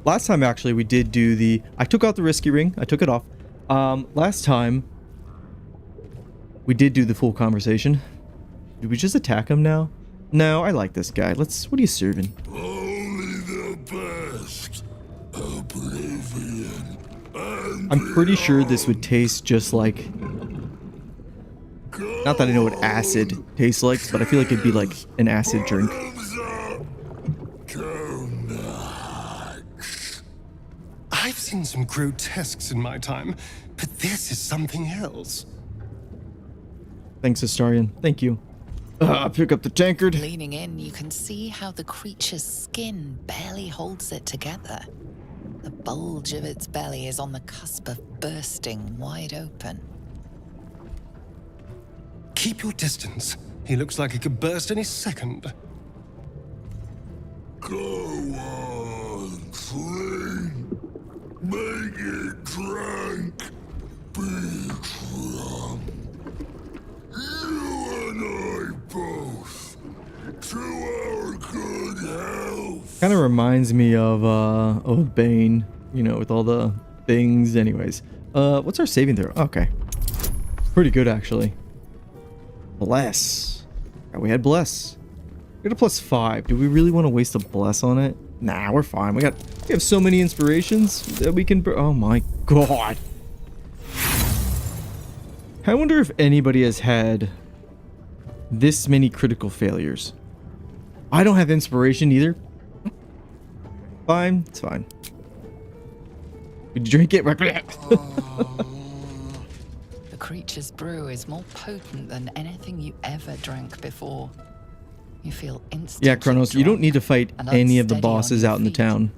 Last time actually we did do the. I took out the risky ring. I took it off. Last time we did do the full conversation. Did we just attack him now? No, I like this guy. Let's. What are you serving? Only the best. Oblivion. And I'm pretty sure this would taste just like. Not that I know what acid tastes like, but I feel like it'd be like an acid drink. I've seen some grotesques in my time, but this is something else. Thanks, Astarion. Thank you. Pick up the tankard. Leaning in, you can see how the creature's skin barely holds it together. The bulge of its belly is on the cusp of bursting wide open. Keep your distance. He looks like he could burst any second. Go on, clean. Make it drink. Be drunk. You and I both. To our good health. Kind of reminds me of Bane, you know, with all the things. Anyways, what's our saving throw? Okay, pretty good actually. Bless. Yeah, we had bless. We got a +5. Do we really want to waste a bless on it? Nah, we're fine. We have so many inspirations that we can. Oh my god. I wonder if anybody has had this many critical failures. I don't have inspiration either. Fine. It's fine. Did you drink it? The creature's brew is more potent than anything you ever drank before. You feel instantly Yeah, Kronos, you don't need to fight and any of the unsteady on bosses your out in the feet. town.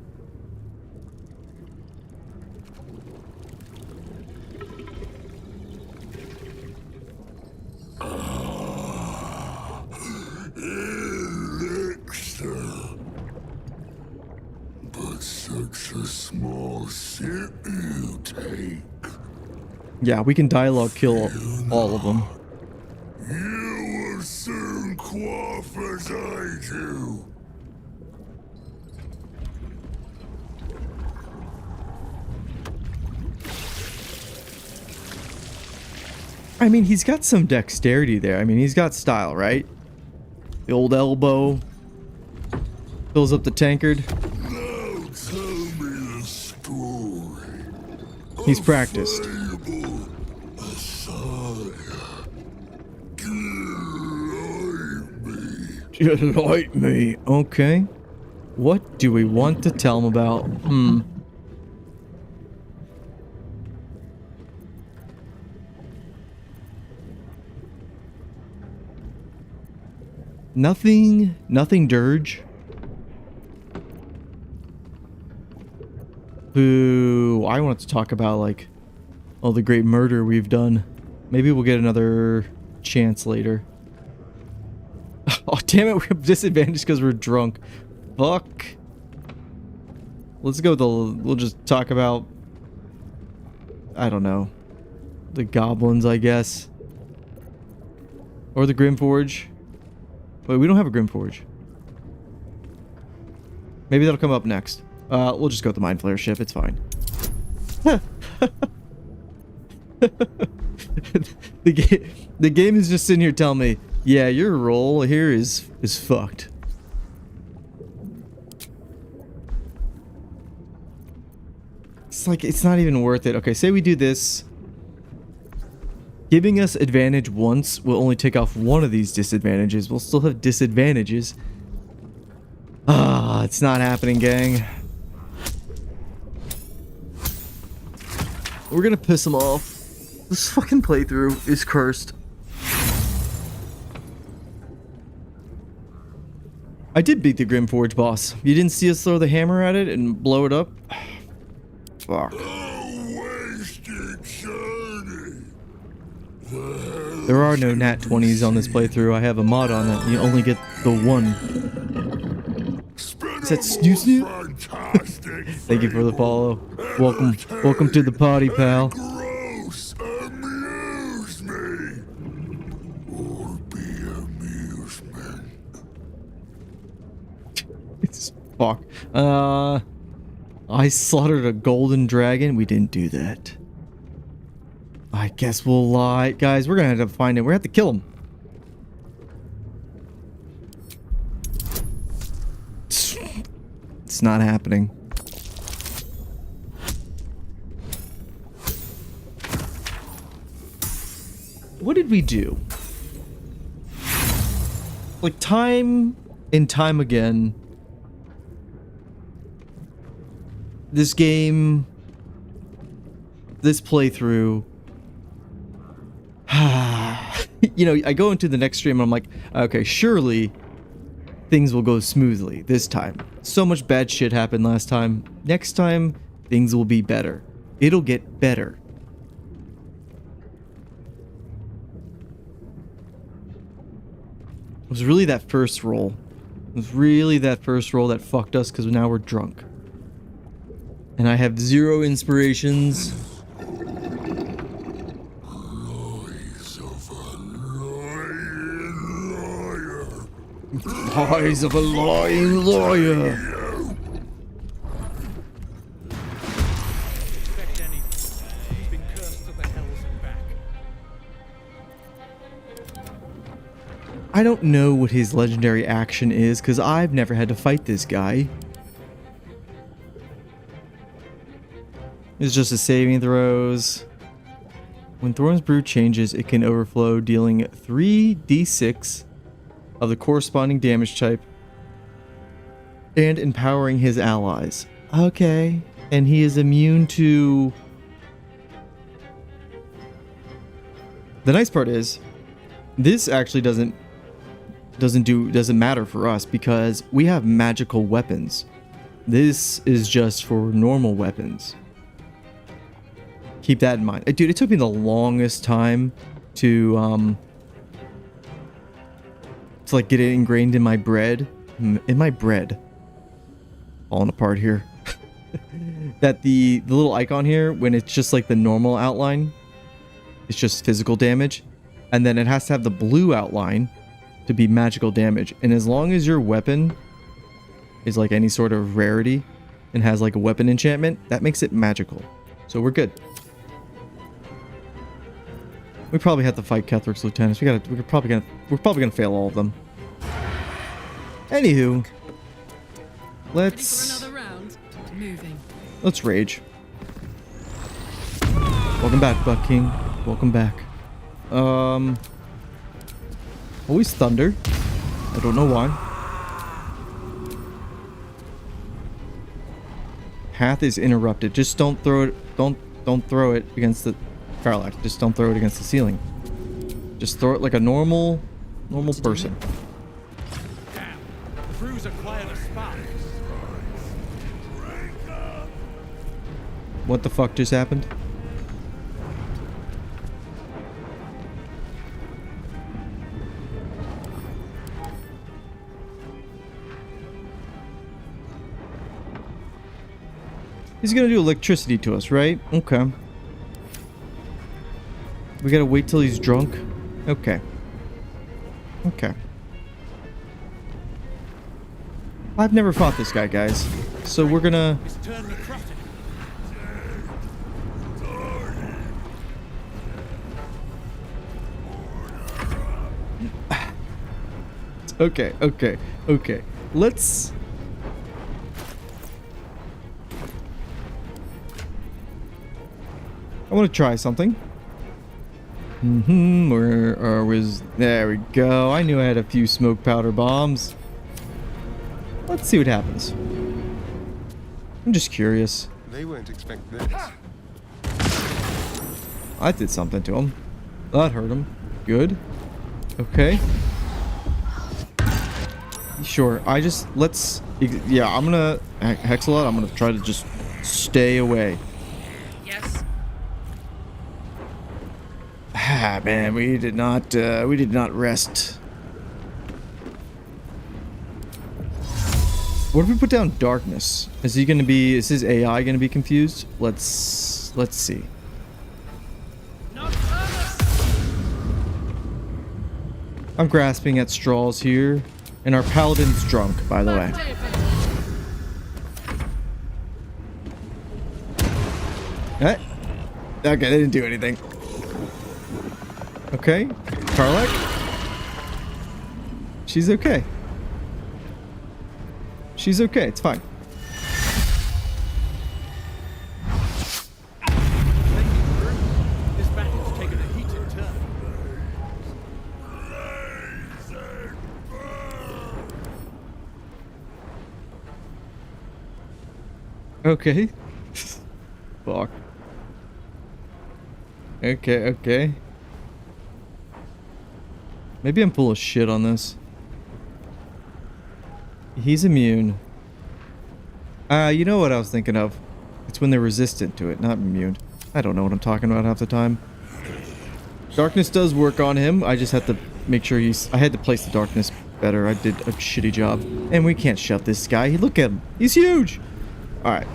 Elixir. But such a small sip you take. Yeah, we can dialogue kill all of them. You will soon quaff as I do. I mean, he's got some dexterity there. I mean, he's got style, right? The old elbow. Fills up the tankard. Now tell me the story. He's practiced. Fable, a saga. Delight me. Okay. What do we want to tell him about? Nothing dirge. Who I wanted to talk about, like, all the great murder we've done. Maybe we'll get another chance later. Oh, damn it, we have disadvantage because we're drunk. Fuck. Let's go we'll just talk about, I don't know, the goblins, I guess. Or the Grimforge. Wait, we don't have a Grimforge. Maybe that'll come up next. We'll just go with the Mind Flayer ship. It's fine. The game is just sitting here telling me, yeah, your roll here is fucked. It's like, it's not even worth it. Okay, say we do this. Giving us advantage once will only take off one of these disadvantages. We'll still have disadvantages. Ah, it's not happening, gang. We're gonna piss him off. This fucking playthrough is cursed. I did beat the Grimforge boss. You didn't see us throw the hammer at it and blow it up? Fuck. There are no nat 20s on this playthrough. I have a mod on it. You only get the one. Is that Snoo Snoo? Thank you for the follow. Welcome to the party, pal. Gross, amuse me. Or be amusement. It's fuck. I slaughtered a golden dragon. We didn't do that. I guess we'll lie. Guys, we're gonna have to find him. We're gonna have to kill him. It's not happening. What did we do? Like, time and time again, this game, this playthrough, you know, I go into the next stream and I'm like, okay, surely things will go smoothly this time. So much bad shit happened last time. Next time, things will be better. It'll get better. It was really that first roll. It was really that first roll that fucked us because now we're drunk. And I have zero inspirations. Lies of a lying lawyer. I don't know what his legendary action is because I've never had to fight this guy. It's just a saving throws. When Thorn's Brew changes, it can overflow, dealing 3d6 of the corresponding damage type and empowering his allies. Okay. And he is immune to... The nice part is, this actually doesn't matter for us because we have magical weapons. This is just for normal weapons. Keep that in mind. Dude, it took me the longest time to like get it ingrained in my bread. Falling apart here. That the little icon here, when it's just like the normal outline, it's just physical damage. And then it has to have the blue outline to be magical damage. And as long as your weapon is like any sort of rarity and has like a weapon enchantment, that makes it magical. So we're good. We probably have to fight Ketherick's lieutenants. We're probably gonna fail all of them. Anywho, let's rage. Welcome back, Buck King. Welcome back. Always thunder. I don't know why. Path is interrupted. Just don't throw it. Don't throw it against the Farlax. Just don't throw it against the ceiling. Just throw it like a normal person. What the fuck just happened? He's gonna do electricity to us, right? Okay. We gotta wait till he's drunk? Okay. Okay. I've never fought this guy, guys. So we're gonna... Okay. Let's... I want to try something. Where was... There we go. I knew I had a few smoke powder bombs. Let's see what happens. I'm just curious. They won't expect this. I did something to him. That hurt him. Good. Okay. Sure. Let's... Yeah, I'm gonna... Hexalot, I'm gonna try to just stay away. Ah, man, we did not rest. What if we put down darkness? Is his AI gonna be confused? Let's see. I'm grasping at straws here, and our paladin's drunk, by the way. Okay, they didn't do anything. Okay, Karlach. She's okay. She's okay, it's fine. This battle's taken a heated turn. Okay. Fuck. Okay. Maybe I'm full of shit on this. He's immune. You know what I was thinking of? It's when they're resistant to it, not immune. I don't know what I'm talking about half the time. Darkness does work on him. I just have to make sure I had to place the darkness better. I did a shitty job. And we can't shut this guy. Look at him. He's huge. Alright.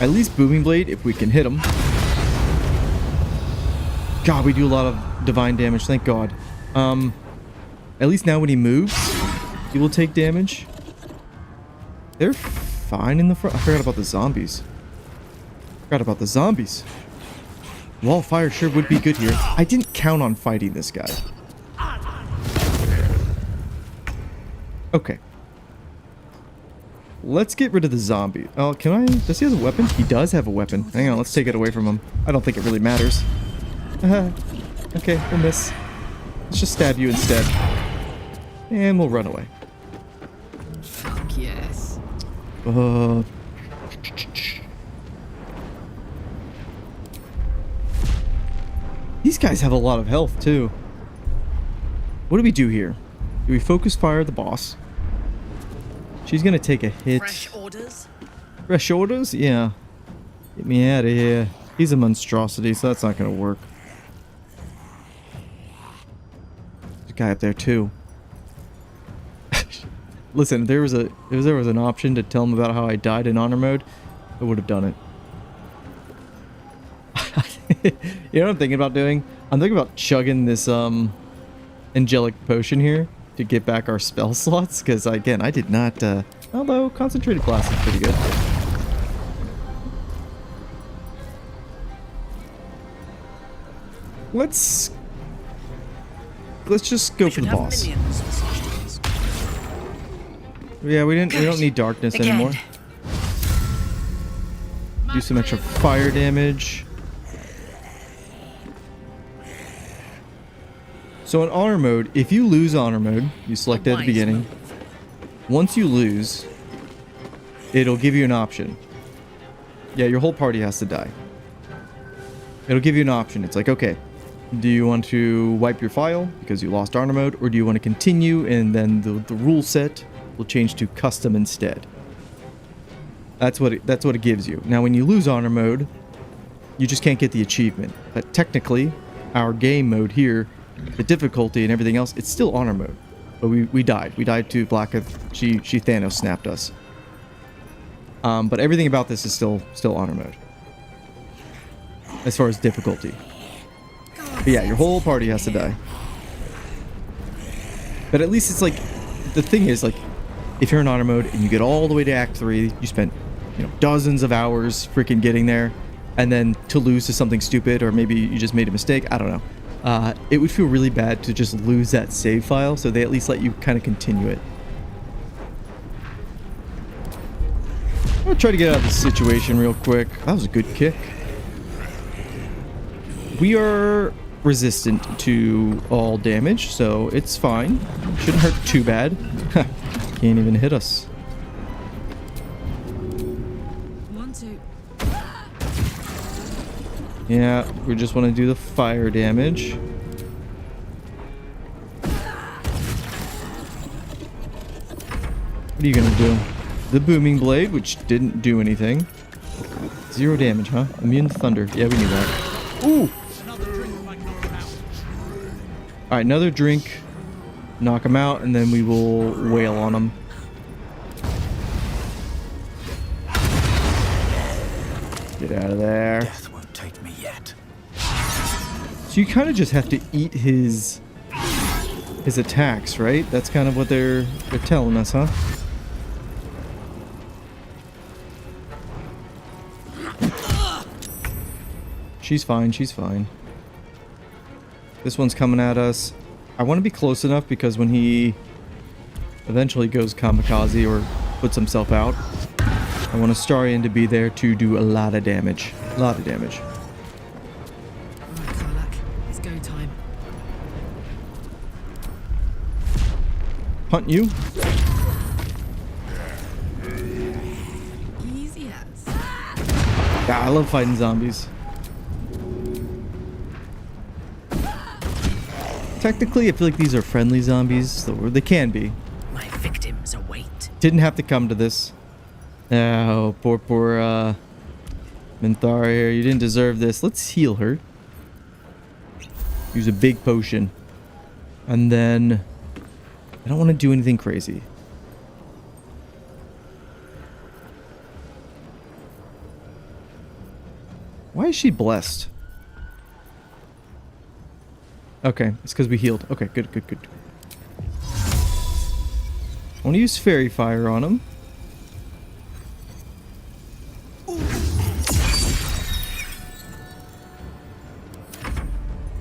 At least Booming Blade, if we can hit him. God, we do a lot of divine damage, thank God. At least now when he moves, he will take damage. They're fine in the front. I forgot about the zombies. Wall of fire sure would be good here. I didn't count on fighting this guy. Okay. Let's get rid of the zombie. Oh, can I? Does he have a weapon? He does have a weapon. Hang on, let's take it away from him. I don't think it really matters. Okay, we'll miss. Let's just stab you instead. And we'll run away. yes. These guys have a lot of health too. What do we do here? Do we focus fire the boss? She's gonna take a hit. Fresh orders? Fresh orders? Yeah. Get me out of here. He's a monstrosity, so that's not gonna work. There's a guy up there too. Listen, if there was an option to tell him about how I died in honor mode, I would have done it. You know what I'm thinking about doing? I'm thinking about chugging this angelic potion here to get back our spell slots, because again, I did not although concentrated blast is pretty good. Let's just go for the boss. Yeah, we don't need darkness anymore. Do some extra fire damage. So in honor mode, if you lose honor mode, you select it at the beginning. Once you lose, it'll give you an option. Yeah, your whole party has to die. It'll give you an option. It's like, okay, do you want to wipe your file because you lost honor mode, or do you want to continue and then the rule set will change to custom instead? That's what it gives you. Now, when you lose honor mode, you just can't get the achievement. But technically, our game mode here, the difficulty and everything else, it's still honor mode. But we died. We died to Blacketh. She Thanos snapped us. But everything about this is still honor mode. As far as difficulty. But yeah, your whole party has to die. But at least it's like, the thing is, like, if you're in honor mode and you get all the way to Act 3, you spent, you know, dozens of hours freaking getting there, and then to lose to something stupid, or maybe you just made a mistake, I don't know. It would feel really bad to just lose that save file, so they at least let you kind of continue it. I'll try to get out of this situation real quick. That was a good kick. We are resistant to all damage, so it's fine. Shouldn't hurt too bad. Can't even hit us. 1, 2. Yeah, we just want to do the fire damage. What are you gonna do? The booming blade, which didn't do anything. 0 damage, huh? Immune to thunder. Yeah, we knew that. Ooh! Alright, another drink. Knock him out, and then we will wail on him. Get out of there. Death won't take me yet. So you kind of just have to eat his attacks, right? That's kind of what they're telling us, huh? She's fine, she's fine. This one's coming at us. I want to be close enough because when he eventually goes kamikaze or puts himself out, I want Astarion to be there to do a lot of damage. A lot of damage. Alright, Karlak. It's go time. Hunt you. Easy as. Yeah, I love fighting zombies. Technically, I feel like these are friendly zombies, so they can be. My victims await. Didn't have to come to this. Oh, poor Minthara here. You didn't deserve this. Let's heal her. Use a big potion. And then I don't want to do anything crazy. Why is she blessed? Okay, it's because we healed. Okay, good. I want to use fairy fire on him.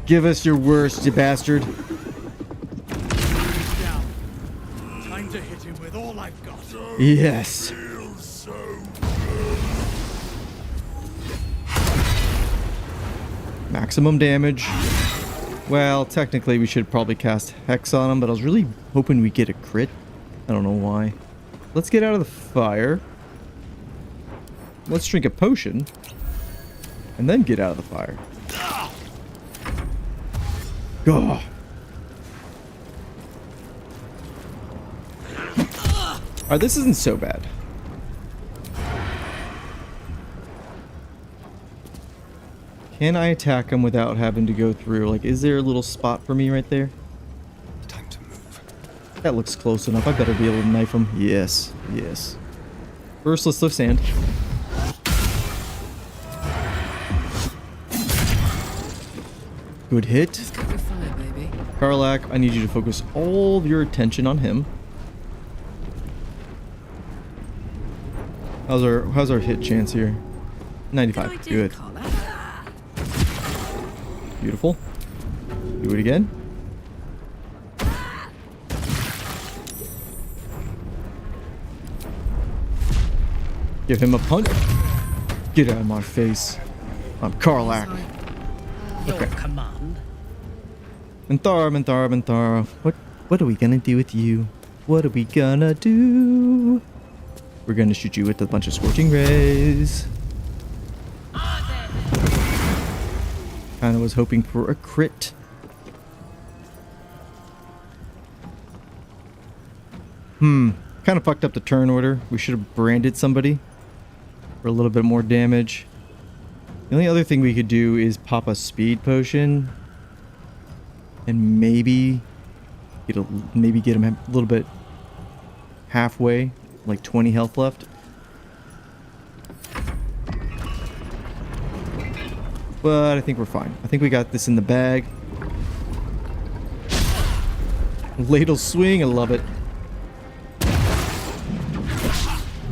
Give us your worst, you bastard. Time to hit him with all I've got. Yes. Maximum damage. Well, technically we should probably cast Hex on him, but I was really hoping we get a crit. I don't know why. let's get out of the fire. Let's drink a potion. And then get out of the fire. Gah. Alright, this isn't so bad. Can I attack him without having to go through? Like, is there a little spot for me right there? Time to move. That looks close enough. I better be able to knife him. Yes, yes. First, let's lift sand. Good hit. Just got your fire, baby. Karlach, I need you to focus all of your attention on him. How's our hit chance here? 95. Good. Beautiful. Do it again. Give him a punch. Get out of my face. I'm Karlach. Your command. Minthara. What are we gonna do with you? What are we gonna do? We're gonna shoot you with a bunch of scorching rays. Kinda was hoping for a crit. Kinda fucked up the turn order. We should have branded somebody for a little bit more damage. The only other thing we could do is pop a speed potion and maybe get him a little bit halfway, like 20 health left. But I think we're fine. I think we got this in the bag. Ladle swing, I love it.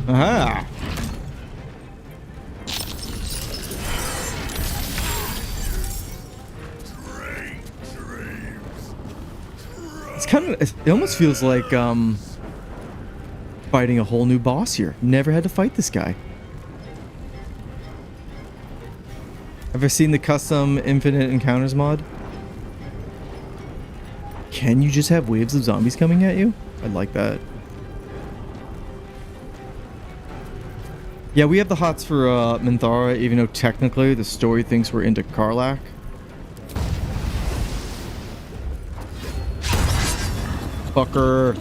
Aha! It's kind of, it almost feels like fighting a whole new boss here. Never had to fight this guy. Ever seen the custom infinite encounters mod? Can you just have waves of zombies coming at you? I'd like that. Yeah, we have the hots for Minthara, even though technically the story thinks we're into Karlach. Fucker.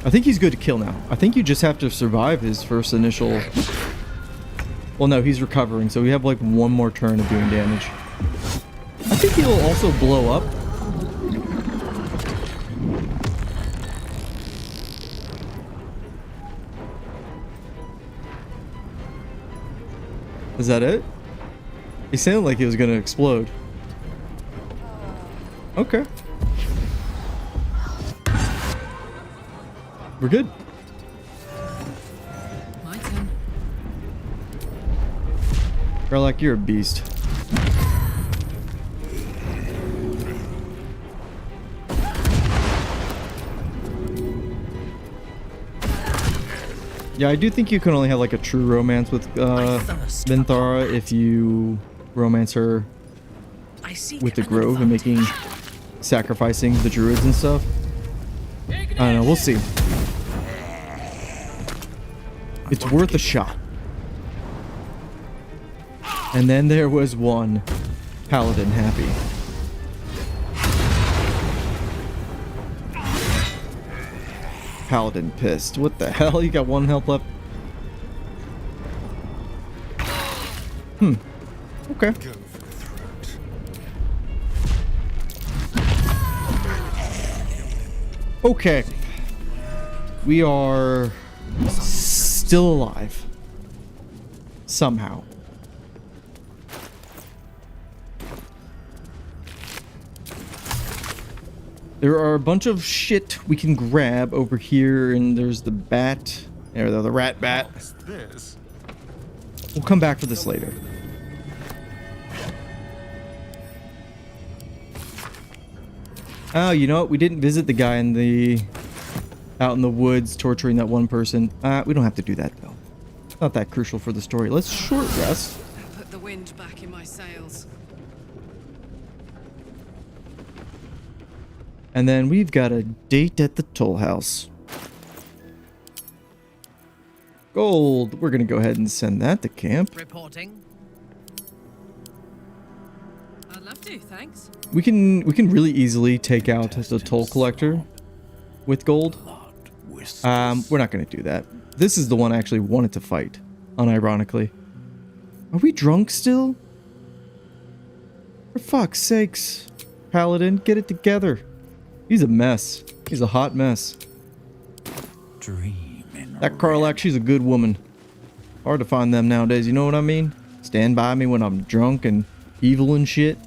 I think he's good to kill now. I think you just have to survive his first initial... Well, no, he's recovering, so we have like one more turn of doing damage. I think he'll also blow up. Is that it? He sounded like he was gonna explode. Okay. We're good. My turn. Karlach, you're a beast. Yeah, I do think you can only have like a true romance with Minthara if you romance her with the grove and sacrificing the druids and stuff. I don't know, we'll see. It's worth a shot. And then there was one paladin happy. Paladin pissed. What the hell? You got one health left? Okay. Okay. We are still alive. Somehow. There are a bunch of shit we can grab over here, and there's the bat, or the rat bat. We'll come back for this later. Oh, you know what? We didn't visit the guy out in the woods torturing that one person. We don't have to do that though. It's not that crucial for the story. Let's short rest. Put the wind back in my sails. And then we've got a date at the toll house. Gold. We're going to go ahead and send that to camp. Reporting. I'd love to, thanks. We can really easily take out the toll collector with gold. We're not going to do that. This is the one I actually wanted to fight, unironically. Are we drunk still? For fuck's sakes. Paladin, get it together. He's a mess. He's a hot mess. That Karlach, she's a good woman. Hard to find them nowadays, you know what I mean? Stand by me when I'm drunk and evil and shit.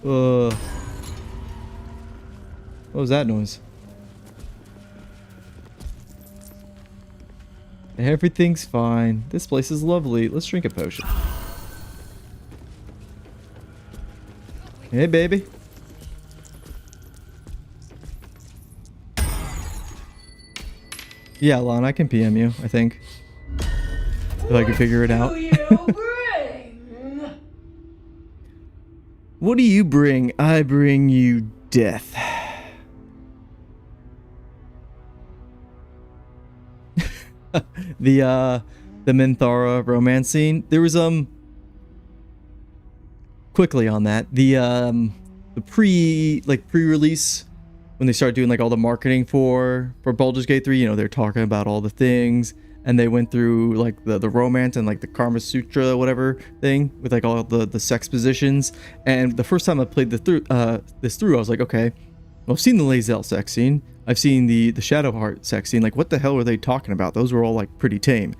What was that noise? Everything's fine. This place is lovely. Let's drink a potion. Hey, baby. Yeah, Lon, I can PM you, I think. If I can figure it out. What do you bring? I bring you death. The Minthara romance scene. There was quickly on that. The pre-release when they started doing like all the marketing for Baldur's Gate 3, you know, they're talking about all the things, and they went through like the romance and like the Karma Sutra whatever thing with like all the sex positions. And the first time I played this through, I was like, okay, well, I've seen the Lae'zel sex scene, I've seen the Shadowheart sex scene, like what the hell are they talking about? Those were all like pretty tame.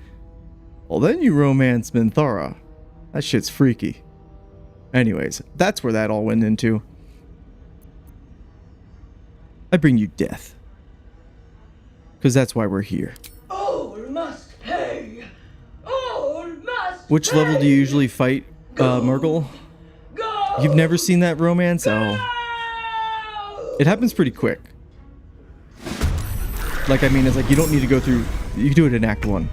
Well, then you romance Minthara. That shit's freaky. Anyways, that's where that all went into. I bring you death. Because that's why we're here. All must pay. All must Which level do you usually fight, Murgle? You've never seen that romance? Oh. It happens pretty quick. Like, I mean, it's like you don't need to go through... You can do it in Act 1.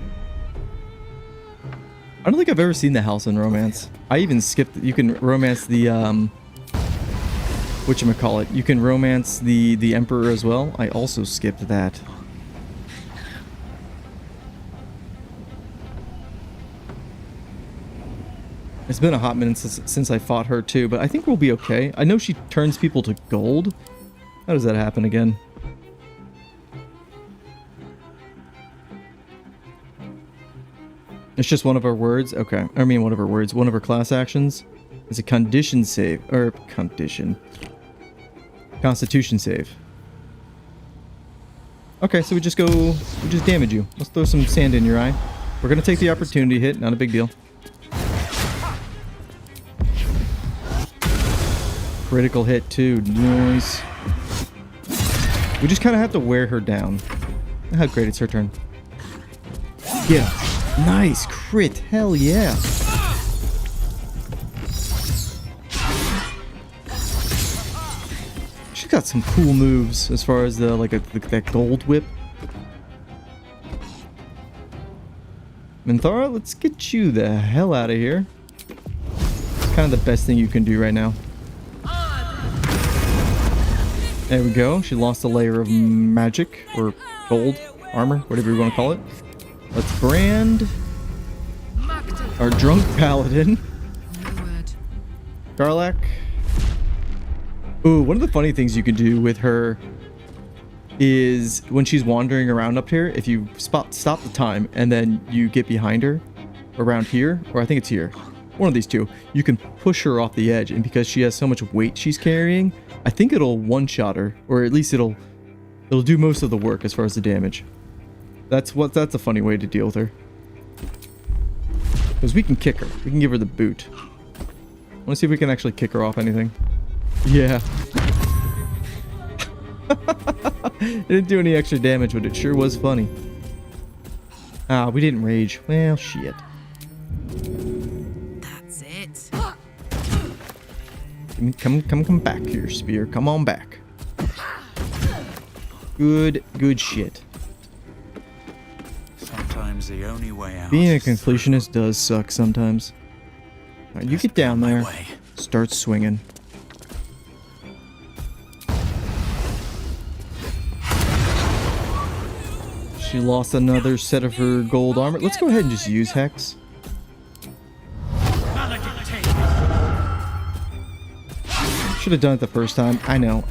I don't think I've ever seen the house in romance. I even skipped... You can romance the, whatchamacallit. You can romance the Emperor as well. I also skipped that. It's been a hot minute since I fought her too, but I think we'll be okay. I know she turns people to gold. How does that happen again? It's just one of our words? Okay. I mean, one of her words. One of her class actions. It's a condition save. Or, condition. Constitution save. Okay, so we just damage you. Let's throw some sand in your eye. We're gonna take the opportunity hit. Not a big deal. Critical hit, too. Nice. We just kind of have to wear her down. How great, it's her turn. Yeah. Nice crit, hell yeah. She's got some cool moves as far as the that gold whip. Minthara, let's get you the hell out of here. It's kind of the best thing you can do right now. There we go. She lost a layer of magic or gold armor, whatever you want to call it. Let's brand our drunk paladin. Karlach. Ooh, one of the funny things you can do with her is when she's wandering around up here, if you stop the time and then you get behind her around here, or I think it's here, one of these two, you can push her off the edge, and because she has so much weight she's carrying, I think it'll one-shot her, or at least it'll do most of the work as far as the damage. That's a funny way to deal with her. Because we can kick her. We can give her the boot. I want to see if we can actually kick her off anything. Yeah. It didn't do any extra damage, but it sure was funny. Ah, we didn't rage. Well, shit. That's it. Come back here, Spear. Come on back. Good shit. Sometimes the only way out. Being a completionist does suck sometimes. Alright, you get down there. Start swinging. She lost another set of her gold armor. Let's go ahead and just use Hex. Should have done it the first time. I know.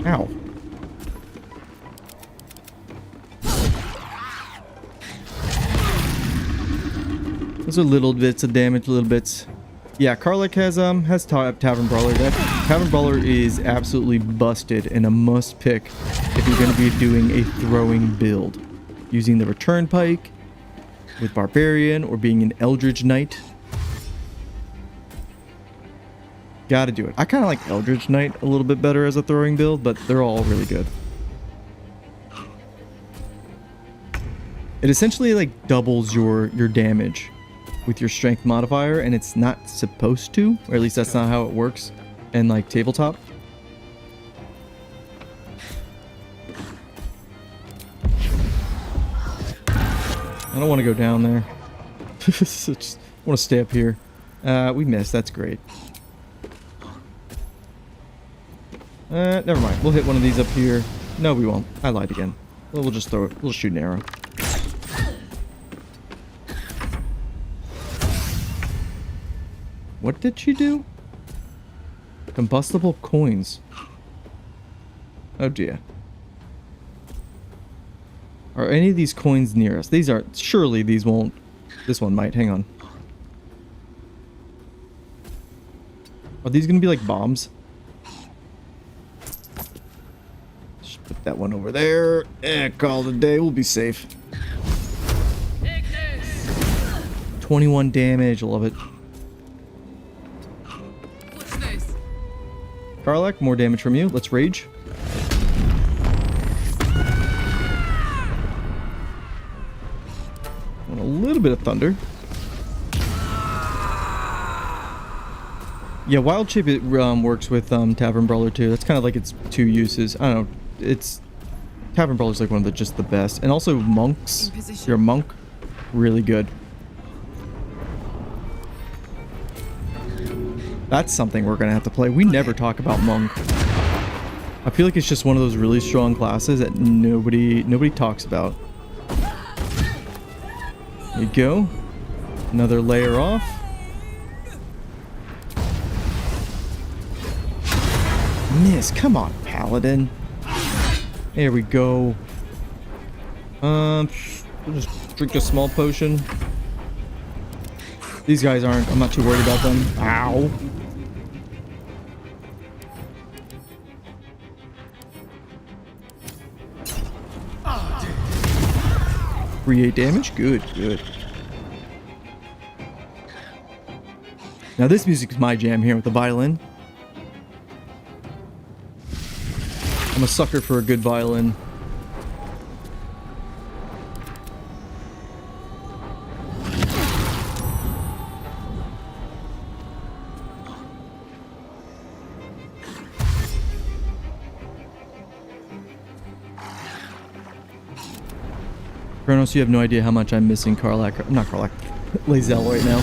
Ow. Those are little bits of damage, little bits. Yeah, Karlach has Tavern Brawler. That Tavern Brawler is absolutely busted and a must pick if you're going to be doing a throwing build. Using the Return Pike with Barbarian or being an Eldritch Knight. Gotta do it. I kind of like Eldritch Knight a little bit better as a throwing build, but they're all really good. It essentially like doubles your damage with your strength modifier, and it's not supposed to, or at least that's not how it works in like tabletop. I don't want to go down there. Just want to stay up here. We missed. That's great. Never mind. We'll hit one of these up here. No, we won't. I lied again. We'll just throw it. We'll shoot an arrow. What did she do? Combustible coins. Oh dear. Are any of these coins near us? These are... Surely these won't... This one might. Hang on. Are these going to be like bombs? Just put that one over there. Call it a day. We'll be safe. 21 damage. Love it. Karlach, more damage from you. Let's rage. Want a little bit of thunder. Yeah, Wild Shape it works with Tavern Brawler too. That's kind of like its two uses. I don't know. It's Tavern Brawler's like one of just the best. And also monks. You're a monk. Really good. That's something we're gonna have to play. We never talk about monk. I feel like it's just one of those really strong classes that nobody talks about. There you go. Another layer off. Miss, come on, Paladin. There we go. We'll just drink a small potion. These guys aren't, I'm not too worried about them. Ow. Create damage? Good, good. Now this music is my jam here with the violin. I'm a sucker for a good violin. Kronos, you have no idea how much I'm missing Karlach. Not Karlach. Lae'zel right now.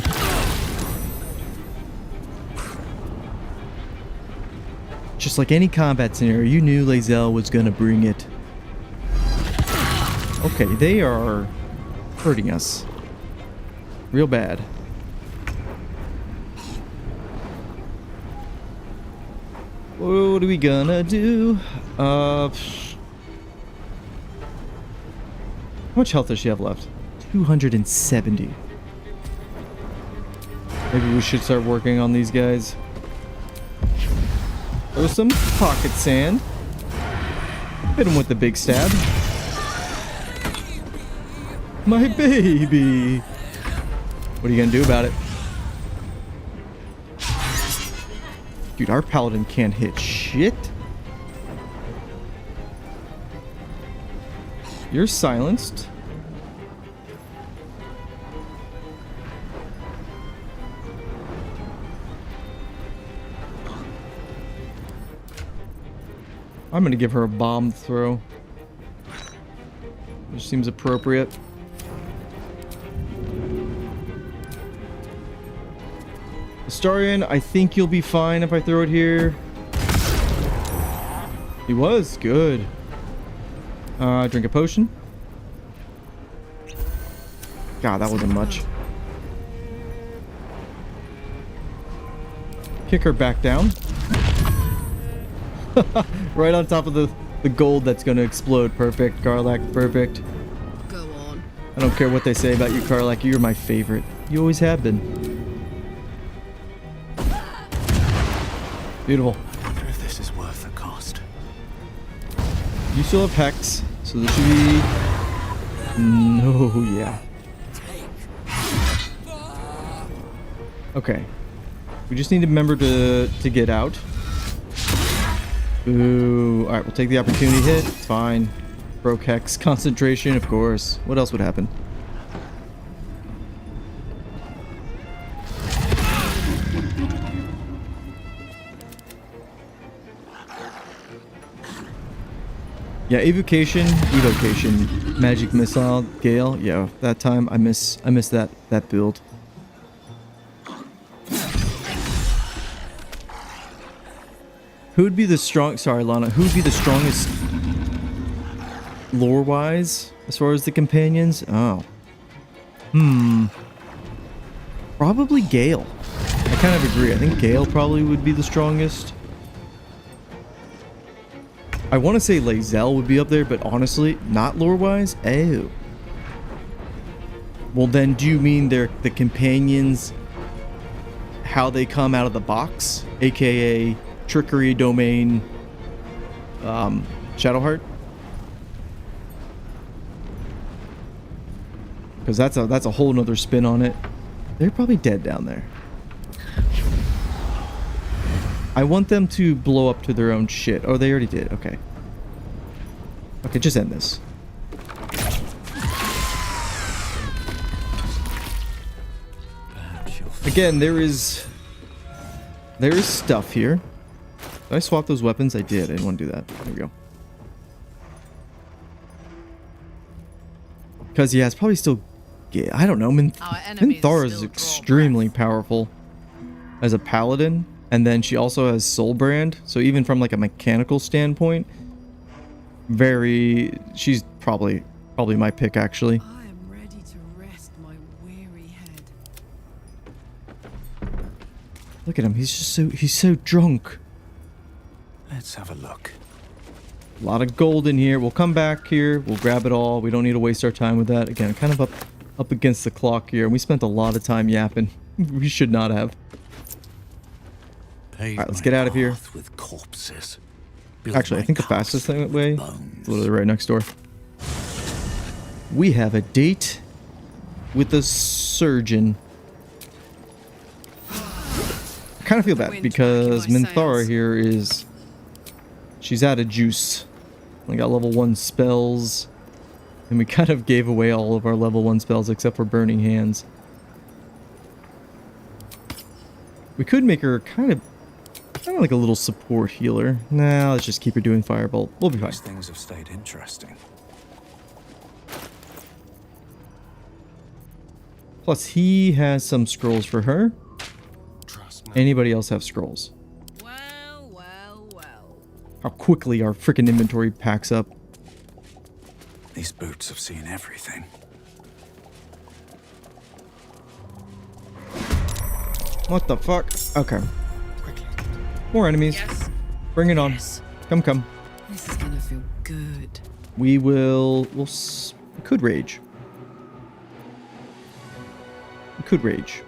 Just like any combat scenario, you knew Lae'zel was gonna bring it. Okay, they are hurting us. Real bad. What are we gonna do? How much health does she have left? 270. Maybe we should start working on these guys. Throw some pocket sand. Hit him with the big stab. My baby. What are you gonna do about it? Dude, our paladin can't hit shit. You're silenced. I'm gonna give her a bomb throw. Which seems appropriate. Astarion, I think you'll be fine if I throw it here. He was good. Drink a potion. God, that wasn't much. Kick her back down. Right on top of the gold that's going to explode. Perfect. Garlac, perfect. Go on. I don't care what they say about you, Garlac. You're my favorite. You always have been. Beautiful. I wonder if this is worth the cost. You still have Hex, so this should be... No, yeah. Okay. We just need to remember to get out. Ooh. Alright, we'll take the opportunity hit. It's fine. Broke Hex. Concentration, of course. What else would happen? Yeah, evocation, magic missile, Gale. Yeah, that time I miss that build. Who would be the strong? Sorry, Lana. Who would be the strongest lore-wise as far as the companions? Oh, probably Gale. I kind of agree. I think Gale probably would be the strongest. I want to say Lae'zel would be up there, but honestly, not lore-wise. Oh. Well, then, do you mean the companions, how they come out of the box, aka Trickery, Domain, Shadowheart? Because that's a whole nother spin on it. They're probably dead down there. I want them to blow up to their own shit. Oh, they already did. Okay. Okay, just end this. Again, there is stuff here. Did I swap those weapons? I did. I didn't want to do that. There we go. Because, yeah, it's probably still... I don't know. Minthara is extremely powerful as a paladin. And then she also has Soul Brand. So even from like a mechanical standpoint, she's probably my pick, actually. I am ready to rest my weary head. Look at him. He's so drunk. Let's have a look. A lot of gold in here. We'll come back here. We'll grab it all. We don't need to waste our time with that. Again, kind of up against the clock here. We spent a lot of time yapping. We should not have. All right, let's get out of here. With corpses. Actually, I think the fastest way is literally right next door. We have a date with the surgeon. I kind of feel bad because Minthara here she's out of juice. We got level 1 spells, and we kind of gave away all of our level 1 spells except for Burning Hands. We could make her kind of like a little support healer. Nah, let's just keep her doing Firebolt. We'll be fine. These things have stayed interesting. Plus, he has some scrolls for her. Anybody else have scrolls? Well. How quickly our freaking inventory packs up. These boots have seen everything. What the fuck? Okay. More enemies. Yes. Bring it on. Yes. Come. This is gonna feel good. We could rage. We could rage.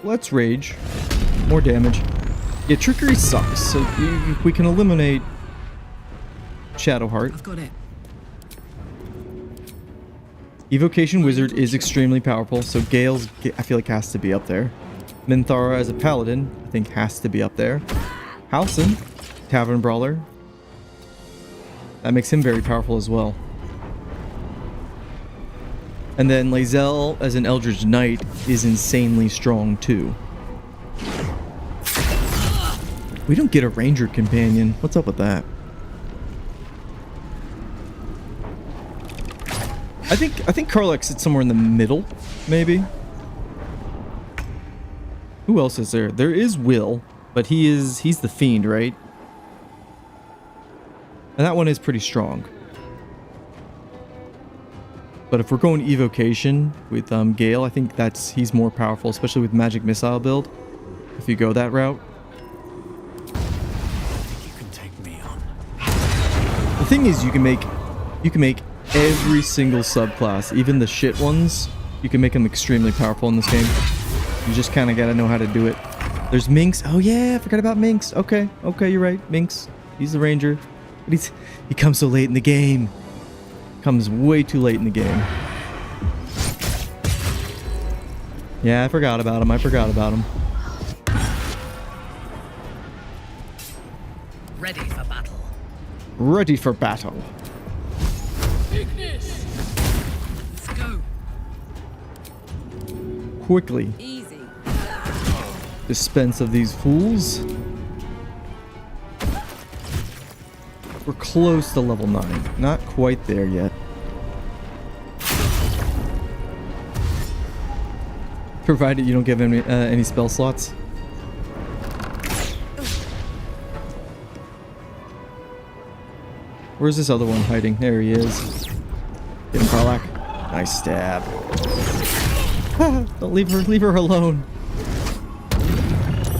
Let's rage. More damage. Yeah, trickery sucks. So if we can eliminate Shadowheart. I've got it. Evocation Wizard is extremely powerful, so Gale's, I feel like, has to be up there. Minthara as a paladin, I think, has to be up there. Halsin, Tavern Brawler. That makes him very powerful as well. And then Lae'zel as an Eldritch Knight is insanely strong too. We don't get a Ranger companion. What's up with that? I think Karlach sits somewhere in the middle, maybe. Who else is there? There is Will, but he's the fiend, right? And that one is pretty strong. But if we're going evocation with Gale, I think he's more powerful, especially with magic missile build. If you go that route. You can take me on. The thing is, you can make every single subclass, even the shit ones, you can make them extremely powerful in this game. You just kind of gotta know how to do it. There's Minx. Oh yeah, I forgot about Minx. Okay, you're right. Minx. He's the ranger. But he comes so late in the game. Comes way too late in the game. Yeah, I forgot about him. Ready for battle. Ready for battle. Ignis! Let's go. Quickly. Easy. Dispense of these fools. We're close to level 9. Not quite there yet. Provided you don't give him any spell slots. Where's this other one hiding? There he is. Get him, Karlach. Nice stab. Don't leave her alone.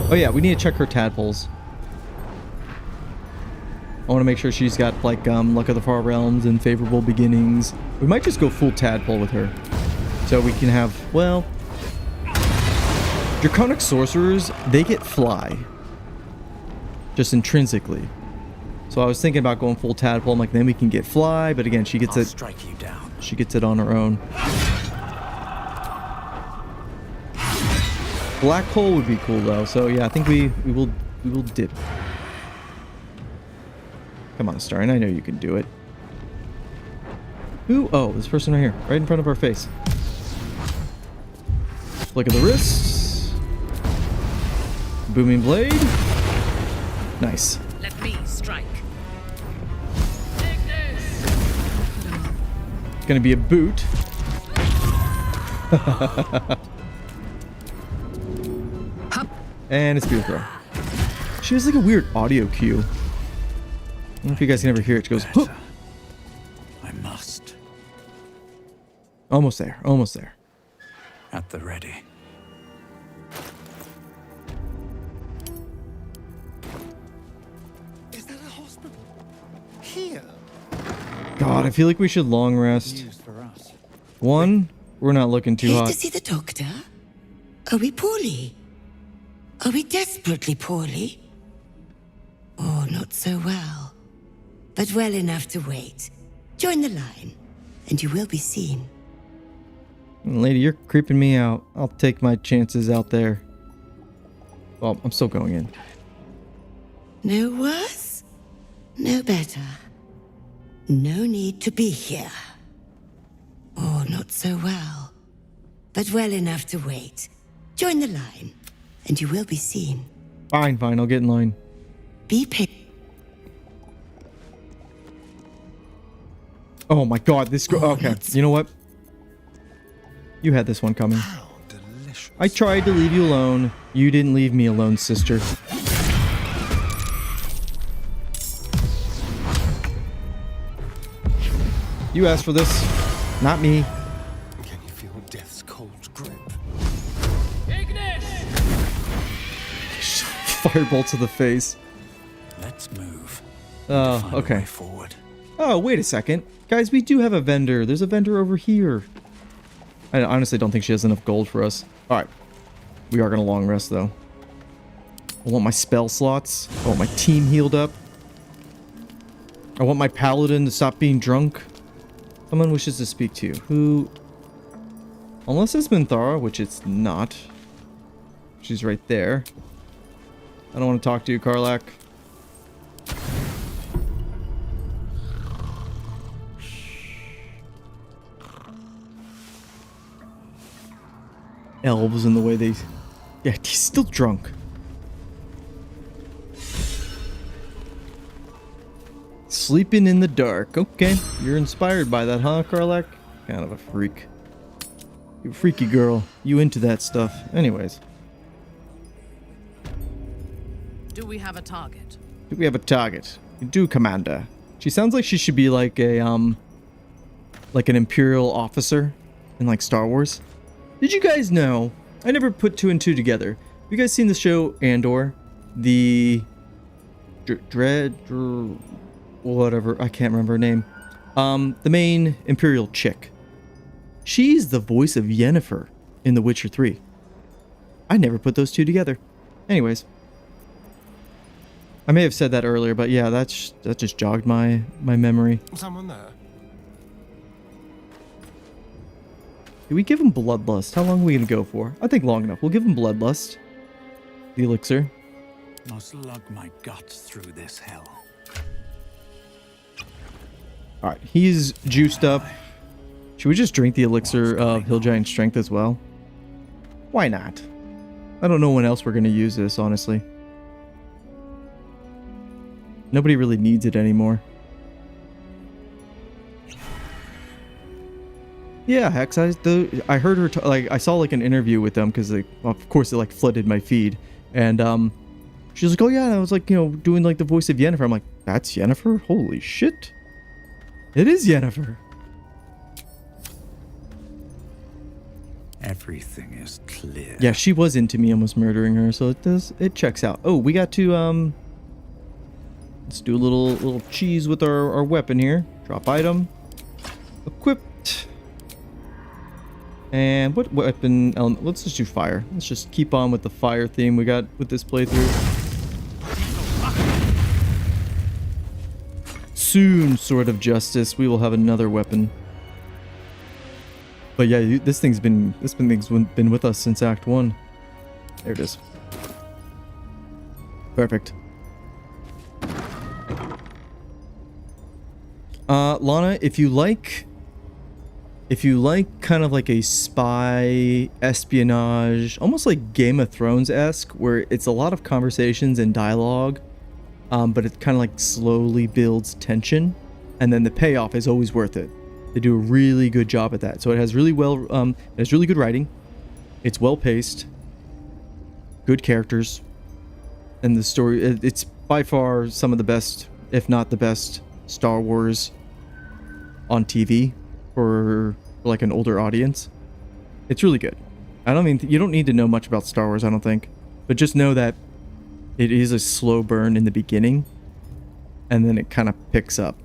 Oh yeah, we need to check her tadpoles. I want to make sure she's got like Luck of the Far Realms and Favorable Beginnings. We might just go full tadpole with her. So we can have, well, Draconic Sorcerers, they get fly. Just intrinsically. So I was thinking about going full tadpole. I'm like, then we can get fly, but again, she gets it. Strike you down. She gets it on her own. Black hole would be cool though. So yeah, I think we will dip. Come on, Starring. I know you can do it. Who? Oh, this person right here, right in front of our face. Flick of the wrists. Booming blade. Nice. Let me strike. It's gonna be a boot. And it's spear throw. She has like a weird audio cue. I don't know if you guys can ever hear it. She goes, huh. I must. Almost there. Almost there. At the ready. Is that a hospital? Here? God, I feel like we should long rest. Used for us. One, we're not looking too Here hot. to see the doctor? Are we poorly? Are we desperately poorly? Oh, not so well. But well enough to wait. Join the line, and you will be seen. Lady, you're creeping me out. I'll take my chances out there. Well, I'm still going in. No worse? No better. No need to be here. Oh, not so well. But well enough to wait. Join the line, and you will be seen. Fine, fine. I'll get in line. Be patient. Oh my God, this girl. Okay, you know what? You had this one coming. How delicious. I tried to leave you alone. You didn't leave me alone, sister. You asked for this, not me. Can you feel death's cold grip? Firebolt to the face. Let's move. Oh, Find a okay. way forward. Oh, wait a second. Guys, we do have a vendor. There's a vendor over here. I honestly don't think she has enough gold for us. Alright. We are going to long rest, though. I want my spell slots. I want my team healed up. I want my paladin to stop being drunk. Someone wishes to speak to you. Who? Unless it's Minthara, which it's not. She's right there. I don't want to talk to you, Karlach. Elves in the way they... Yeah, he's still drunk. Sleeping in the dark. Okay, you're inspired by that, huh, Karlach? Kind of a freak. You a freaky girl. You into that stuff. Anyways. Do we have a target? Do we have a target? We do, Commander. She sounds like she should be like a like an Imperial officer in like Star Wars. Did you guys know? I never put two and two together. Have you guys seen the show Andor? The whatever, I can't remember her name. The main Imperial chick. She's the voice of Yennefer in The Witcher 3. I never put those two together. Anyways. I may have said that earlier, but yeah, that just jogged my memory. Someone there. Do we give him Bloodlust? How long are we going to go for? I think long enough. We'll give him Bloodlust. The elixir. I'll slug my guts through this hell. Alright, he's juiced up. Should we just drink the elixir of Hill Giant Strength as well? Why not? I don't know when else we're going to use this, honestly. Nobody really needs it anymore. Yeah, Hex, I heard her, like, I saw, like, an interview with them, because, like, of course, it, like, flooded my feed, and, she was like, oh, yeah, and I was, like, you know, doing, like, the voice of Yennefer. I'm like, that's Yennefer? Holy shit. It is Yennefer. Everything is clear. Yeah, she was into me almost murdering her, so it checks out. Oh, we got to, let's do a little cheese with our weapon here. Drop item. Equipped. And what weapon element? Let's just do fire. Let's just keep on with the fire theme we got with this playthrough. Soon, Sword of Justice, we will have another weapon. But yeah, this thing's been with us since Act 1. There it is. Perfect. Lana, if you like kind of like a spy espionage, almost like Game of Thrones-esque, where it's a lot of conversations and dialogue, but it kind of like slowly builds tension, and then the payoff is always worth it. They do a really good job at that. So it has really it has really good writing. It's well paced, good characters, and the story. It's by far some of the best, if not the best, Star Wars on TV for like an older audience. It's really good. I don't mean you don't need to know much about Star Wars, I don't think, but just know that it is a slow burn in the beginning, and then it kind of picks up.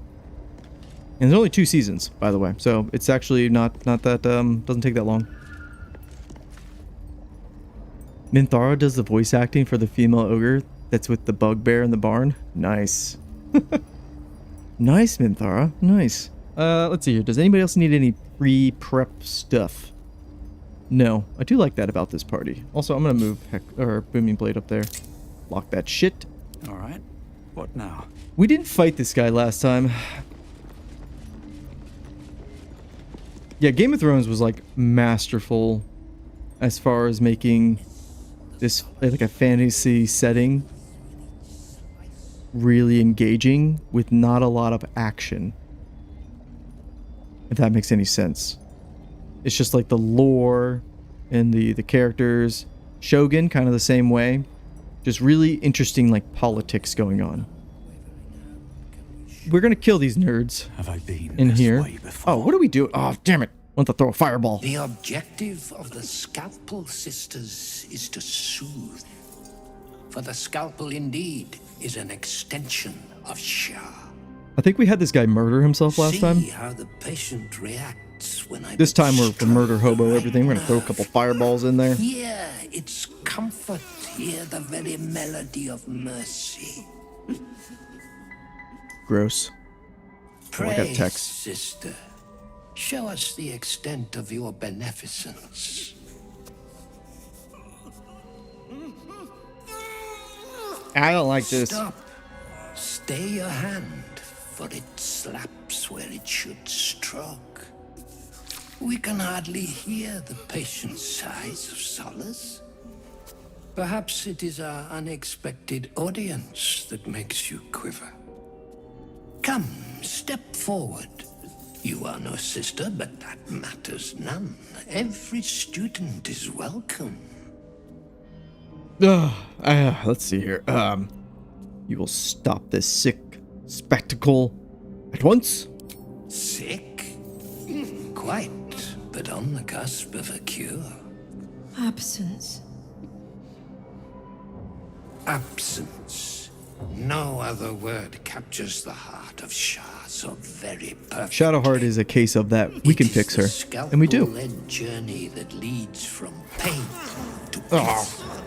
And there's only 2 seasons, by the way, so it's actually not that doesn't take that long. Minthara does the voice acting for the female ogre that's with the bugbear in the barn. Nice. Nice, Minthara. Nice. Let's see here. Does anybody else need any pre-prep stuff? No. I do like that about this party. Also, I'm going to move Booming Blade up there. Lock that shit. Alright. What now? We didn't fight this guy last time. Yeah, Game of Thrones was like masterful as far as making this like a fantasy setting really engaging with not a lot of action. If that makes any sense. It's just like the lore and the characters. Shogun, kind of the same way. Just really interesting like politics going on. We're gonna kill these nerds. Have I been in this here? way before? Oh, what do we do? Oh, damn it! I want to throw a fireball. The objective of the Scalpel Sisters is to soothe. For the Scalpel indeed is an extension of Shah. I think we had this guy murder himself last time. See how the patient reacts when I This time we're for murder hobo everything. We're gonna throw a couple fireballs in there. Hear its comfort, hear the very melody of mercy. Gross. Pray, Oh, I got text. sister, show us the extent of your beneficence. I don't like this. Stop. Stay your hand, for it slaps where it should stroke. We can hardly hear the patient's sighs of solace. Perhaps it is our unexpected audience that makes you quiver. Come, step forward. You are no sister, but that matters none. Every student is welcome. Let's see here. You will stop this sick spectacle At once? Sick? Quite, but on the cusp of a cure. Absence. Absence. No other word captures the heart of Shah so very perfectly. Shadowheart is a case of that. We can fix her. And we do. Scalpel-led journey that leads from pain to peace. Oh.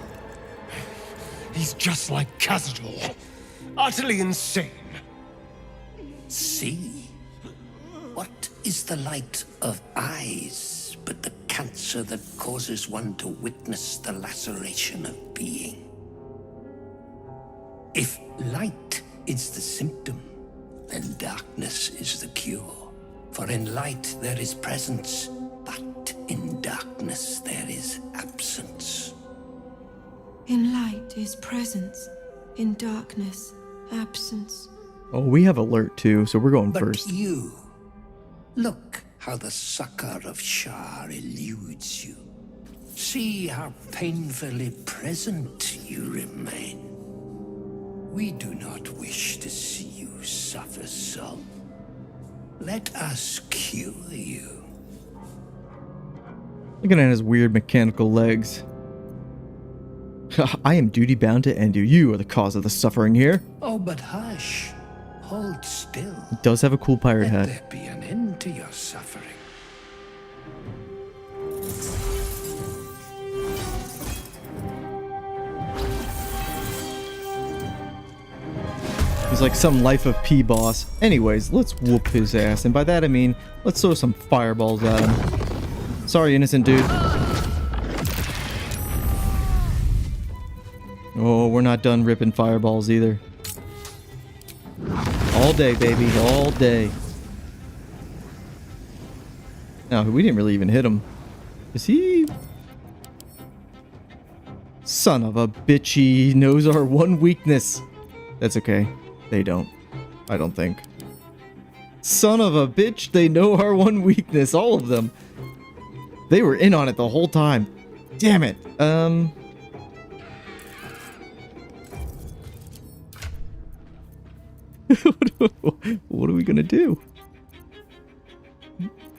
He's just like Cazador. Utterly insane. See? What is the light of eyes but the cancer that causes one to witness the laceration of being? If light is the symptom, then darkness is the cure. For in light there is presence, but in darkness there is absence. In light is presence. In darkness, absence. Oh, we have alert too, so we're going But first. you, look how the succor of Shah eludes you. See how painfully present you remain. We do not wish to see you suffer so. Let us cure you. Looking at his weird mechanical legs. I am duty bound to end you. You are the cause of the suffering here. Oh, but hush. Hold still. He does have a cool pirate Let hat. there be an end to your suffering. He's like some Life of P boss. Anyways, let's whoop his ass. And by that I mean, let's throw some fireballs at him. Sorry, innocent dude. Oh, we're not done ripping fireballs either. All day, baby. All day. No, we didn't really even hit him. Is he... Son of a bitch, he knows our one weakness. That's okay. They don't. I don't think. Son of a bitch, they know our one weakness. All of them. They were in on it the whole time. Damn it. What are we gonna do?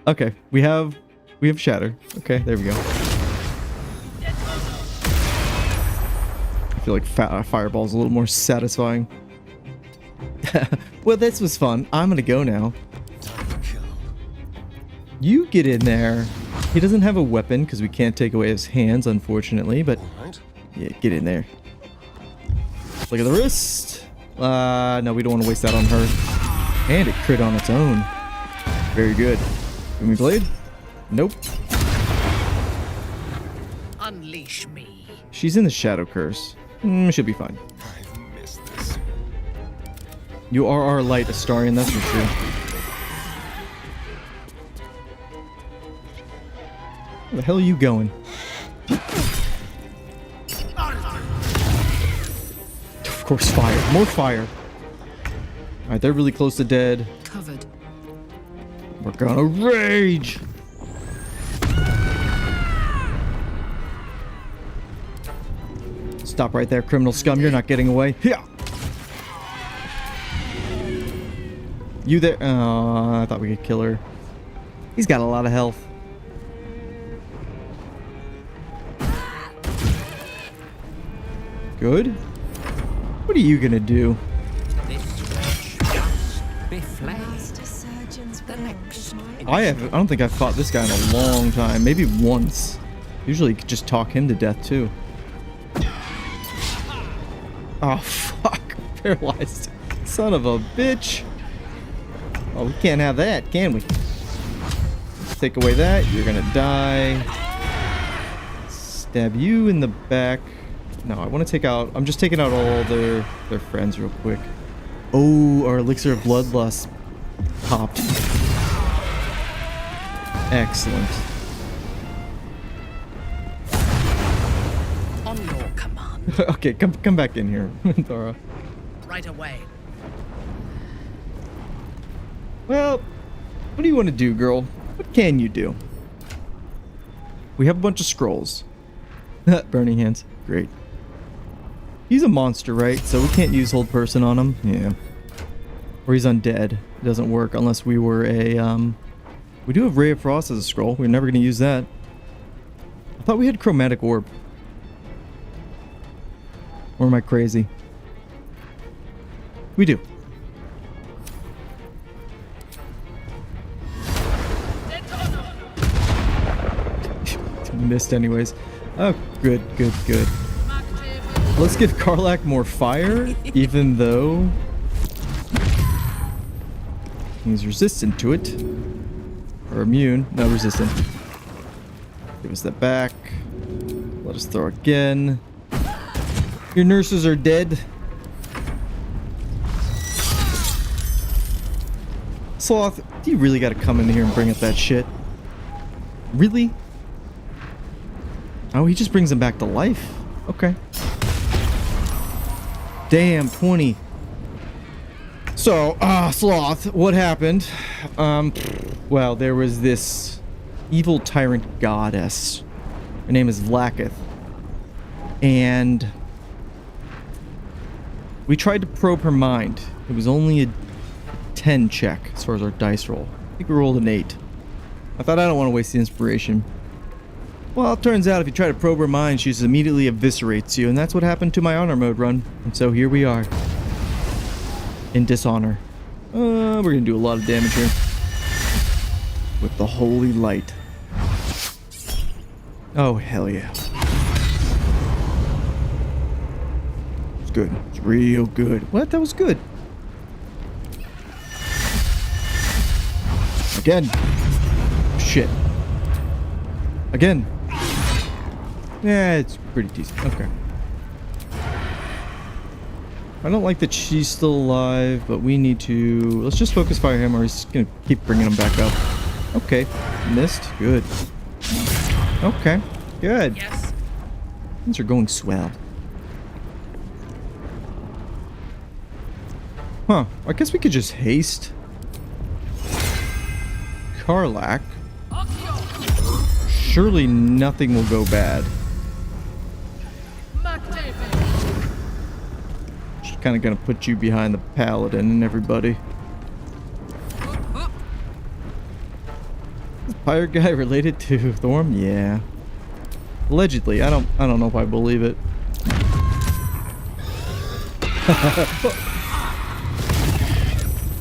Okay, we have shatter. Okay, there we go. I feel like fireball's a little more satisfying. Well, this was fun. I'm gonna go now. You get in there. He doesn't have a weapon because we can't take away his hands, unfortunately. But yeah, get in there. Look at the wrist. No, we don't want to waste that on her. And it crit on its own. Very good. Booming blade? Nope. Unleash me. She's in the shadow curse. Should be fine. I've missed this. You are our light, Astarion, that's for sure. Where the hell are you going? Of course, fire. More fire. Alright, they're really close to dead. Covered. We're gonna rage! Stop right there, criminal scum. You're not getting away. Yeah. You there? Oh, I thought we could kill her. He's got a lot of health. Good. What are you gonna do? I don't think I've fought this guy in a long time. Maybe once. Usually just talk him to death too. Oh fuck. Paralyzed. Son of a bitch. Oh, we can't have that, can we? Take away that. You're gonna die. Stab you in the back. No, I want to take out... I'm just taking out all their friends real quick. Oh, our elixir of bloodlust popped. Excellent. On your command. Okay, come back in here, Thora. Right away. Well, what do you want to do, girl? What can you do? We have a bunch of scrolls. Burning hands. Great. He's a monster, right? So we can't use hold person on him? Yeah. Or he's undead. It doesn't work unless we were a, we do have Ray of Frost as a scroll. We're never going to use that. I thought we had Chromatic Orb. Or am I crazy? We do. Missed anyways. Oh, good, good, good. Let's give Karlach more fire, even though he's resistant to it. Or immune. No, resistant. Give us that back. Let us throw again. Your nurses are dead. Sloth, do you really gotta come in here and bring up that shit? Really? Oh, he just brings them back to life. Okay. Damn, 20. So, Sloth, what happened? Well, there was this evil tyrant goddess. Her name is Vlaakith. And we tried to probe her mind. It was only a 10 check as far as our dice roll. I think we rolled an 8. I thought I don't want to waste the inspiration. Well, it turns out if you try to probe her mind, she just immediately eviscerates you, and that's what happened to my honor mode run. And so here we are. In dishonor. We're gonna do a lot of damage here. With the holy light. Oh, hell yeah. It's good. It's real good. What? That was good. Again. Shit. Again. Yeah, it's pretty decent. Okay. I don't like that she's still alive, but we need to... Let's just focus fire him, or he's gonna keep bringing him back up. Okay. Missed. Good. Okay. Good. Yes. Things are going swell. Huh. I guess we could just haste Karlach. Surely nothing will go bad. She's kind of gonna put you behind the paladin and everybody. Is pirate guy related to Thorm? Yeah. Allegedly. I don't know if I believe it.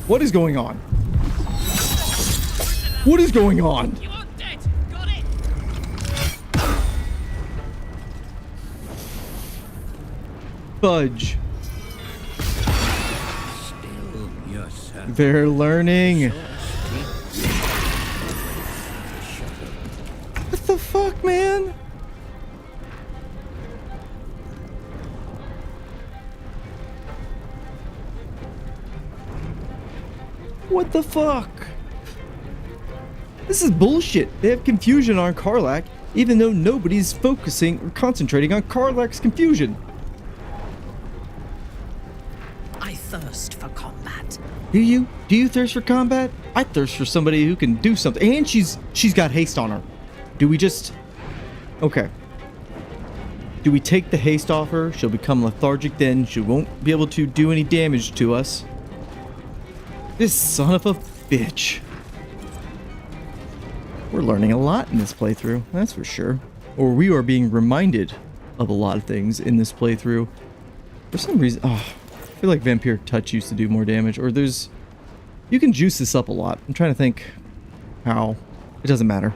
What is going on? What is going on? Fudge. They're learning. What the fuck, man? What the fuck? This is bullshit. They have confusion on Karlach, even though nobody's focusing or concentrating on Karlach's confusion. I thirst for combat. Do you? Do you thirst for combat? I thirst for somebody who can do something. And she's got haste on her. Do we just... Okay. Do we take the haste off her? She'll become lethargic then. She won't be able to do any damage to us. This son of a bitch. We're learning a lot in this playthrough, that's for sure. Or we are being reminded of a lot of things in this playthrough. For some reason... Oh, I feel like Vampire Touch used to do more damage. Or there's... You can juice this up a lot. I'm trying to think how. It doesn't matter.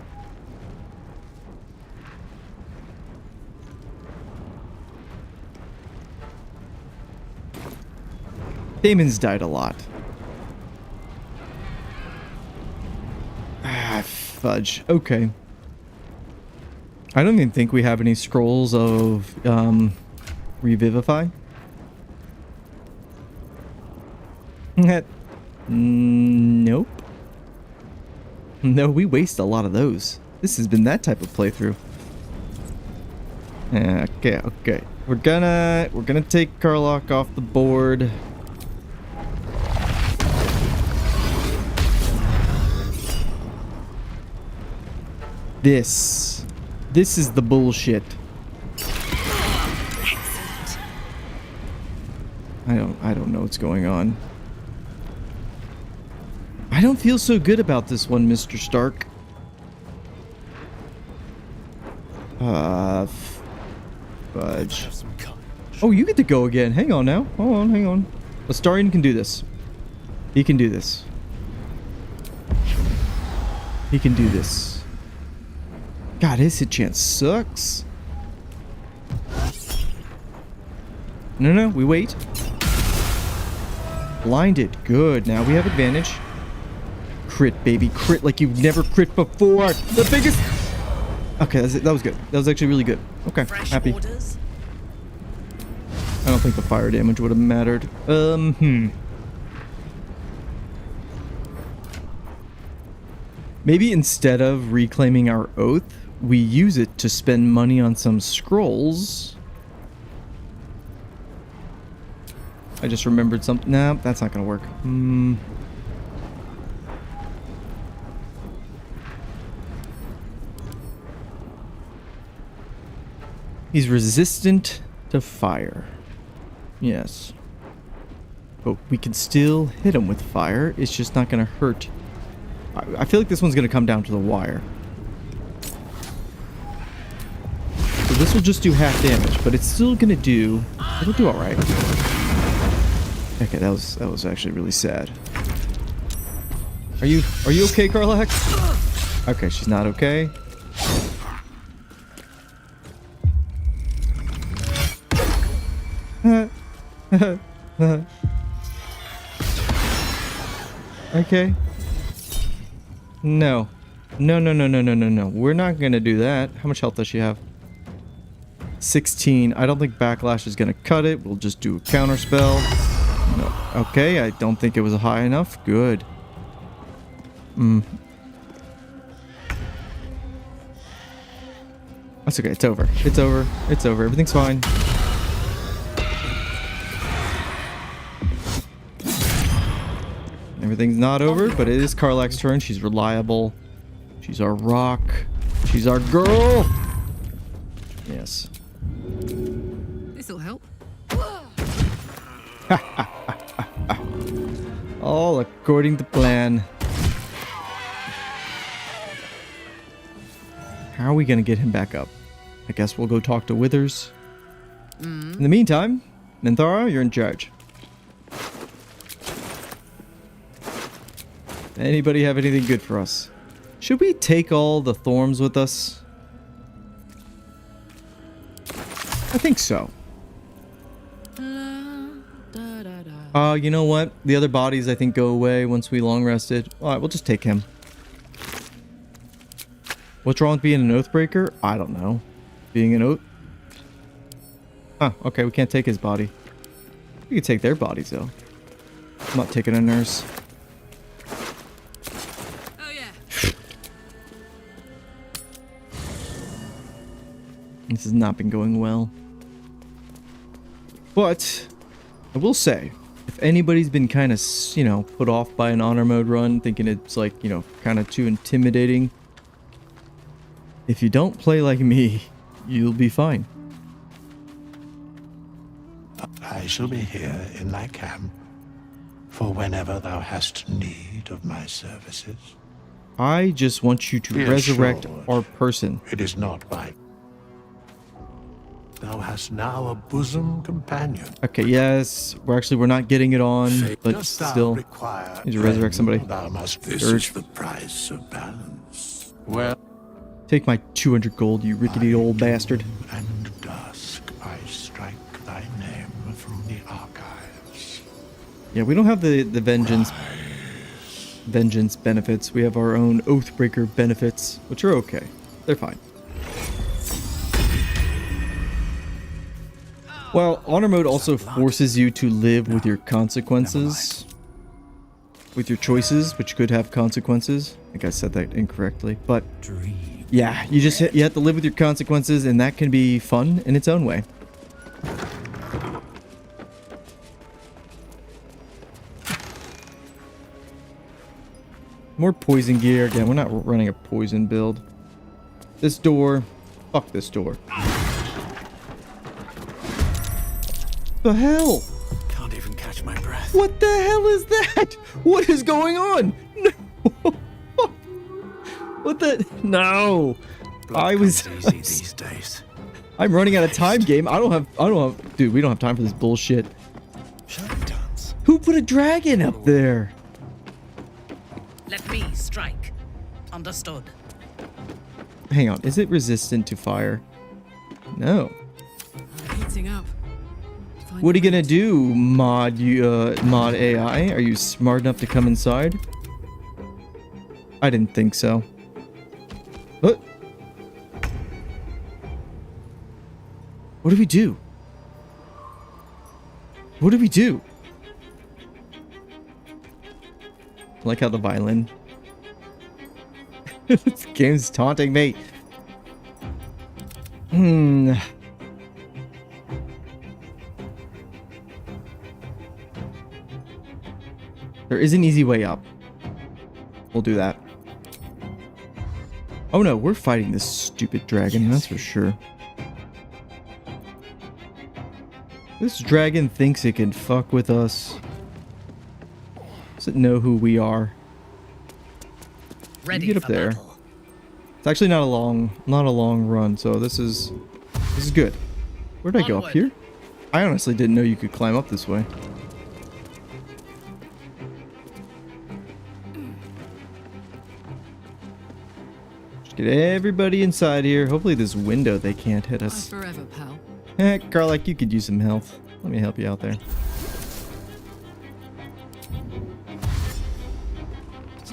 Damon's died a lot. Ah, fudge. Okay. I don't even think we have any scrolls of Revivify. Nope. No, we waste a lot of those. This has been that type of playthrough. Okay, okay. We're gonna take Karlach off the board. This is the bullshit. I don't know what's going on. I don't feel so good about this one, Mr. Stark. Fudge. Oh, you get to go again. Hang on now. Hold on, hang on. Astarion can do this. He can do this. He can do this. God, his hit chance sucks. No, we wait. Blinded. Good. Now we have advantage. Crit, baby. Crit like you've never crit before. The biggest... Okay, that was good. That was actually really good. Okay, happy. Orders? I don't think the fire damage would have mattered. Maybe instead of reclaiming our oath, we use it to spend money on some scrolls. I just remembered something. Nah, that's not gonna work. He's resistant to fire. Yes. But we can still hit him with fire. It's just not gonna hurt. I feel like this one's gonna come down to the wire. So this will just do half damage, but it's still gonna do... It'll do alright. Okay, that was actually really sad. Are you okay, Karlach? Okay, she's not okay. Okay. No. No. We're not gonna do that. How much health does she have? 16. I don't think backlash is gonna cut it. We'll just do a counter spell. No. Okay, I don't think it was high enough. Good. That's okay. It's over. It's over. It's over. Everything's fine. Everything's not over, but it is Karlach's turn. She's reliable. She's our rock. She's our girl. Yes. This'll help. All according to plan. How are we going to get him back up? I guess we'll go talk to Withers. In the meantime, Minthara, you're in charge. Anybody have anything good for us? Should we take all the thorns with us? I think so. You know what? The other bodies I think go away once we long rested. Alright, we'll just take him. What's wrong with being an Oathbreaker? I don't know. Being an oath? Huh, okay, we can't take his body. We can take their bodies though. I'm not taking a nurse. This has not been going well. But I will say, if anybody's been kind of, put off by an honor mode run, thinking it's like, kind of too intimidating, if you don't play like me, you'll be fine. I shall be here in thy camp for whenever thou hast need of my services. I just want you to resurrect our person. It is not by... Thou hast now a bosom companion. Okay, yes. We're not getting it on, but still. Need to resurrect somebody. This is the price of balance. Well, take my 200 gold, you rickety old bastard. And dusk I strike thy name from the archives. Yeah, we don't have the vengeance benefits. We have our own Oathbreaker benefits, which are okay. They're fine. Well, honor mode also forces you to live with your consequences. With your choices, which could have consequences. I think I said that incorrectly, but yeah, you have to live with your consequences, and that can be fun in its own way. More poison gear. Again, we're not running a poison build. This door. Fuck this door. The hell? Can't even catch my breath. What the hell is that? What is going on? No! What the? No. I was Easy these days. I'm running out of time, game. I don't have dude, we don't have time for this bullshit. Who put a dragon up there? Let me strike. Understood. Hang on, is it resistant to fire? No. Heating up. What are you gonna do, mod AI? Are you smart enough to come inside? I didn't think so. What? What do we do? What do we do? I like how the violin. This game's taunting me. There is an easy way up. We'll do that. Oh no, we're fighting this stupid dragon, that's for sure. This dragon thinks it can fuck with us. Does it know who we are? Ready Get up there. battle. It's actually not a long run, so this is good. Where did I go? Up here? I honestly didn't know you could climb up this way. Just get everybody inside here. Hopefully this window they can't hit us. Forever, pal. Garlic, you could use some health. Let me help you out there.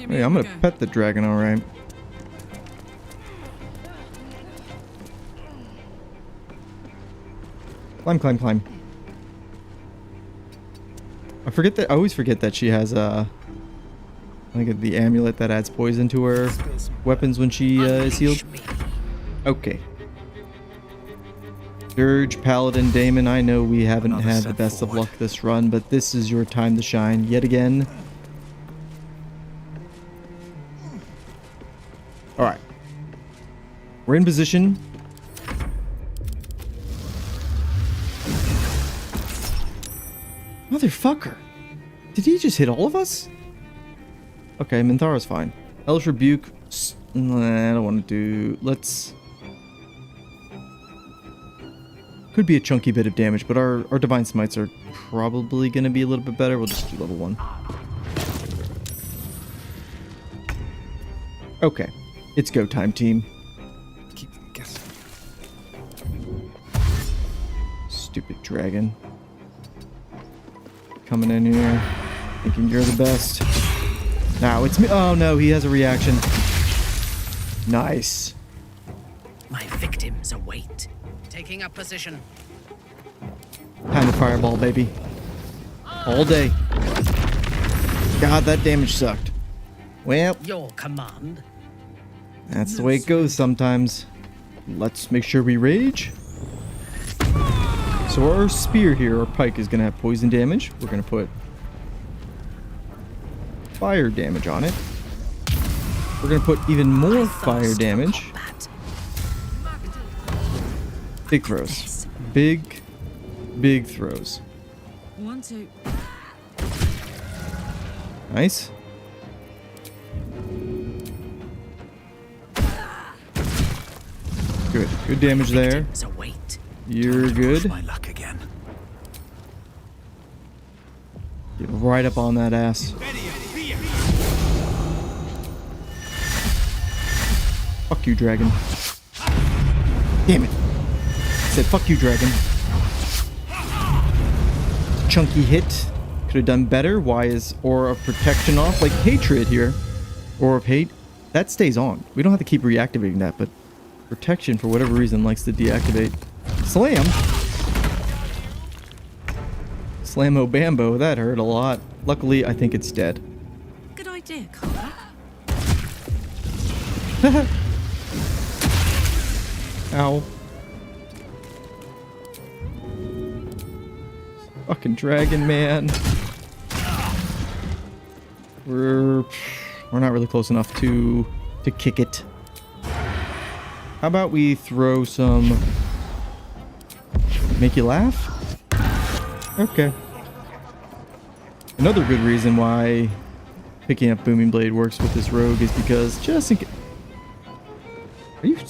Hey, I'm gonna pet the dragon, alright. Climb, climb, climb. I always forget that she has like the amulet that adds poison to her weapons when she is healed. Okay. Dirge, Paladin, Damon, I know we haven't had the best of luck this run, but this is your time to shine yet again. Alright. We're in position. Motherfucker. Did he just hit all of us? Okay, Minthara's fine. Hellish Rebuke. I don't want to do... Let's... Could be a chunky bit of damage, but our Divine Smites are probably going to be a little bit better. We'll just do level 1. Okay. It's go time, team. Keep them guessing. Stupid dragon. Coming in here. Thinking you're the best. Now it's me. Oh no, he has a reaction. Nice. My victims await. Taking up position. Time to fireball, baby. All day. God, that damage sucked. Well, Your command. that's the way it goes sometimes. Let's make sure we rage. So our spear here, our pike, is going to have poison damage. We're going to put fire damage on it. We're going to put even more fire damage. Big throws. Big throws. 1, 2. Nice. Good. Good damage there. You're good. My luck again. Get right up on that ass. Fuck you, dragon. Damn it. I said fuck you, dragon. Chunky hit. Could have done better. Why is Aura of Protection off? Like Hatred here. Aura of Hate. That stays on. We don't have to keep reactivating that, but Protection, for whatever reason, likes to deactivate. Slam. Slammo Bambo. That hurt a lot. Luckily, I think it's dead. Good idea, Carla. Ow. Fucking dragon, man. We're not really close enough to kick it. How about we throw some... Make you laugh? Okay. Another good reason why picking up Booming Blade works with this rogue is because just in case...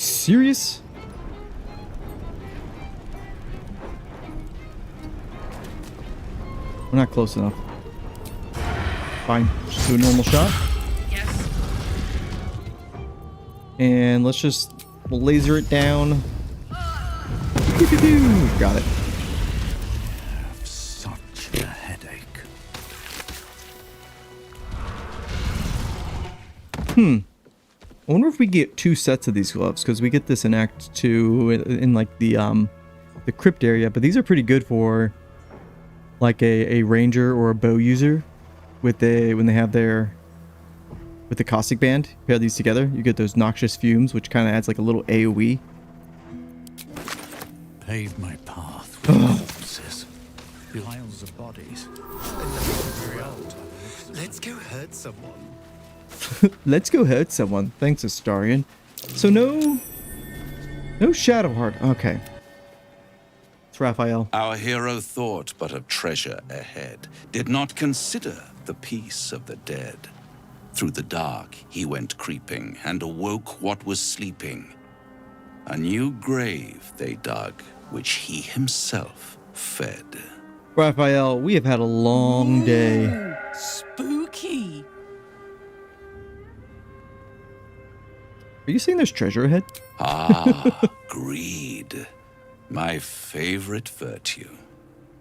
serious? We're not close enough. Fine. Just do a normal shot. Yes. And let's just laser it down. Got it. I have such a headache. I wonder if we get 2 sets of these gloves, because we get this in Act 2 in like the crypt area, but these are pretty good for like a ranger or a bow user when they have their with the caustic band. Pair these together, you get those noxious fumes, which kind of adds like a little AoE. Pave my path with corpses, piles of bodies. Let's go hurt someone. Let's go hurt someone. Thanks, Astarion. So no Shadowheart. Okay. It's Raphael. Our hero thought but of treasure ahead, did not consider the peace of the dead. Through the dark he went creeping, and awoke what was sleeping. A new grave they dug, which he himself fed. Raphael, we have had a long day. Spooky. Are you saying there's treasure ahead? Ah, greed. My favorite virtue.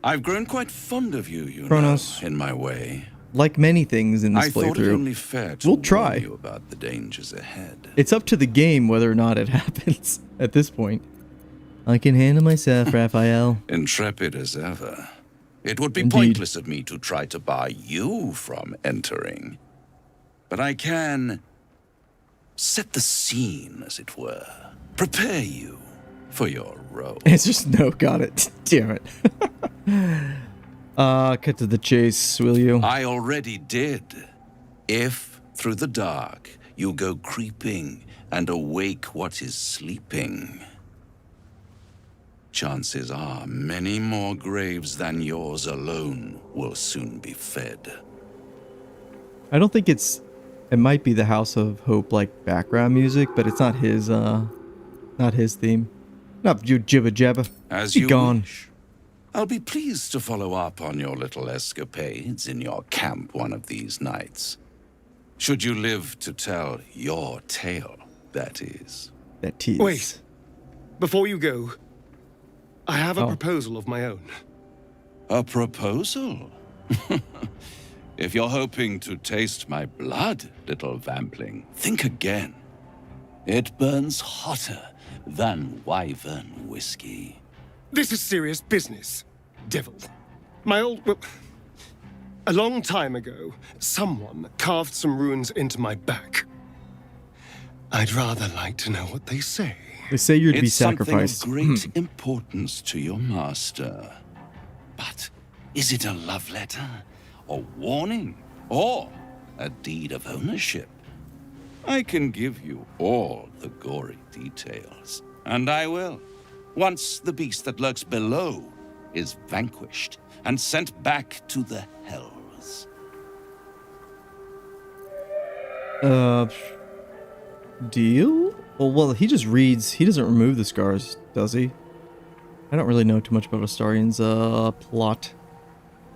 I've grown quite fond of you, you Kronos. know, in my way. Like many things in this I thought it playthrough, only fair to we'll warn try. you about the dangers ahead. It's up to the game whether or not it happens at this point. I can handle myself, Raphael. Intrepid as ever. It would be Indeed. pointless of me to try to bar you from entering. But I can set the scene, as it were. Prepare you for your role. It's just no, got it. Damn it. Cut to the chase, will you? I already did. If, through the dark, you go creeping and awake what is sleeping, chances are many more graves than yours alone will soon be fed. I don't think it might be the House of Hope like background music, but it's not his theme. Not you jibba jabba. As Be you gone. wish. I'll be pleased to follow up on your little escapades in your camp one of these nights. Should you live to tell your tale, that is. That is. Wait. Before you go, I have a Oh. proposal of my own. A proposal? If you're hoping to taste my blood, little vampling, think again. It burns hotter than wyvern whiskey. This is serious business, devil. Well, a long time ago, someone carved some runes into my back. I'd rather like to know what they say. They say you're to be It's something sacrificed. of great importance to your master. But is it a love letter, a warning, or a deed of ownership? I can give you all the gory details, and I will, once the beast that lurks below is vanquished and sent back to the hells. Deal? Well, he just reads. He doesn't remove the scars, does he? I don't really know too much about Astarion's plot.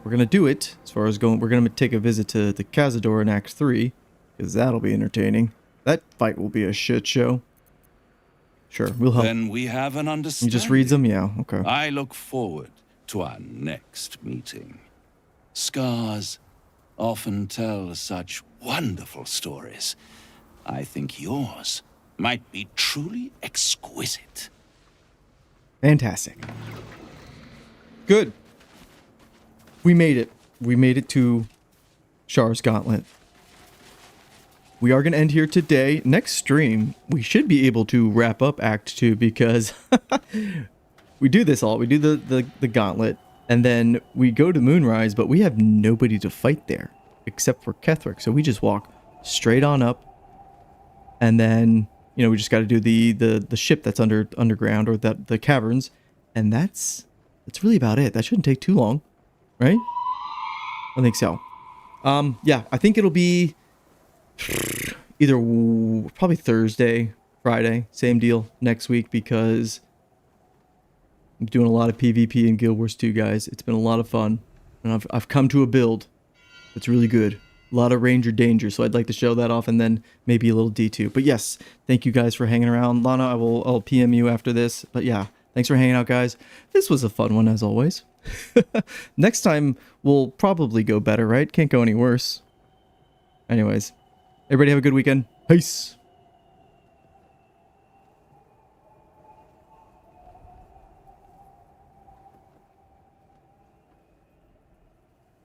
We're gonna do it. As far as going, we're gonna take a visit to the Cazador in Act 3, because that'll be entertaining. That fight will be a shit show. Sure, we'll help. Then we have an He understanding. just reads them? Yeah, okay. I look forward to our next meeting. Scars often tell such wonderful stories. I think yours might be truly exquisite. Fantastic. Good. We made it. We made it to Shar's Gauntlet. We are going to end here today. Next stream, we should be able to wrap up Act 2 because we do this all. We do the Gauntlet, and then we go to Moonrise, but we have nobody to fight there except for Ketherick. So we just walk straight on up, and then, you know, we just got to do the ship that's underground, or the caverns, and that's really about it. That shouldn't take too long, right? I think so. Yeah, I think it'll be either probably Thursday Friday. Same deal next week because I'm doing a lot of PvP in Guild Wars 2, guys. It's been a lot of fun. And I've come to a build that's really good. A lot of Ranger danger, so I'd like to show that off and then maybe a little D2. But yes, thank you guys for hanging around. Lana, I'll PM you after this. But yeah, thanks for hanging out, guys. This was a fun one, as always. Next time, we'll probably go better, right? Can't go any worse. Anyways, everybody have a good weekend. Peace.